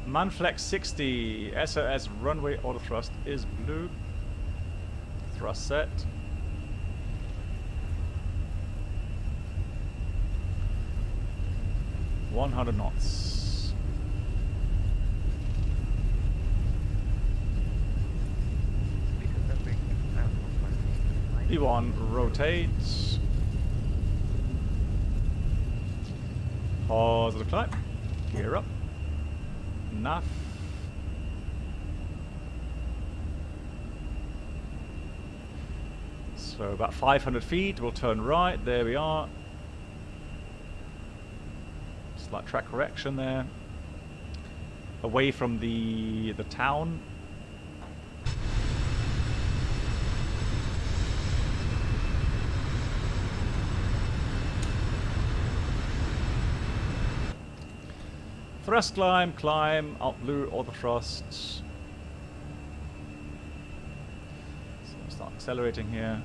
Manflex 60. SOS runway auto thrust is blue. Thrust set. $100 knots. E1 rotate. Positive climb. Gear up. Nav. So about 500 feet. We'll turn right. There we are. Slight track correction there. Away from the town. Thrust climb, out blue, auto thrust. So we'll start accelerating here.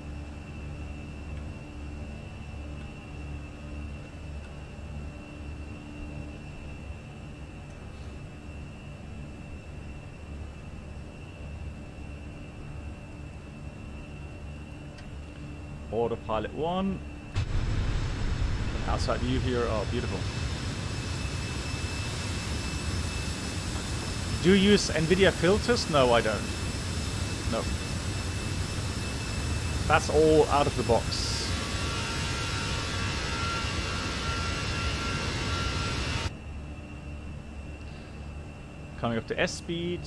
Autopilot 1. Outside view here, oh beautiful. Do you use NVIDIA filters? No, I don't. No. That's all out of the box. Coming up to S speed.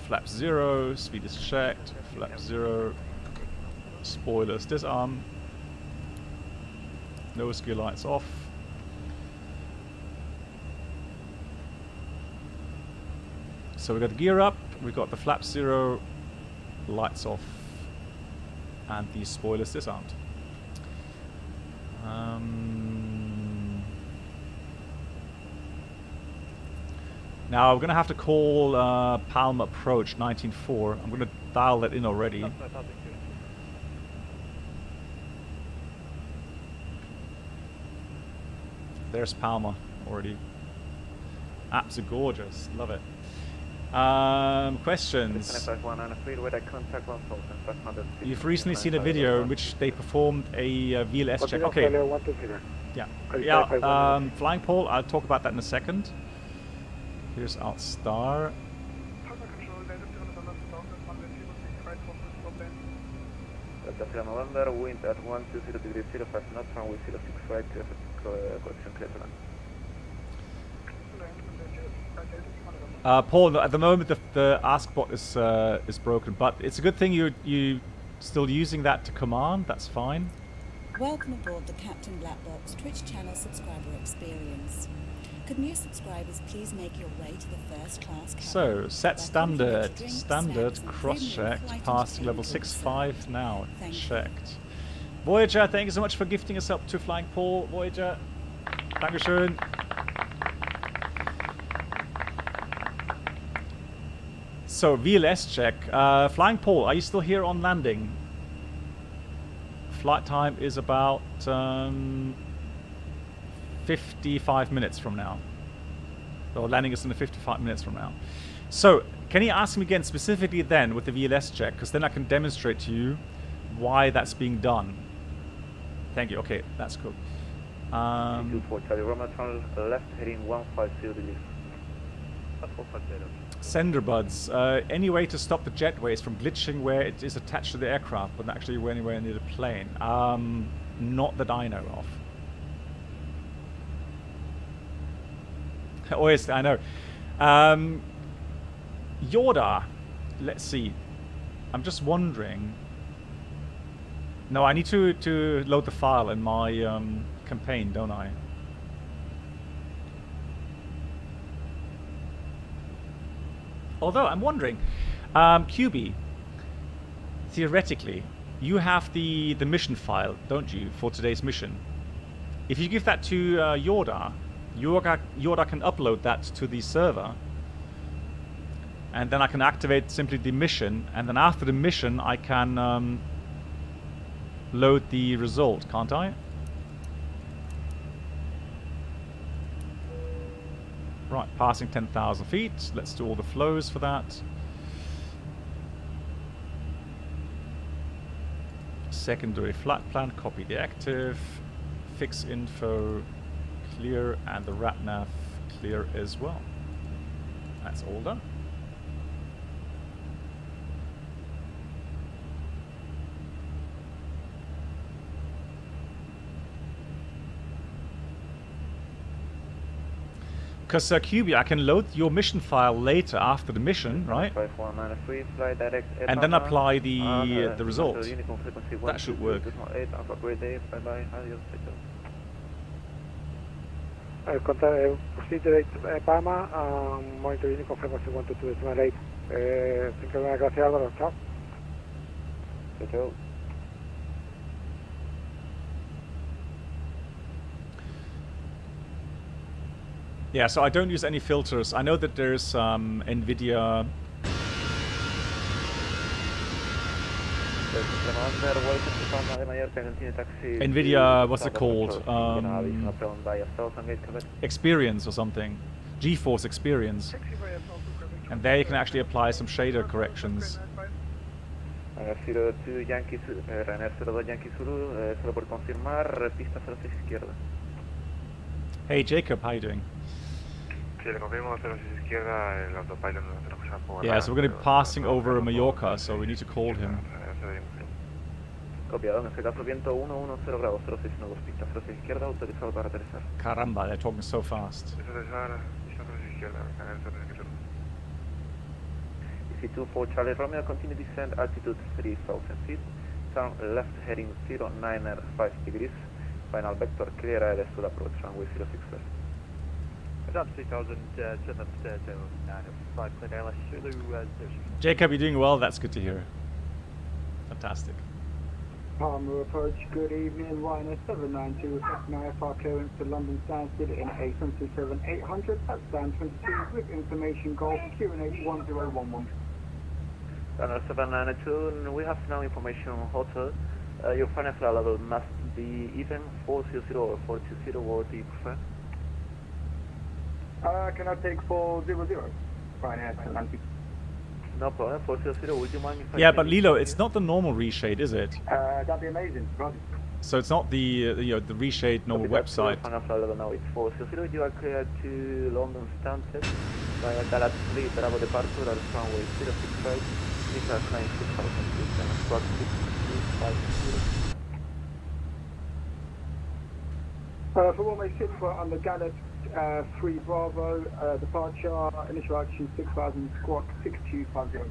Flap 0. Speed is checked. Flap 0. Spoilers disarm. Nose gear lights off. So we've got the gear up, we've got the flap 0, lights off, and the spoilers disarmed. Now we're going to have to call Palm Approach 19.4. I'm going to dial that in already. There's Palma already. Absolutely gorgeous, love it. Questions. You've recently seen a video in which they performed a VLS check. Okay. Yeah. Flying pole. I'll talk about that in a second. Here's Alt Star. Delta November, wind at 120 degrees 05 knots, runway 06 right, correction clear to land. Paul, at the moment the ask bot is broken, but it's a good thing you still using that to command. That's fine. Welcome aboard the Captain Black Box Twitch channel subscriber experience. Could new subscribers please make your way to the first class cabin? So set standard cross checked, passing level 6.5 now. Checked. Voyager, thank you so much for gifting us up to Flying Paul. Voyager, Dankeschön. So, VLS check. Flying Paul, are you still here on landing? Flight time is about 55 minutes from now. Or landing is in 55 minutes from now. So, can you ask me again specifically then with the VLS check? Because then I can demonstrate to you why that's being done. Thank you. Okay, that's cool. 24 Charlie Romeo, turn left heading 150 degrees. Sender buds. Any way to stop the jetways from glitching where it is attached to the aircraft, but actually anywhere near the plane? Not that I know of. Oh yes, I know. Yoda. Let's see. I'm just wondering. No, I need to load the file in my campaign, don't I? Although, I'm wondering, QB, theoretically, you have the mission file, don't you, for today's mission? If you give that to Yoda can upload that to the server, and then I can activate simply the mission, and then after the mission I can load the result, can't I? Right, passing 10,000 feet. Let's do all the flows for that. Secondary flight plan, copy the active. Fix info, clear, and the RATNAV clear as well. That's all done. Because QB, I can load your mission file later after the mission, right? And then apply the result. That should work. Procedure 8 Palma, monitor unit confirmation 122.8. Thank you very much, gracias Álvaro, ciao. Ciao. Yeah, so I don't use any filters. I know that there's NVIDIA. NVIDIA, what's it called? Experience or something. GeForce Experience. And there you can actually apply some shader corrections. 02 Yankee Zulu, Ryanair 02 Yankee Zulu, solo por confirmar, pista 06 izquierda. Hey Jacob, how you doing? Yeah, so we're going to be passing over Mallorca, so we need to call him. Copiado, en este caso viento 110 grados, 069 pista 06 izquierda, autorizado para aterrizar. Caramba, they're talking so fast. EC24 Charlie Romeo, continue descend altitude 3,000 feet, turn left heading 095 degrees, final vector clear ILS to approach runway 06 left. Jacob, you're doing well. That's good to hear. Fantastic. Palmer approach, good evening. Ryanair 792 FNIFR clearance to London Stansted in A727-800 at stand 22 with information golf QNH 1011. Ryanair 792, we have now information hotel. Your final flight level must be even 400 or 420, what do you prefer? Can I take 400? Ryanair 792. No problem, 400, would you mind if I... Yeah, but Lilo, it's not the normal reshade, is it? That'd be amazing, right? So it's not the the reshade normal website. Final flight level now it's 400, you are clear to London Stansted via Dallas 3 Bravo departure at runway 065, initial climb 6,000 feet and squawk 6250. For one-way Citwa on the Gallet 3 Bravo, departure, initial altitude 6,000, squawk 6250.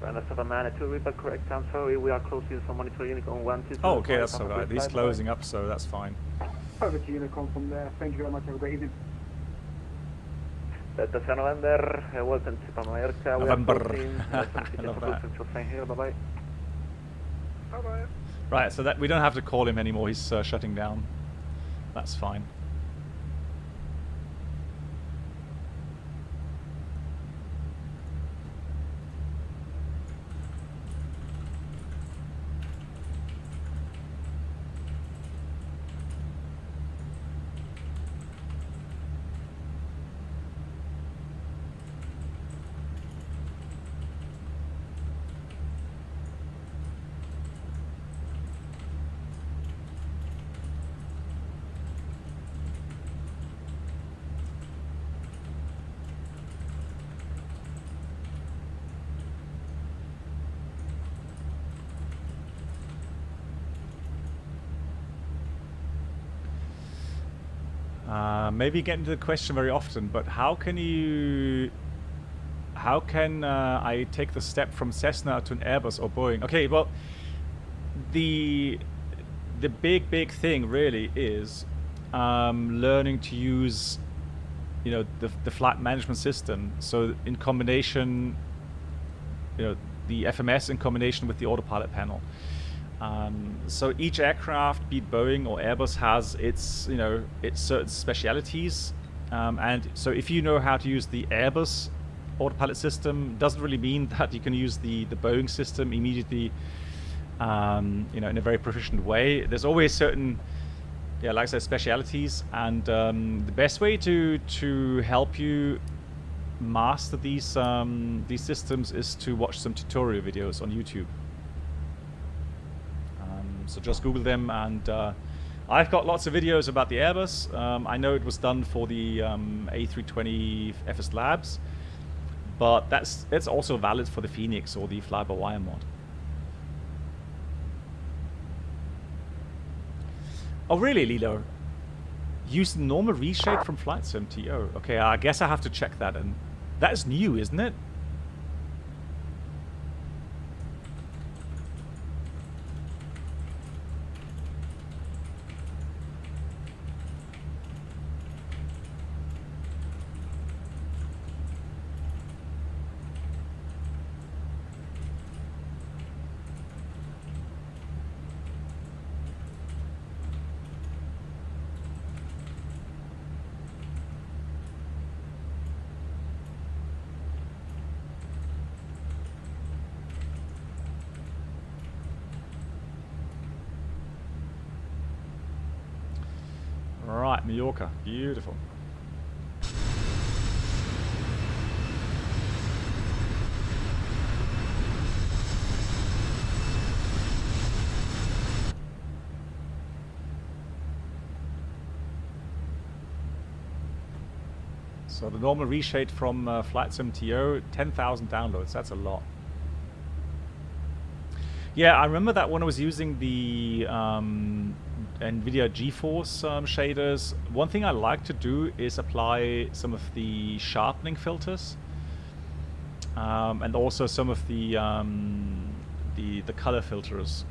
Ryanair 792, repeat correct, I'm sorry, we are closing some monitor Unicorn 122. Oh, okay, that's alright. He's closing up, so that's fine. Over to Unicorn from there. Thank you very much, have a great evening. Delta November, welcome to Palma Mallorca. November. We are closing, I love that. Bye-bye. Bye-bye. Right, so that we don't have to call him anymore. He's shutting down. That's fine. Maybe get into the question very often, but how can I take the step from Cessna to an Airbus or Boeing? Okay, well, the big thing really is learning to use, you know, the flight management system. So in combination, you know, the FMS in combination with the autopilot panel. So each aircraft, be it Boeing or Airbus, has its, you know, its certain specialities, and so if you know how to use the Airbus autopilot system, doesn't really mean that you can use the Boeing system immediately, you know, in a very proficient way. There's always certain, yeah, like I said, specialities, and the best way to help you master these systems is to watch some tutorial videos on YouTube. So just Google them, and I've got lots of videos about the Airbus. I know it was done for the A320 FS Labs, but that's also valid for the FENIX or the fly-by-wire mod. Oh really, Lilo? Use the normal reshape from FlightSim TO. Okay, I guess I have to check that, and that is new, isn't it? Right, Mallorca, beautiful. So the normal reshape from FlightSim TO, 10,000 downloads, that's a lot. Yeah, I remember that when I was using the NVIDIA GeForce shaders, one thing I like to do is apply some of the sharpening filters, and also some of the color filters.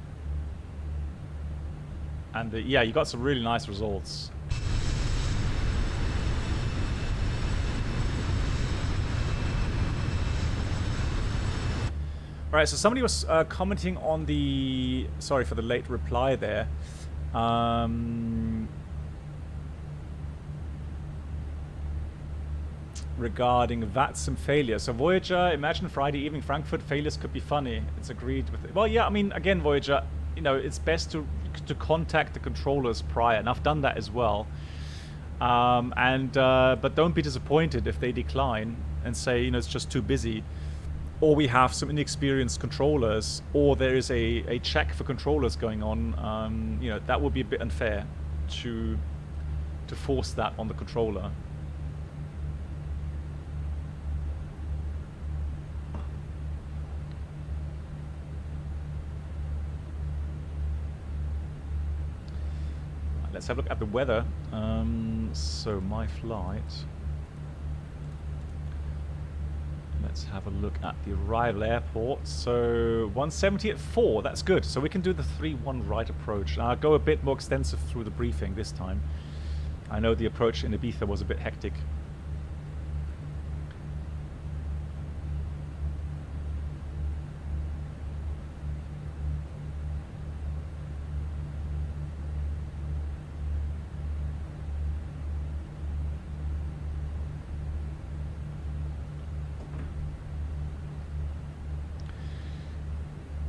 And yeah, you got some really nice results. Right, so somebody was commenting on the, sorry for the late reply there, regarding VATSIM failure. So Voyager, imagine Friday evening Frankfurt failures could be funny. It's agreed with it. Well, yeah, I mean, again, Voyager, you know, it's best to contact the controllers prior, and I've done that as well. But don't be disappointed if they decline and say, you know, it's just too busy, or we have some inexperienced controllers, or there is a check for controllers going on. You know, that would be a bit unfair to force that on the controller. Let's have a look at the weather. So my flight. Let's have a look at the arrival airport. So 170 at 4, that's good. So we can do the 3-1 right approach. I'll go a bit more extensive through the briefing this time. I know the approach in Ibiza was a bit hectic.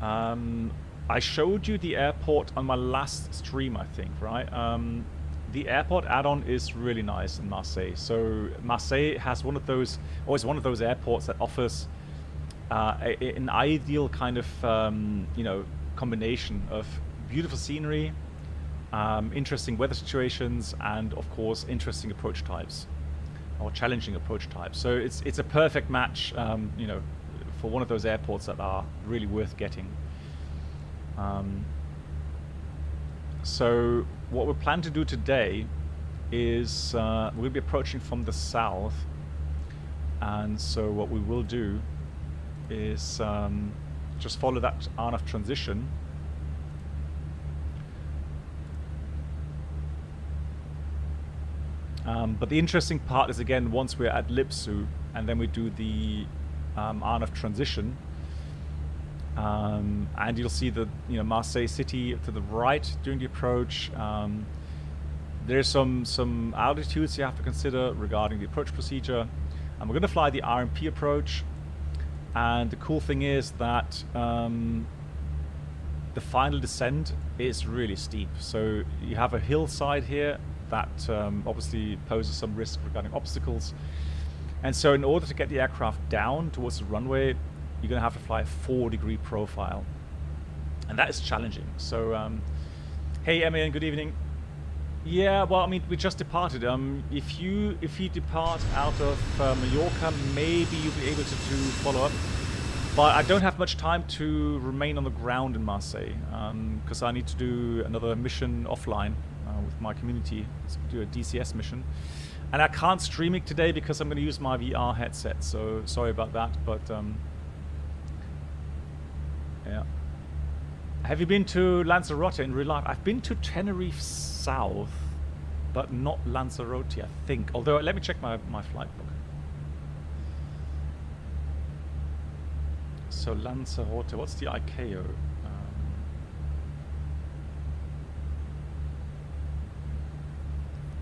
I showed you the airport on my last stream, I think, right? The airport add-on is really nice in Marseille. So Marseille has one of those, or is one of those airports that offers an ideal kind of, you know, combination of beautiful scenery, interesting weather situations, and of course interesting approach types, or challenging approach types. So it's a perfect match, you know, for one of those airports that are really worth getting. So what we plan to do today is we'll be approaching from the south, and so what we will do is just follow that RNAV transition. But the interesting part is, again, once we're at Lipsu and then we do the RNAV transition, and you'll see the, you know, Marseille city to the right during the approach. There's some altitudes you have to consider regarding the approach procedure, and we're going to fly the RMP approach. And the cool thing is that the final descent is really steep. So you have a hillside here that obviously poses some risk regarding obstacles. And so in order to get the aircraft down towards the runway, you're going to have to fly a 4-degree profile. And that is challenging. So, hey, Emily, good evening. Yeah, well, I mean, we just departed. If you depart out of Mallorca, maybe you'll be able to do follow-up. But I don't have much time to remain on the ground in Marseille, because I need to do another mission offline with my community, so do a DCS mission. And I can't stream it today because I'm going to use my VR headset, so sorry about that, but yeah. Have you been to Lanzarote in real life? I've been to Tenerife South, but not Lanzarote, I think. Although, let me check my flight book. So Lanzarote, what's the ICAO?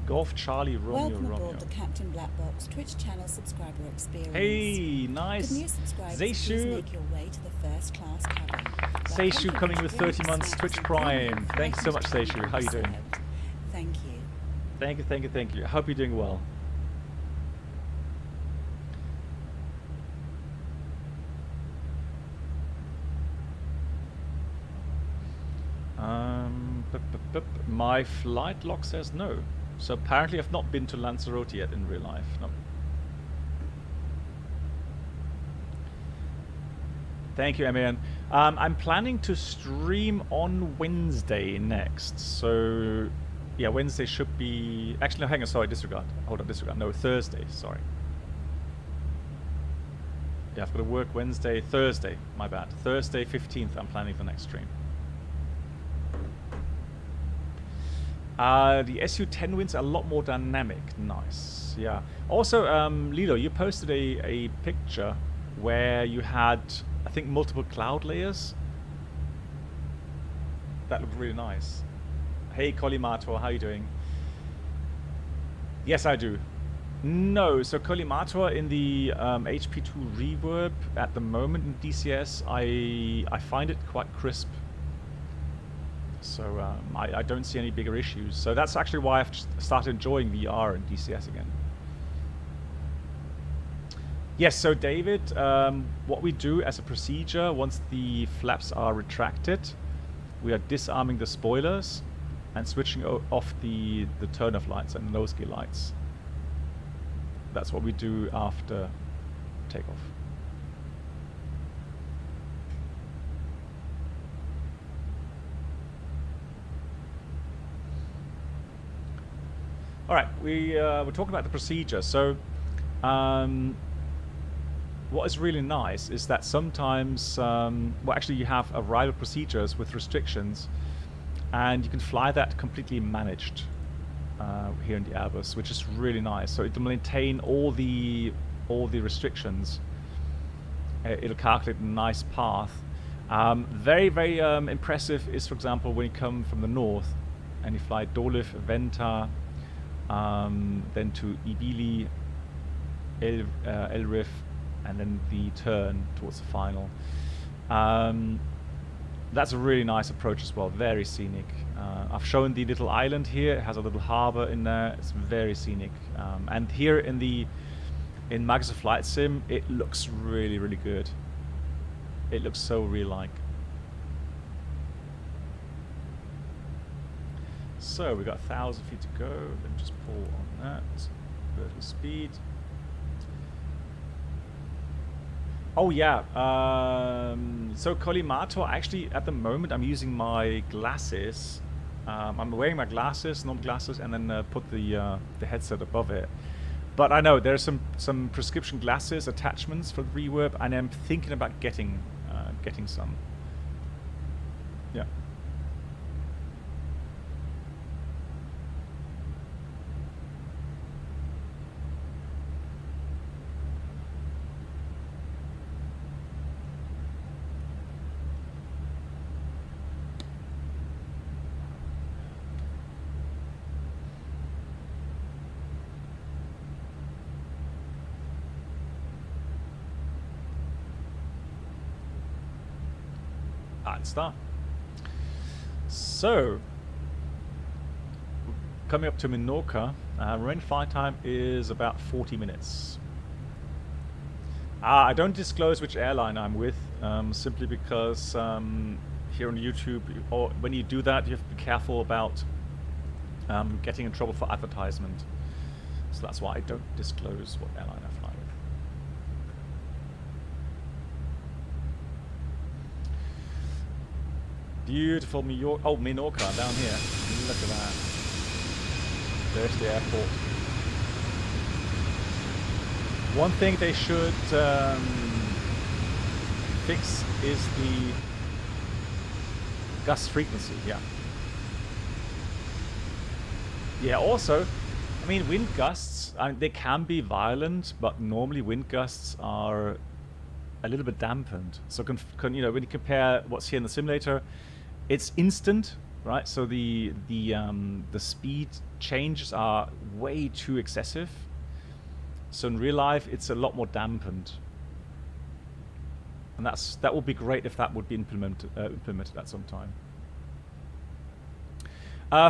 Golf Charlie Romeo Welcome Romeo. aboard the Captain Black Box Twitch channel subscriber experience. Hey, nice. Could new subscribers please Zayshu. make your way to the first class cabin? Zayshu coming with 30 months Twitch Prime. Thanks so much, Zayshu. How are you doing? Thank you. Thank you, thank you, thank you. I hope you're doing well. My flight log says no. So apparently I've not been to Lanzarote yet in real life. No. Thank you, Emian. I'm planning to stream on Wednesday next. So, yeah, Wednesday should be... Actually, no, hang on, sorry, disregard. Hold on, disregard. No, Thursday, sorry. Yeah, I've got to work Wednesday, Thursday, my bad. Thursday, 15th, I'm planning the next stream. The SU-10 winds are a lot more dynamic. Nice, yeah. Also, Lilo, you posted a picture where you had, I think, multiple cloud layers. That looked really nice. Hey, Collimator, how you doing? Yes, I do. No, so Collimator in the HP2 reverb at the moment in DCS, I find it quite crisp. So I don't see any bigger issues. So that's actually why I've started enjoying VR and DCS again. Yes, so David, what we do as a procedure, once the flaps are retracted, we are disarming the spoilers and switching off the turn-off lights and nose gear lights. That's what we do after takeoff. All right, we're talking about the procedure. So what is really nice is that sometimes, well, actually you have arrival procedures with restrictions, and you can fly that completely managed here in the Airbus, which is really nice. So it'll maintain all the restrictions. It'll calculate a nice path. Very, very impressive is, for example, when you come from the north and you fly Doliv, Venta, then to Ibili, El Rif, and then the turn towards the final. That's a really nice approach as well, very scenic. I've shown the little island here, it has a little harbor in there, it's very scenic. And here in Microsoft Flight Sim, it looks really, really good. It looks so real-like. So we got 1,000 feet to go, let me just pull on that, vertical speed. Oh yeah, so Collimator, actually at the moment I'm using my glasses. I'm wearing my glasses, normal glasses, and then put the headset above it. But I know there's some prescription glasses attachments for the reverb, and I'm thinking about getting some. Yeah. Start. So, coming up to Menorca, remaining flight time is about 40 minutes. I don't disclose which airline I'm with, simply because here on YouTube, or when you do that, you have to be careful about getting in trouble for advertisement. So that's why I don't disclose what airline I fly with. Beautiful Menorca down here. Look at that. There's the airport. One thing they should fix is the gust frequency. Yeah, also, I mean, wind gusts, they can be violent, but normally wind gusts are a little bit dampened. So you know, when you compare what's here in the simulator, it's instant, right? So the speed changes are way too excessive. So in real life, it's a lot more dampened, and that would be great if that would be implemented at some time.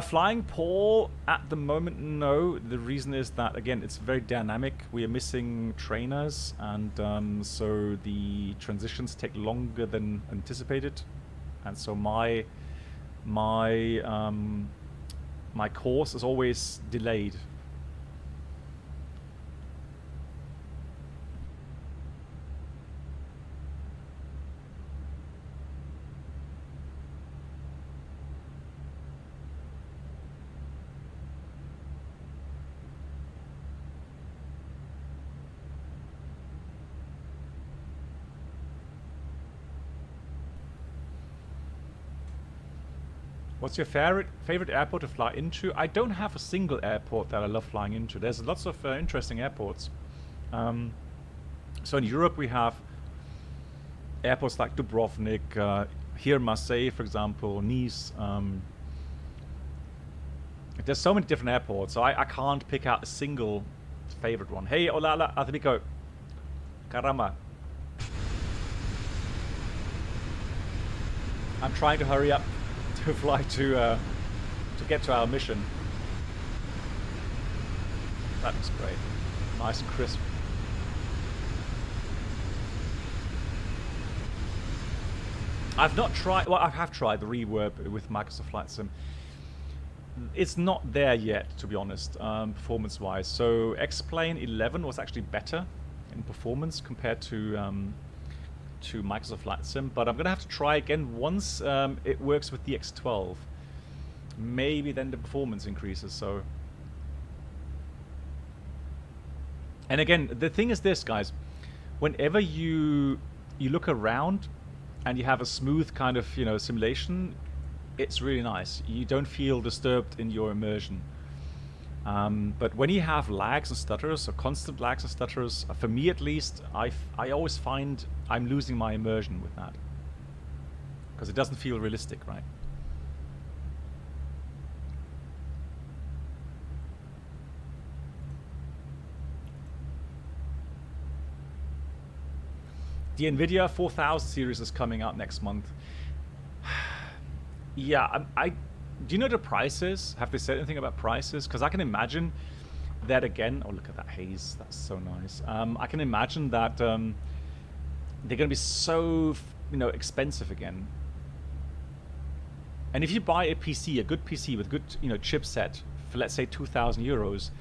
Flying Paul at the moment, no. The reason is that again, it's very dynamic. We are missing trainers, and so the transitions take longer than anticipated. And so my course is always delayed. What's your favorite airport to fly into? I don't have a single airport that I love flying into. There's lots of interesting airports. So in Europe we have airports like Dubrovnik, here in Marseille, for example, Nice. There's so many different airports, so I can't pick out a single favorite one. Hey, hola, Atletico. Caramba. I'm trying to hurry up to fly to get to our mission. That looks great. Nice and crisp. I've not tried, well, I have tried the reverb with Microsoft Flight Sim. It's not there yet, to be honest, performance-wise. So X-Plane 11 was actually better in performance compared to Microsoft Flight Sim, but I'm gonna have to try again once it works with the X12. Maybe then the performance increases. So, and again, the thing is this, guys, whenever you look around and you have a smooth kind of, you know, simulation, it's really nice. You don't feel disturbed in your immersion. But when you have lags and stutters, or constant lags and stutters, for me at least, I always find I'm losing my immersion with that. Because it doesn't feel realistic, right? The NVIDIA 4000 series is coming out next month. Yeah, do you know the prices? Have they said anything about prices? Because I can imagine that again. Oh, look at that haze. That's so nice. I can imagine that they're going to be so, expensive again. And if you buy a PC, a good PC with good, chipset for, let's say, 2,000 euros,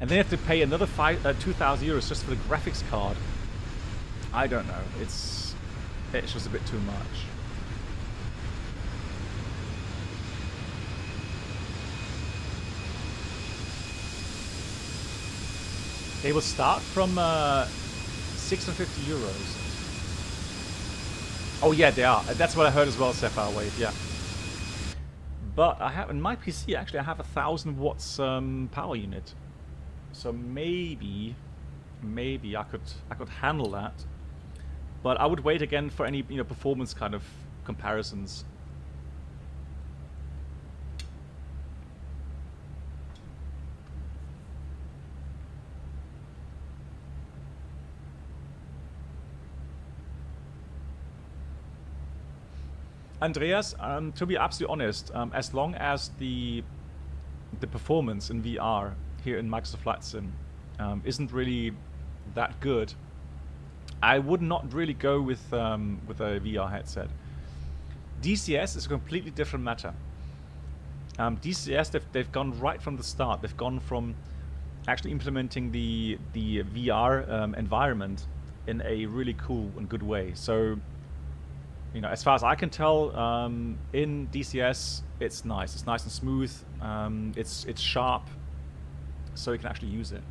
and then you have to pay another 2,000 euros just for the graphics card, I don't know. It's just a bit too much. They will start from 650 euros. Oh yeah, they are. That's what I heard as well, Sapphire Wave. Yeah. But I have in my PC actually I have 1,000 watts power unit, so maybe I could handle that. But I would wait again for any performance kind of comparisons. Andreas, to be absolutely honest, as long as the performance in VR here in Microsoft Flight Sim isn't really that good, I would not really go with a VR headset. DCS is a completely different matter. DCS, they've gone right from the start. They've gone from actually implementing the VR environment in a really cool and good way. So, as far as I can tell, in DCS, it's nice. It's nice and smooth. It's sharp, so you can actually use it.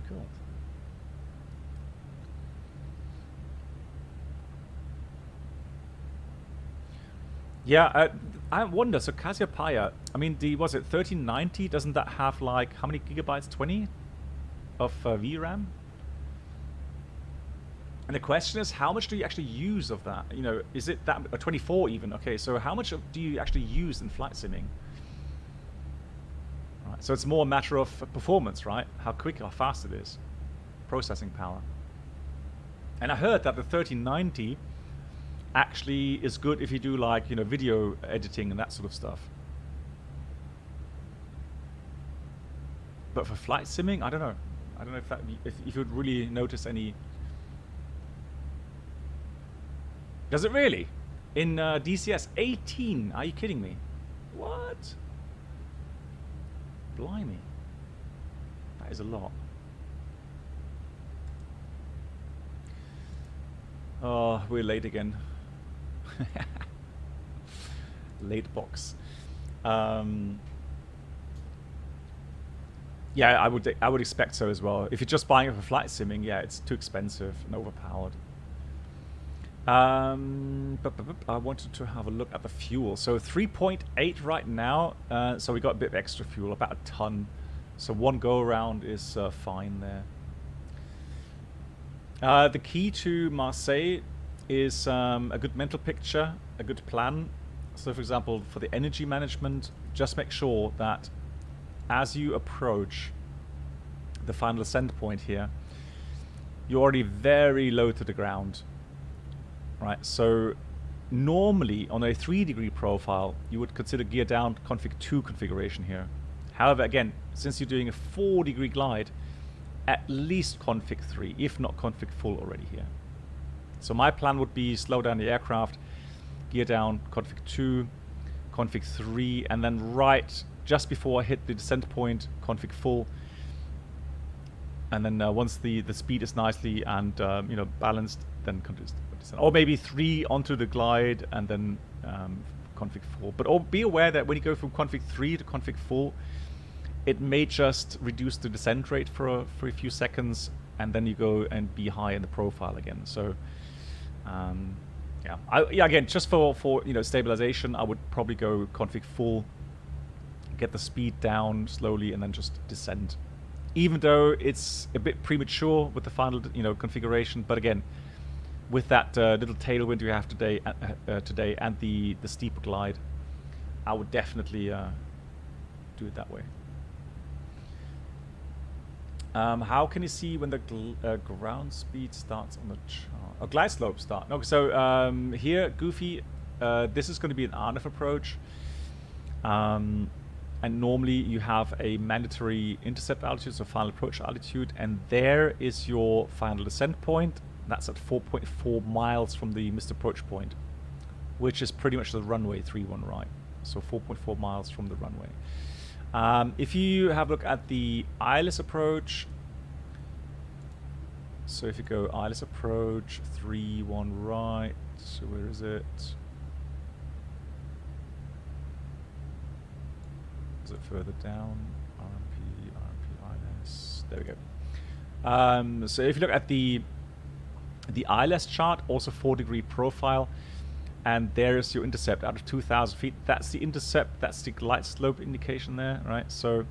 Cool. Yeah, I wonder. So Cassiopeia, I mean, was it 1390? Doesn't that have like how many gigabytes? 20 of VRAM? And the question is, how much do you actually use of that? Is it that, or 24 even? Okay, so how much do you actually use in flight simming? Right, so it's more a matter of performance, right? How quick, how fast it is, processing power. And I heard that the 1390 actually is good if you do like video editing and that sort of stuff. But for flight simming, I don't know. I don't know if you would really notice any. Does it really? In DCS 18? Are you kidding me? What? Blimey. That is a lot. Oh, we're late again. Late box. Yeah, I would expect so as well. If you're just buying it for flight simming, yeah, it's too expensive and overpowered. I wanted to have a look at the fuel. So 3.8 right now. So we got a bit of extra fuel, about a ton. So one go around is fine there. The key to Marseille is a good mental picture, a good plan. So for example, for the energy management, just make sure that as you approach the final ascent point here, you're already very low to the ground. Right, so normally on a 3-degree profile, you would consider gear down config 2 configuration here. However, again, since you're doing a 4-degree glide, at least config 3, if not config full already here. So my plan would be slow down the aircraft, gear down config 2, config 3, and then right just before I hit the descent point, config full. And then once the speed is nicely and balanced, then descent. Or maybe 3 onto the glide and then config 4. But be aware that when you go from config 3 to config 4, it may just reduce the descent rate for a few seconds, and then you go and be high in the profile again. So yeah, again, just for stabilization, I would probably go config full, get the speed down slowly, and then just descend. Even though it's a bit premature with the final configuration, but again, with that little tailwind you have today and the steeper glide, I would definitely do it that way. How can you see when the ground speed starts on the chart? Oh, glide slope start. No, so here, Goofy, this is going to be an RNF approach. And normally you have a mandatory intercept altitude, so final approach altitude, and there is your final descent point. That's at 4.4 miles from the missed approach point, which is pretty much the runway 31 right. So 4.4 miles from the runway. If you have a look at the ILS approach, so if you go ILS approach, 31 right, so where is it? Is it further down? RMP, ILS, there we go. So if you look at the ILS chart, also 4-degree profile, and there is your intercept out of 2,000 feet. That's the intercept, that's the glide slope indication there, right? So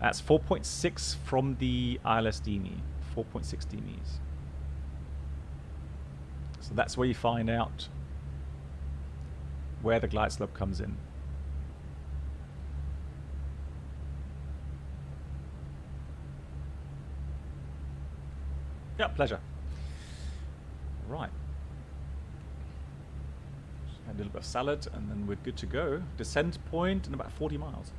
that's 4.6 from the ILS DME, 4.6 DMEs. So that's where you find out where the glide slope comes in. Yeah, pleasure. Right. A little bit of salad, and then we're good to go. Descent point in about 40 miles.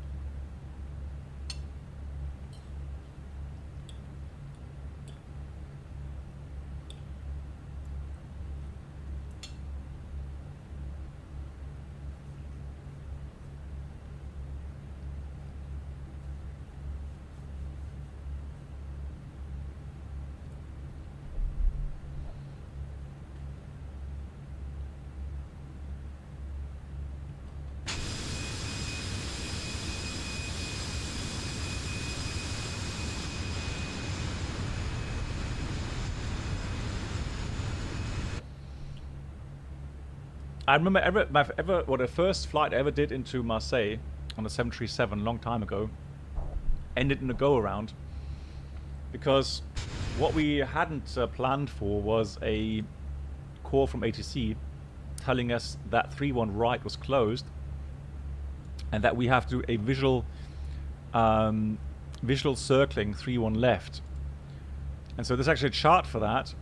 I remember the first flight I ever did into Marseille on a 737 a long time ago ended in a go-around, because what we hadn't planned for was a call from ATC telling us that 31 right was closed and that we have to do a visual circling 31 left. And so there's actually a chart for that.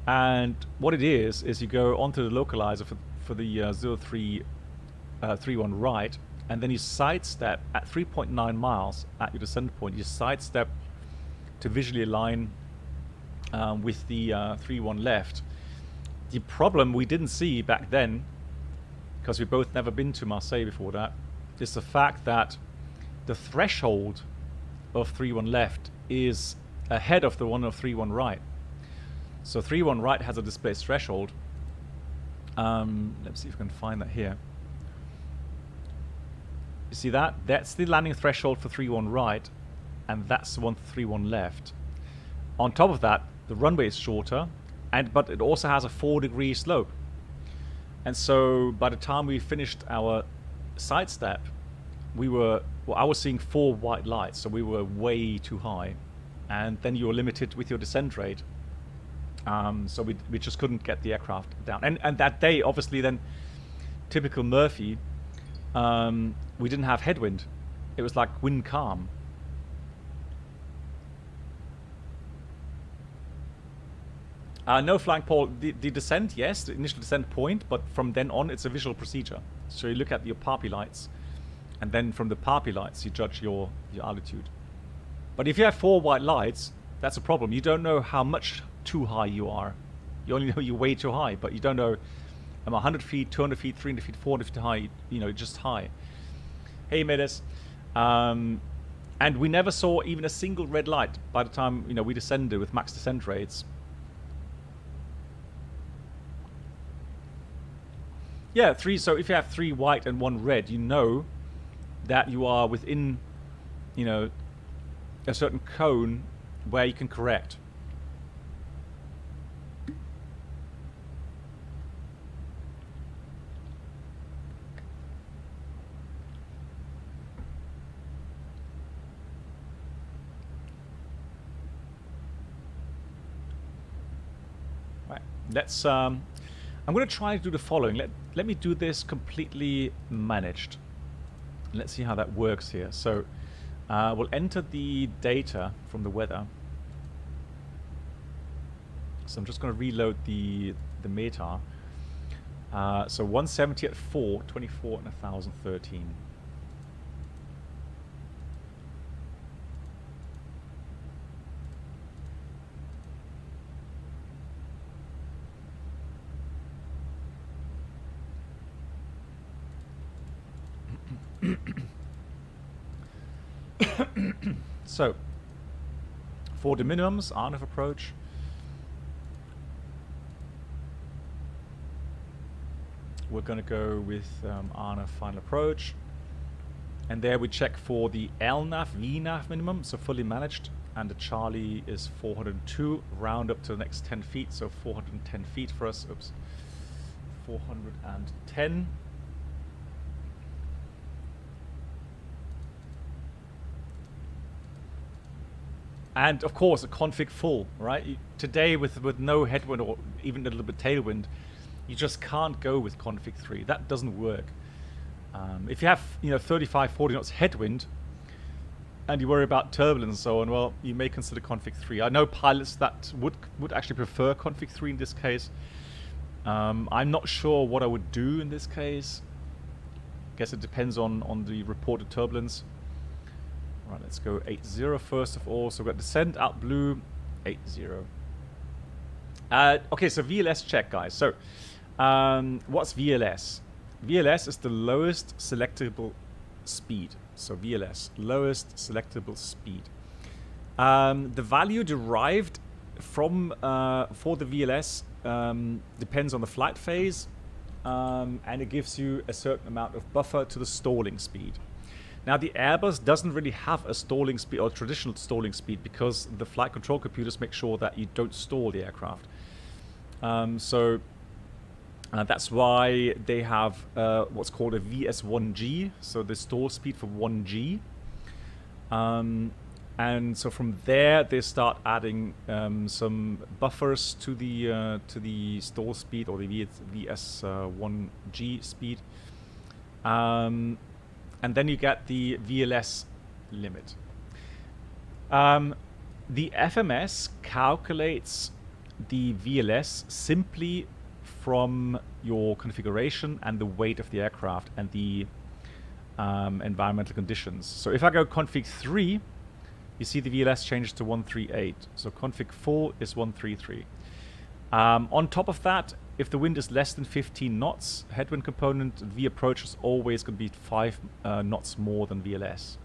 And what it is you go onto the localizer for the 0331 right, and then you sidestep at 3.9 miles at your descent point. You sidestep to visually align with the 31 left. The problem we didn't see back then, because we both never been to Marseille before that, is the fact that the threshold of 31 left is ahead of the one of 31 right. So 31 right has a displaced threshold. Let's see if we can find that here. You see that? That's the landing threshold for 31 right, and that's the one for 31 left. On top of that, the runway is shorter, but it also has a 4-degree slope. And so by the time we finished our sidestep, I was seeing 4 white lights, so we were way too high. And then you were limited with your descent rate. So we just couldn't get the aircraft down. And that day, obviously, then, typical Murphy, we didn't have headwind. It was like wind calm. No flying pole. The descent, yes, the initial descent point, but from then on, it's a visual procedure. So you look at your PAPI lights, and then from the PAPI lights, you judge your altitude. But if you have 4 white lights, that's a problem. You don't know how much too high you are. You only know you're way too high, but you don't know, am I 100 feet, 200 feet, 300 feet, 400 feet high, just high. Hey, Medes. And we never saw even a single red light by the time, we descended with max descent rates. Yeah, 3, so if you have 3 white and 1 red, you know that you are within, a certain cone where you can correct. Right, let's I'm going to try to do the following. Let me do this completely managed. Let's see how that works here. So We'll enter the data from the weather. So I'm just going to reload the METAR. So 170 at 4, 24 and 1013. So, for the minimums, RNF approach. We're going to go with RNF final approach. And there we check for the LNAV, VNAV minimum, so fully managed. And the Charlie is 402, round up to the next 10 feet, so 410 feet for us. Oops. 410. And of course, a config full, right? Today with no headwind or even a little bit tailwind, you just can't go with config 3. That doesn't work. If you have 35, 40 knots headwind, and you worry about turbulence and so on, well, you may consider config 3. I know pilots that would actually prefer config 3 in this case. I'm not sure what I would do in this case. I guess it depends on the reported turbulence. Right, let's go 80 first of all. So we've got descent out blue, 80. Okay, so VLS check, guys. So what's VLS? VLS is the lowest selectable speed. So VLS, lowest selectable speed. The value derived from for the VLS depends on the flight phase, and it gives you a certain amount of buffer to the stalling speed. Now, the Airbus doesn't really have a stalling speed or traditional stalling speed because the flight control computers make sure that you don't stall the aircraft. That's why they have what's called a VS1G, so the stall speed for 1G. And so from there, they start adding some buffers to the stall speed or the VS1G speed. And then you get the VLS limit. The FMS calculates the VLS simply from your configuration and the weight of the aircraft and the environmental conditions. So if I go config 3, you see the VLS changes to 138. So config 4 is 133. On top of that, if the wind is less than 15 knots, headwind component, V approach is always going to be 5 knots more than VLS.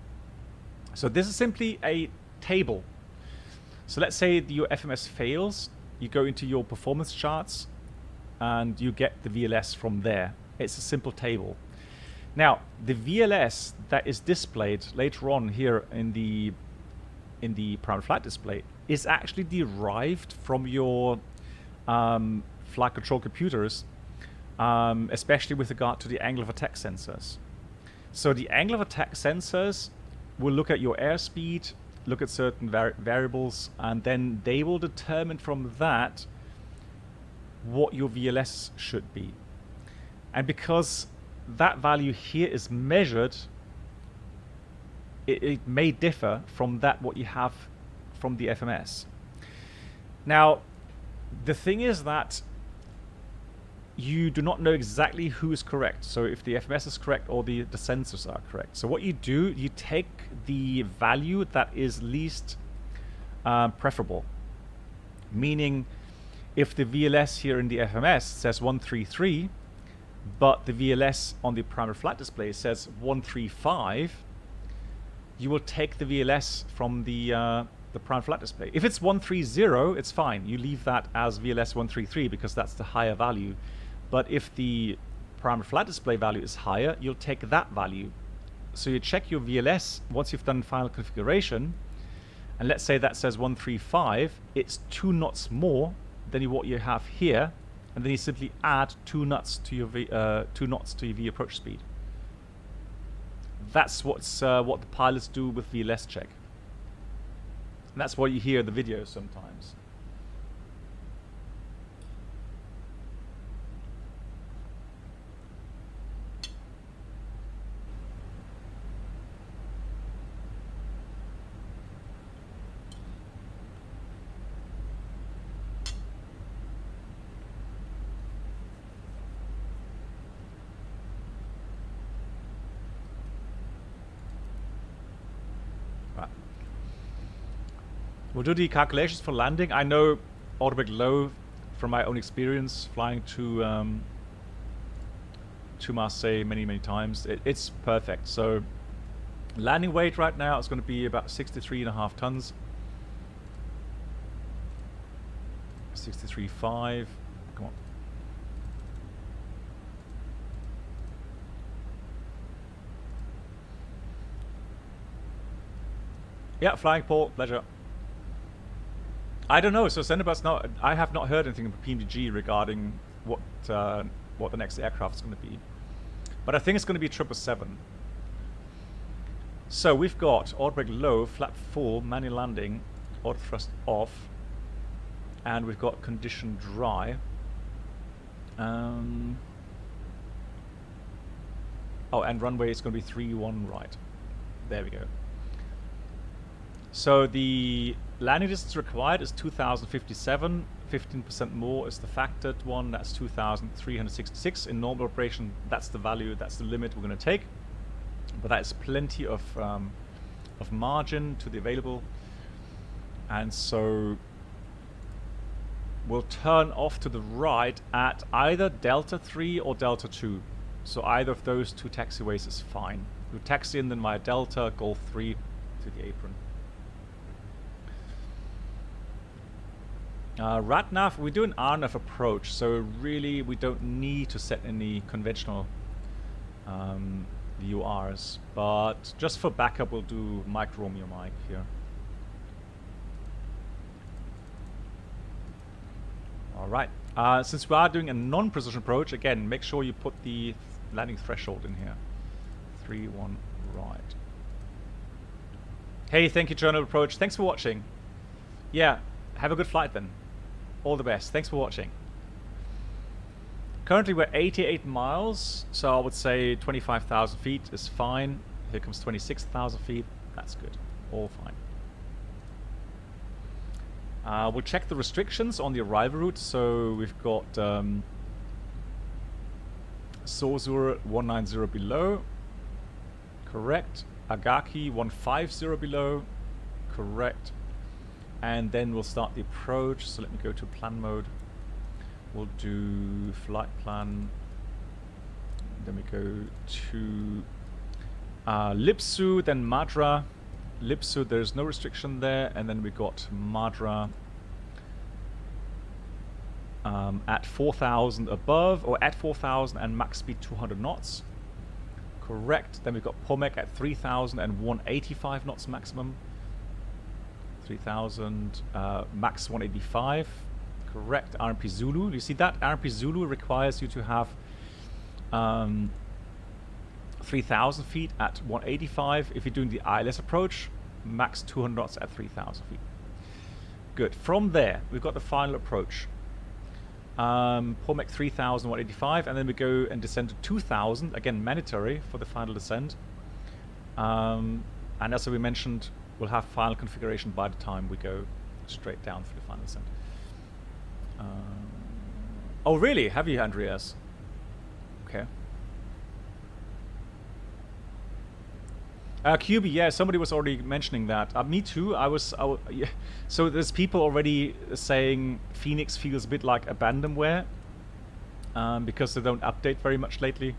So this is simply a table. So let's say your FMS fails, you go into your performance charts, and you get the VLS from there. It's a simple table. Now, the VLS that is displayed later on here in the private flight display is actually derived from your flight control computers, especially with regard to the angle of attack sensors. So the angle of attack sensors will look at your airspeed, look at certain variables, and then they will determine from that what your VLS should be. And because that value here is measured, it may differ from that what you have from the FMS. Now, the thing is that you do not know exactly who is correct. So if the FMS is correct or the sensors are correct. So what you do, you take the value that is least preferable. Meaning, if the VLS here in the FMS says 133, but the VLS on the primary flight display says 135, you will take the VLS from the prime flight display. If it's 130, it's fine. You leave that as VLS 133 because that's the higher value. But if the primary flight display value is higher, you'll take that value. So you check your VLS once you've done final configuration, and let's say that says 135, it's 2 knots more than what you have here, and then you simply add 2 knots to your V approach speed. That's what the pilots do with VLS check. And that's why you hear the videos sometimes. We'll do the calculations for landing. I know autobrake low from my own experience flying to Marseille many times. It's perfect. So landing weight right now is going to be about 63.5 tons. 63.5. Come on. Yeah, flying port, pleasure. I don't know. So Senderbus, no, I have not heard anything from PMDG regarding what the next aircraft is going to be, but I think it's going to be 777. So we've got autobrake low, flap full, manual landing, auto thrust off, and we've got condition dry. Oh, and runway is going to be 31 right. There we go. So the landing distance required is 2,057. 15% more is the factored one. That's 2,366. In normal operation, that's the value, that's the limit we're going to take. But that is plenty of margin to the available. And so we'll turn off to the right at either Delta 3 or Delta 2. So either of those two taxiways is fine. We'll taxi in then via Delta, Golf 3 to the apron. RATNAV, we do an RNAV approach, so really we don't need to set any conventional VURs, but just for backup we'll do Mike Romeo Mike here. Alright, since we are doing a non-precision approach, again, make sure you put the landing threshold in here. 3-1 right. Hey, thank you, Journal Approach. Thanks for watching. Yeah, have a good flight then. All the best. Thanks for watching. Currently we're 88 miles, so I would say 25,000 feet is fine. Here comes 26,000 feet. That's good. All fine. We'll check the restrictions on the arrival route. So we've got Sosur 190 below. Correct. Agaki 150 below. Correct. And then we'll start the approach. So let me go to plan mode. We'll do flight plan. Then we go to Lipsu, then Madra. Lipsu, there's no restriction there. And then we got Madra at 4,000 above, or at 4,000 and max speed 200 knots. Correct. Then we've got Pomek at 3,000 and 185 knots maximum. 3,000, max 185. Correct. RMP Zulu. You see that? RMP Zulu requires you to have 3,000 feet at 185. If you're doing the ILS approach, max 200 knots at 3,000 feet. Good. From there, we've got the final approach. Pomek 3,000, 185, and then we go and descend to 2,000. Again, mandatory for the final descent. And as we mentioned, we'll have final configuration by the time we go straight down for the final descent. Oh, really? Have you, Andreas? Okay. QB, yeah, somebody was already mentioning that. Me too. Yeah. So there's people already saying FENIX feels a bit like abandonware because they don't update very much lately.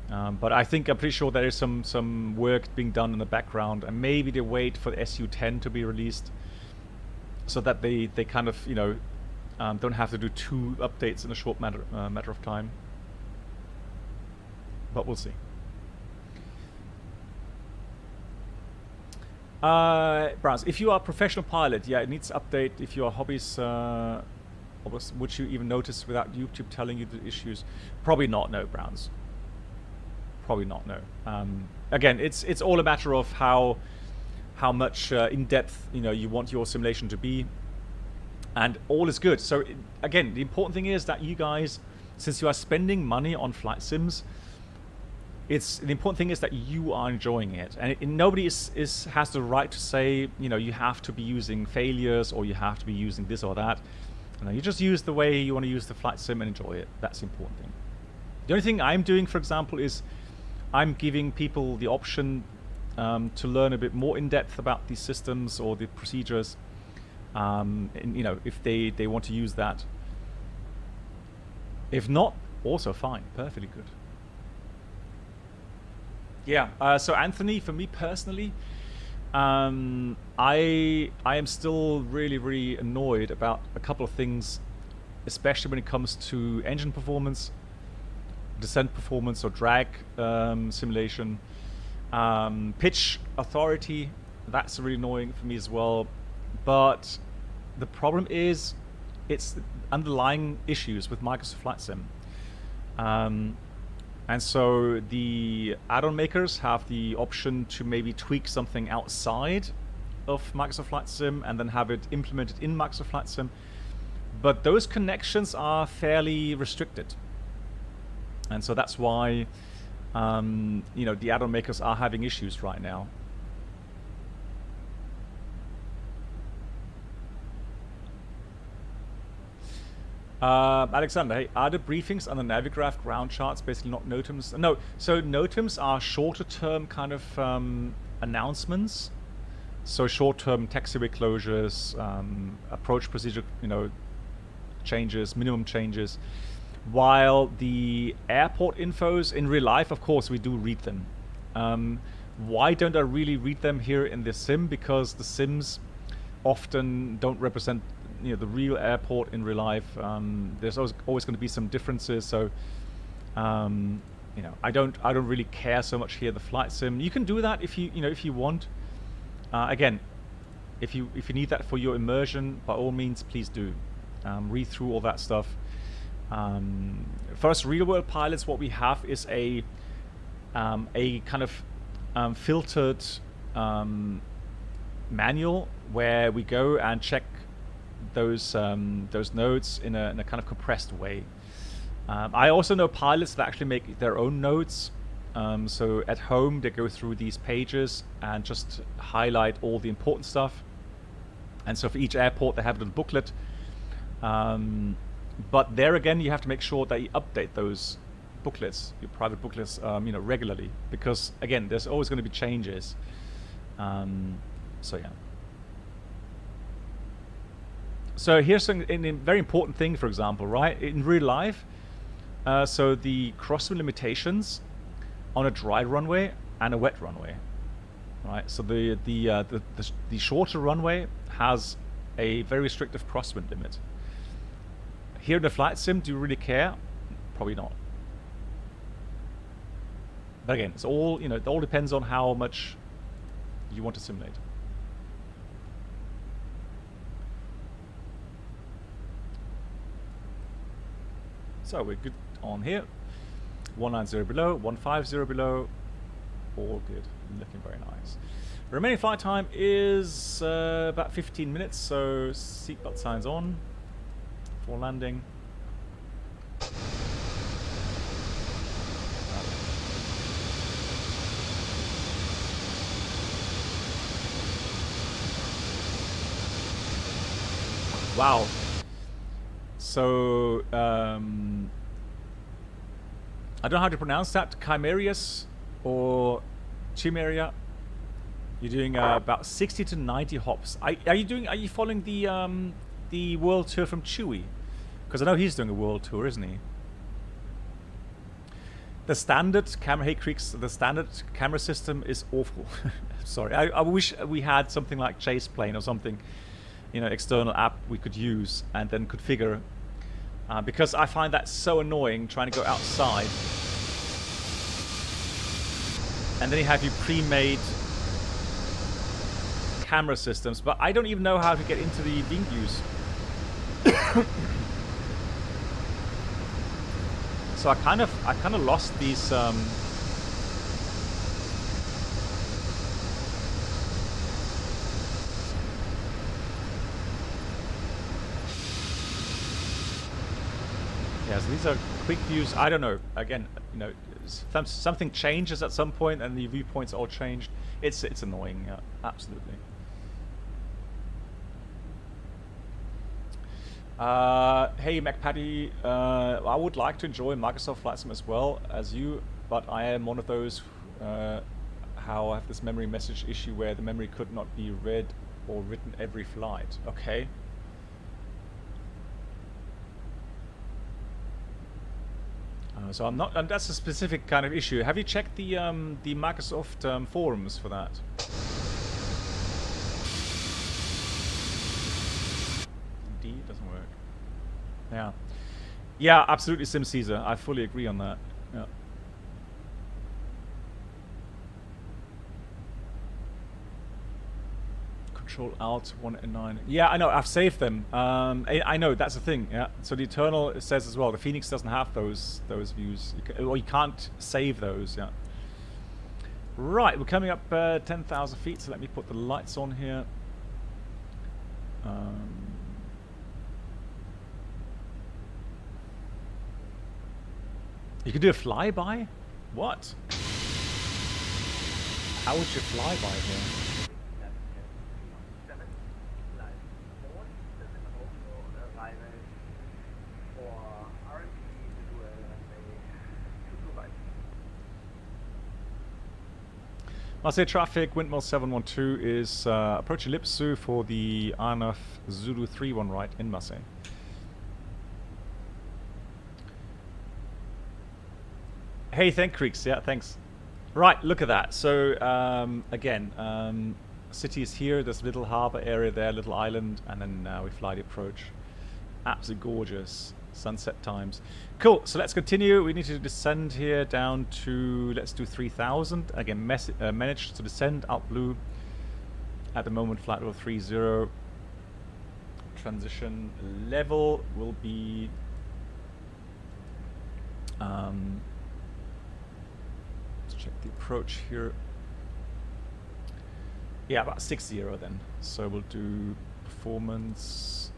But I'm pretty sure there is some work being done in the background, and maybe they wait for the SU10 to be released, so that they kind of don't have to do 2 updates in a short matter of time. But we'll see. Browns, if you are a professional pilot, yeah, it needs to update. If you are hobbies, would you even notice without YouTube telling you the issues? Probably not. No, Browns. Probably not, no. Again, it's all a matter of how much in depth you want your simulation to be, and all is good. So again, the important thing is that you guys, since you are spending money on flight sims, the important thing is that you are enjoying it, and nobody has the right to say you have to be using failures or you have to be using this or that. You just use the way you want to use the flight sim and enjoy it. That's the important thing. The only thing I'm doing, for example, is I'm giving people the option to learn a bit more in depth about these systems or the procedures, And, you know, if they want to use that. If not, also fine, perfectly good. Yeah, so Anthony, for me personally, I am still really annoyed about a couple of things, especially when it comes to engine performance, descent performance or drag simulation, pitch authority. That's really annoying for me as well. But the problem is, it's underlying issues with Microsoft Flight Sim. And so the add-on makers have the option to maybe tweak something outside of Microsoft Flight Sim and then have it implemented in Microsoft Flight Sim. But those connections are fairly restricted. And so that's why, you know, the add-on makers are having issues right now. Alexander, hey, are the briefings on the Navigraph ground charts basically not NOTAMs? No, so NOTAMs are shorter term kind of announcements. So short term taxiway closures, approach procedure, you know, changes, minimum changes. While the airport infos in real life, of course, we do read them. Why don't I really read them here in the sim? Because the sims often don't represent, you know, the real airport in real life. There's always going to be some differences. So, you know, I don't really care so much here. The flight sim, you can do that if you want. Again, if you need that for your immersion, by all means, please do. Read through all that stuff. For us real world pilots, what we have is a kind of filtered manual where we go and check those notes in a kind of compressed way. I also know pilots that actually make their own notes. So at home they go through these pages and just highlight all the important stuff. And so for each airport they have a little booklet. But there again, you have to make sure that you update those booklets, your private booklets, you know, regularly, because again, there's always going to be changes. So yeah. So here's a very important thing, for example, right? In real life, so the crosswind limitations on a dry runway and a wet runway, right? So the shorter runway has a very restrictive crosswind limit. Here in the flight sim, do you really care? Probably not. But again, it's all, you know, it all depends on how much you want to simulate. So we're good on here. 190 below, 150 below. All good. Looking very nice. Remaining flight time is about 15 minutes, so seatbelt signs on for landing. Wow. So I don't know how to pronounce that. Chimerius or Chimeria. You're doing about 60 to 90 hops. Are you following the world tour from Chewy? Because I know he's doing a world tour, isn't he? The standard camera, hey Creeks, the standard camera system is awful. Sorry, I wish we had something like Chase Plane or something, you know, external app we could use and then configure. Because I find that so annoying trying to go outside. And then you have your pre-made camera systems, but I don't even know how to get into the wing views. So I kind of lost these yes, these are quick views. I don't know. Again, you know, something changes at some point and the viewpoints are all changed. It's annoying, yeah, absolutely. Hey MacPatty, I would like to enjoy Microsoft Flight Sim as well as you, but I am one of those how I have this memory message issue where the memory could not be read or written every flight. Okay. So I'm not, and that's a specific kind of issue. Have you checked the Microsoft forums for that? Indeed, it doesn't work. Yeah. Yeah, absolutely, Sim Caesar. I fully agree on that. Yeah. Control Alt 1 and 9. Yeah, I know. I've saved them. I know that's the thing. Yeah. So the Eternal says as well. The FENIX doesn't have those views, or you can't save those. Yeah. Right. We're coming up 10,000 feet. So let me put the lights on here. You can do a flyby? What? How would you fly by here? Marseille traffic, windmill 712 is approaching Lipsu for the INF Zulu 31 right in Marseille. Hey, thank Creeks. Yeah, thanks. Right, look at that. So, again, city is here. There's a little harbour area there, little island, and then we fly the approach. Absolutely gorgeous. Sunset times. Cool, so let's continue. We need to descend here down to, let's do 3,000. Again, managed to descend out blue. At the moment, flight level 30. Transition level will be... let's check the approach here. Yeah, about 60 then. So we'll do performance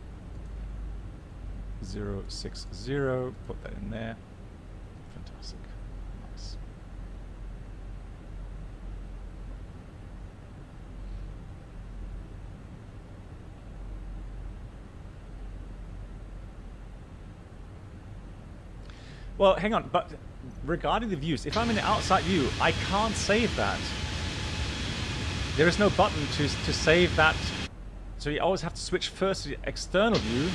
060. Put that in there. Fantastic. Nice. Well, hang on, but regarding the views, if I'm in the outside view, I can't save that. There is no button to save that. So you always have to switch first to the external view.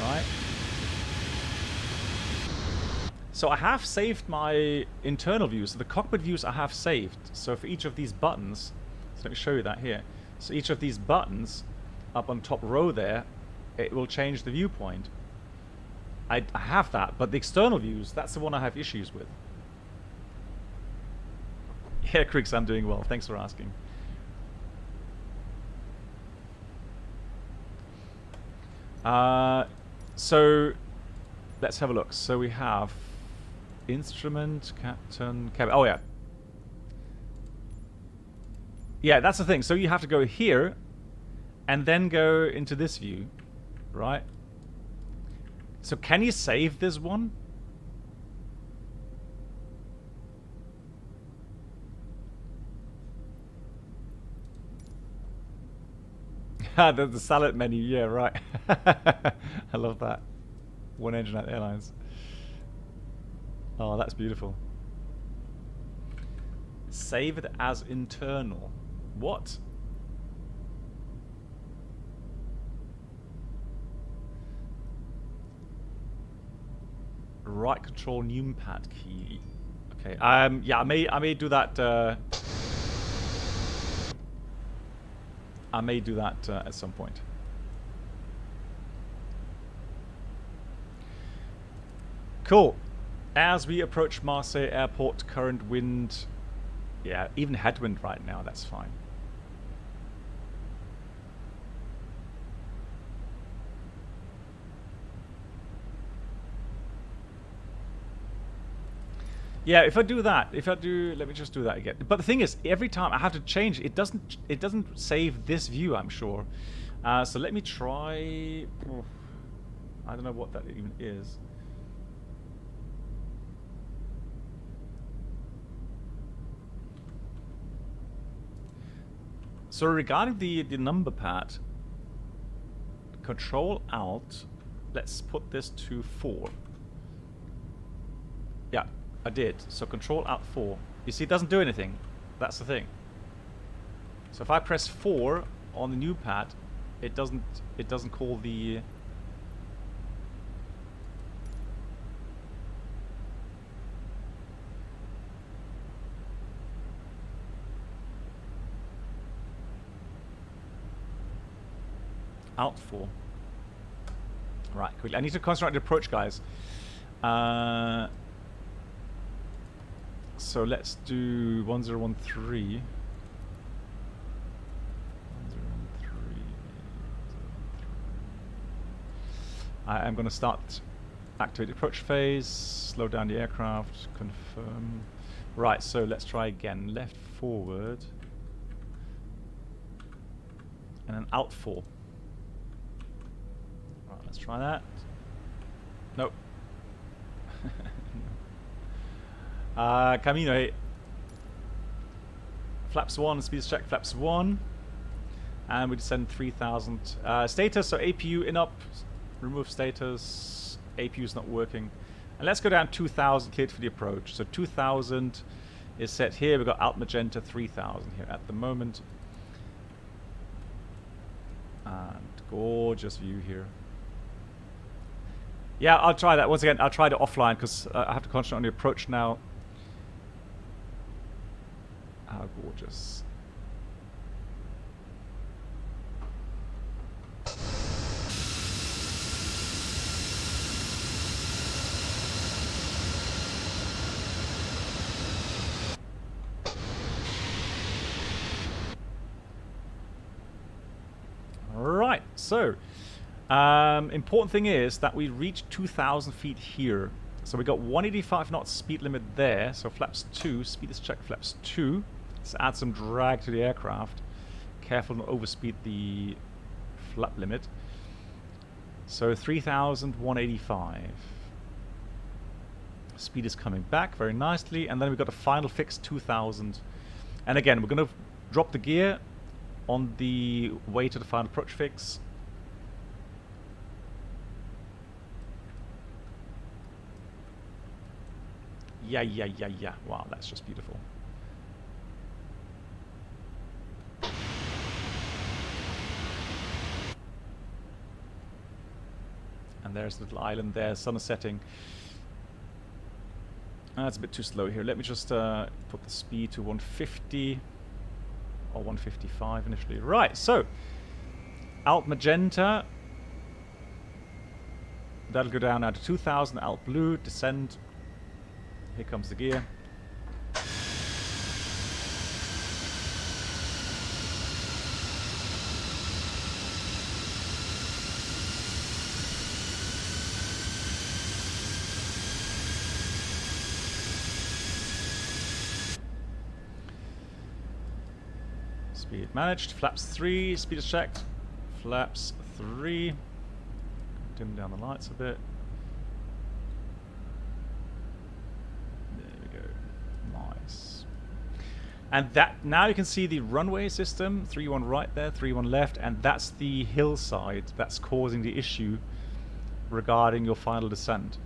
Right. So I have saved my internal views. So the cockpit views I have saved. So for each of these buttons, so let me show you that here. So each of these buttons up on top row there, it will change the viewpoint. I have that, but the external views, that's the one I have issues with. Yeah, Crix, I'm doing well. Thanks for asking. So let's have a look. So we have instrument, captain, cabin. Oh yeah. Yeah, that's the thing. So you have to go here and then go into this view, right? So can you save this one? The salad menu, yeah, right. I love that. One engine at airlines. Oh, that's beautiful. Save it as internal. What? Right control numpad key. Okay. Yeah, I may do that. I may do that at some point. Cool. As we approach Marseille Airport, current wind, yeah, even headwind right now, that's fine. Yeah, if I do that, let me just do that again. But the thing is, every time I have to change it, it doesn't save this view, I'm sure. So let me try. Oh, I don't know what that even is. So regarding the number pad, Control Alt, let's put this to 4. Yeah. I did. So Control Alt 4. You see, it doesn't do anything. That's the thing. So if I press 4 on the new pad, it doesn't call the Alt 4. Right, quickly. I need to concentrate on the approach, guys. So let's do 1013. I am going to start activate the approach phase, slow down the aircraft, confirm. Right, so let's try again. Left forward. And then Alt 4. Right, let's try that. Nope. Camino. Flaps 1, speed check flaps 1. And we descend 3000. Status, so APU in up. Remove status. APU is not working. And let's go down 2000 cleared for the approach. So 2000 is set here. We've got Alt Magenta 3000 here at the moment. And gorgeous view here. Yeah, I'll try that. Once again, I'll try it offline because I have to concentrate on the approach now. How gorgeous. Right, so important thing is that we reach 2,000 feet here. So we got 185 knots speed limit there. So flaps 2, speed is check flaps 2. Let's add some drag to the aircraft. Careful not overspeed the flap limit. So 3,185. Speed is coming back very nicely. And then we've got a final fix 2,000. And again, we're going to drop the gear on the way to the final approach fix. Yeah. Wow, that's just beautiful. And there's the little island there, sun is setting. That's a bit too slow here. Let me just put the speed to 150 or 155 initially. Right, so Alt Magenta. That'll go down now to 2000. Alt Blue, descend. Here comes the gear. Speed managed. Flaps 3, speed is checked. Flaps 3. Dim down the lights a bit. And that now you can see the runway system, 3-1 right there, 3-1 left, and that's the hillside that's causing the issue regarding your final descent.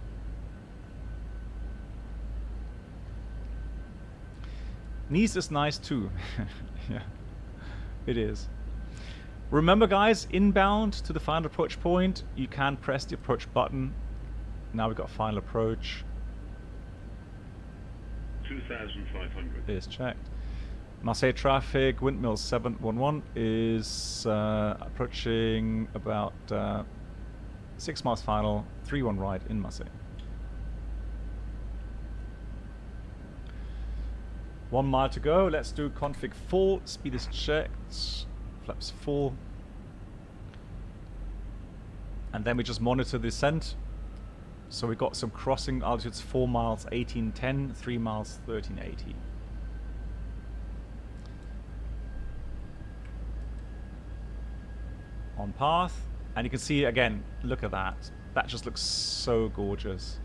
Nice is nice too. Yeah, it is. Remember guys, inbound to the final approach point, you can press the approach button. Now we've got final approach. 2,500. It is checked. Marseille traffic, windmill 711 is approaching about 6 miles final, 3-1 right in Marseille. 1 mile to go. Let's do config full. Speed is checked. Flaps full. And then we just monitor the descent. So we got some crossing altitudes, 4 miles 1810, 3 miles 1380. On path, and you can see again, look at that. That just looks so gorgeous.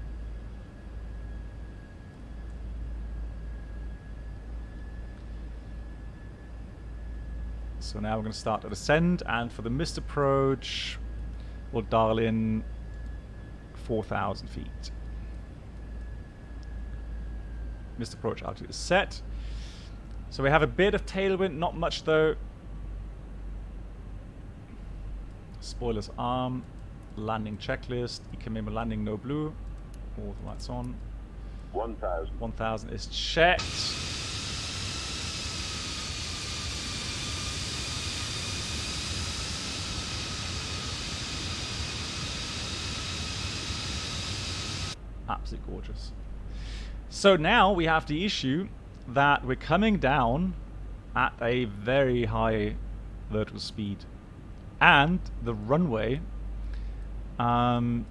So now we're going to start a descend, and for the missed approach, we'll dial in 4,000 feet. Missed approach altitude is set. So we have a bit of tailwind, not much though. Spoilers arm. Landing checklist. EKMEMO landing no blue. All the lights on. 1,000. 1,000 is checked. Absolutely gorgeous. So now we have the issue that we're coming down at a very high vertical speed, and the runway doesn't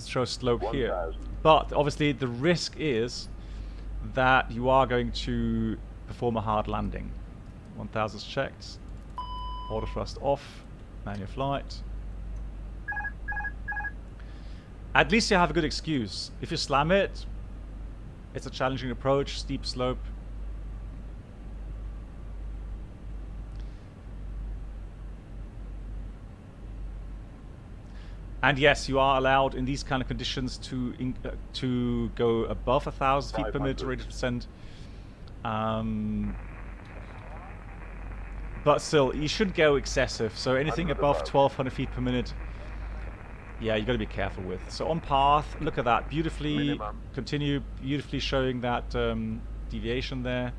show slope here. But obviously the risk is that you are going to perform a hard landing. 1,000 is checked. Auto thrust off. Manual flight. At least you have a good excuse. If you slam it, it's a challenging approach, steep slope. And yes, you are allowed in these kind of conditions to go above 1,000 feet per minute rate of descent. But still, you shouldn't go excessive. So anything above 1,200 feet per minute, yeah, you got to be careful with. So on path, look at that, beautifully continue, beautifully showing that deviation there.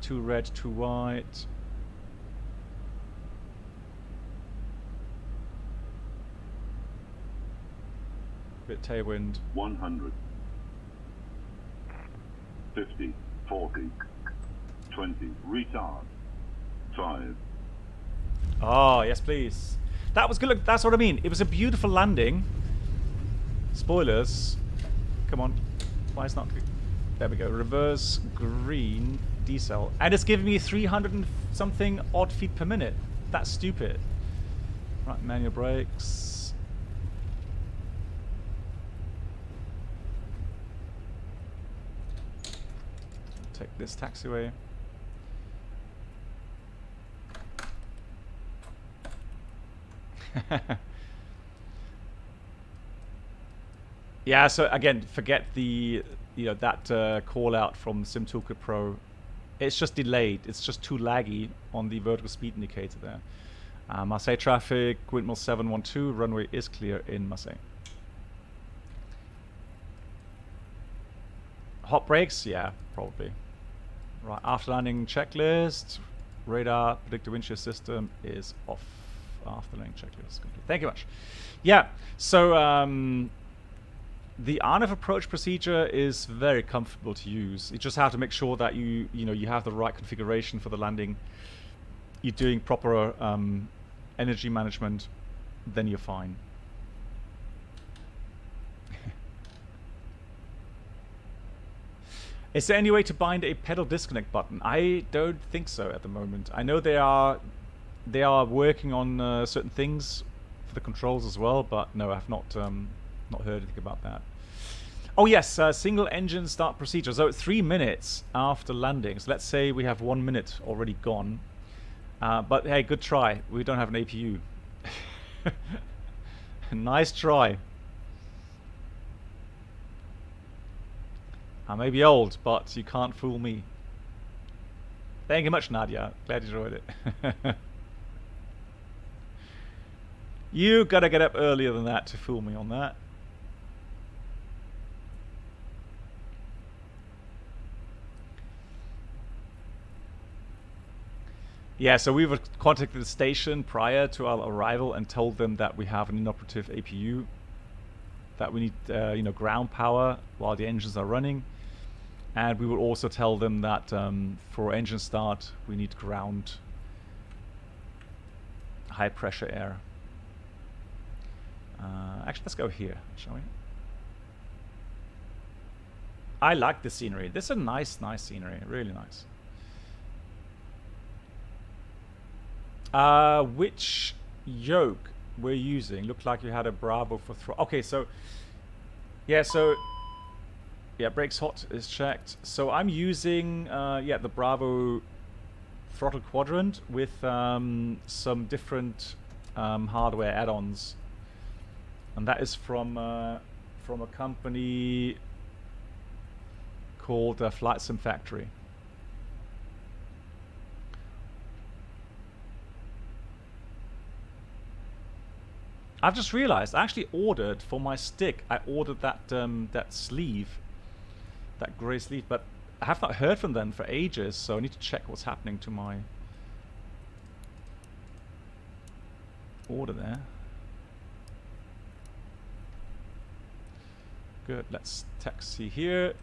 2 red, 2 white. Bit tailwind. 100. 50. 40. 20. Retard. 5. Oh, yes, please. That was good. Look, that's what I mean. It was a beautiful landing. Spoilers. Come on. Why is not good? There we go. Reverse green decel. And it's giving me 300 and something odd feet per minute. That's stupid. Right, manual brakes. Take this taxiway. Yeah, so again, forget the that call out from Sim Toolkit Pro. It's just delayed. It's just too laggy on the vertical speed indicator there. Marseille traffic, windmill 712, runway is clear in Marseille. Hot brakes, yeah, probably. Right, after landing checklist, radar, predictor wind shear system is off. After landing checklist complete. Thank you much. Yeah, so the RNF approach procedure is very comfortable to use. You just have to make sure that you have the right configuration for the landing. You're doing proper energy management, then you're fine. Is there any way to bind a pedal disconnect button? I don't think so at the moment. I know they are working on certain things for the controls as well, but no, I've not heard anything about that. Oh yes, single engine start procedure. So 3 minutes after landing. So let's say we have 1 minute already gone. But hey, good try. We don't have an APU. Nice try. I may be old, but you can't fool me. Thank you much, Nadia. Glad you enjoyed it. You gotta get up earlier than that to fool me on that. Yeah, so we contacted the station prior to our arrival and told them that we have an inoperative APU, that we need ground power while the engines are running, and we will also tell them that for engine start we need ground high pressure air. Actually, let's go here, shall we? I like the scenery. This is a nice scenery, really nice. Which yoke we're using? Looked like you had a Bravo for throttle. Okay, so yeah, brakes hot is checked. So I'm using the Bravo throttle quadrant with some different hardware add-ons, and that is from a company called FlightSim Factory. I've just realized I actually ordered for my stick. I ordered that that sleeve, that grey sleeve, but I have not heard from them for ages. So I need to check what's happening to my order there. Good. Let's taxi here.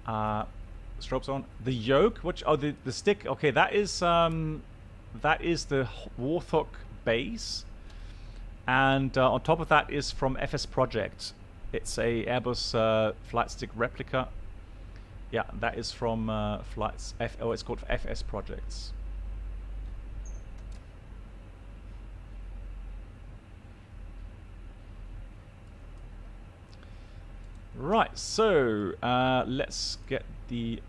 Strobes on. The yoke, which the stick. Okay, that is the Warthog base, and on top of that is from FS Project. It's a Airbus flight stick replica. Yeah, that is from it's called FS Projects. Right, so let's get the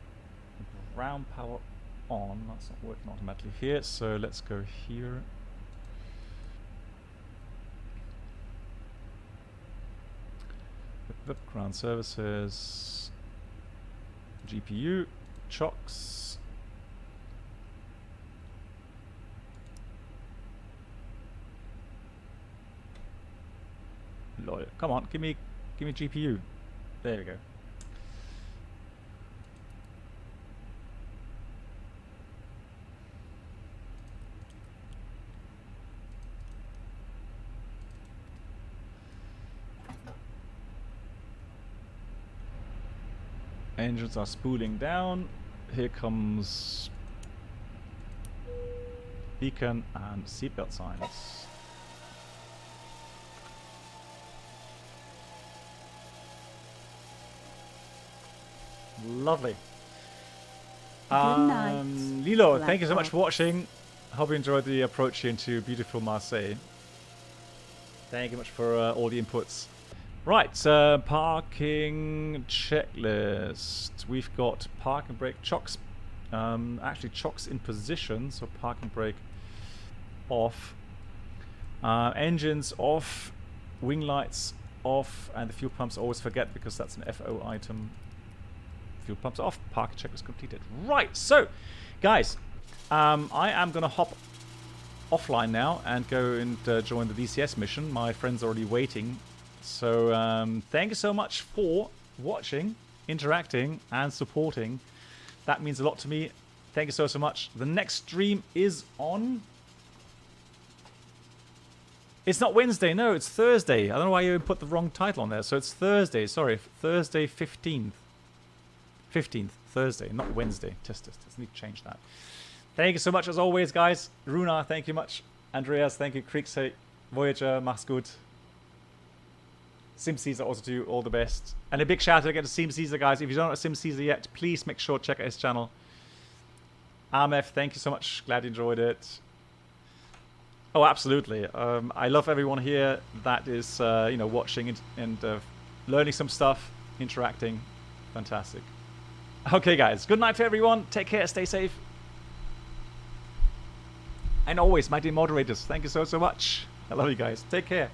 ground power on. That's not working automatically here, so let's go here. Ground services, GPU, chocks. Lol, come on, give me GPU. There we go. Engines are spooling down. Here comes beacon and seatbelt signs. Lovely. Good night. Lilo, thank you so much for watching. Hope you enjoyed the approach here into beautiful Marseille. Thank you much for all the inputs. Right, parking checklist. We've got park and brake chocks. Actually, chocks in position, so park and brake off. Engines off. Wing lights off. And the fuel pumps, always forget because that's an FO item. Fuel pumps off. Park checklist completed. Right, so, guys, I am going to hop offline now and go and join the VCS mission. My friend's already waiting. So thank you so much for watching, interacting, and supporting. That means a lot to me. Thank you so much. The next stream is on... It's not Wednesday, no, it's Thursday. I don't know why you put the wrong title on there. So it's Thursday, sorry, Thursday 15th. 15th, Thursday, not Wednesday. Test. Need to change that. Thank you so much as always, guys. Runa, thank you much. Andreas, thank you. Kriegshay, Voyager, mach's gut. Sim Caesar also to you, all the best. And a big shout out again to Sim Caesar, guys. If you don't know Sim Caesar yet, please make sure to check out his channel. Amef, thank you so much. Glad you enjoyed it. Oh, absolutely. I love everyone here that is, you know, watching and learning some stuff, interacting. Fantastic. Okay, guys. Good night to everyone. Take care. Stay safe. And always, my dear moderators, thank you so much. I love you guys. Take care.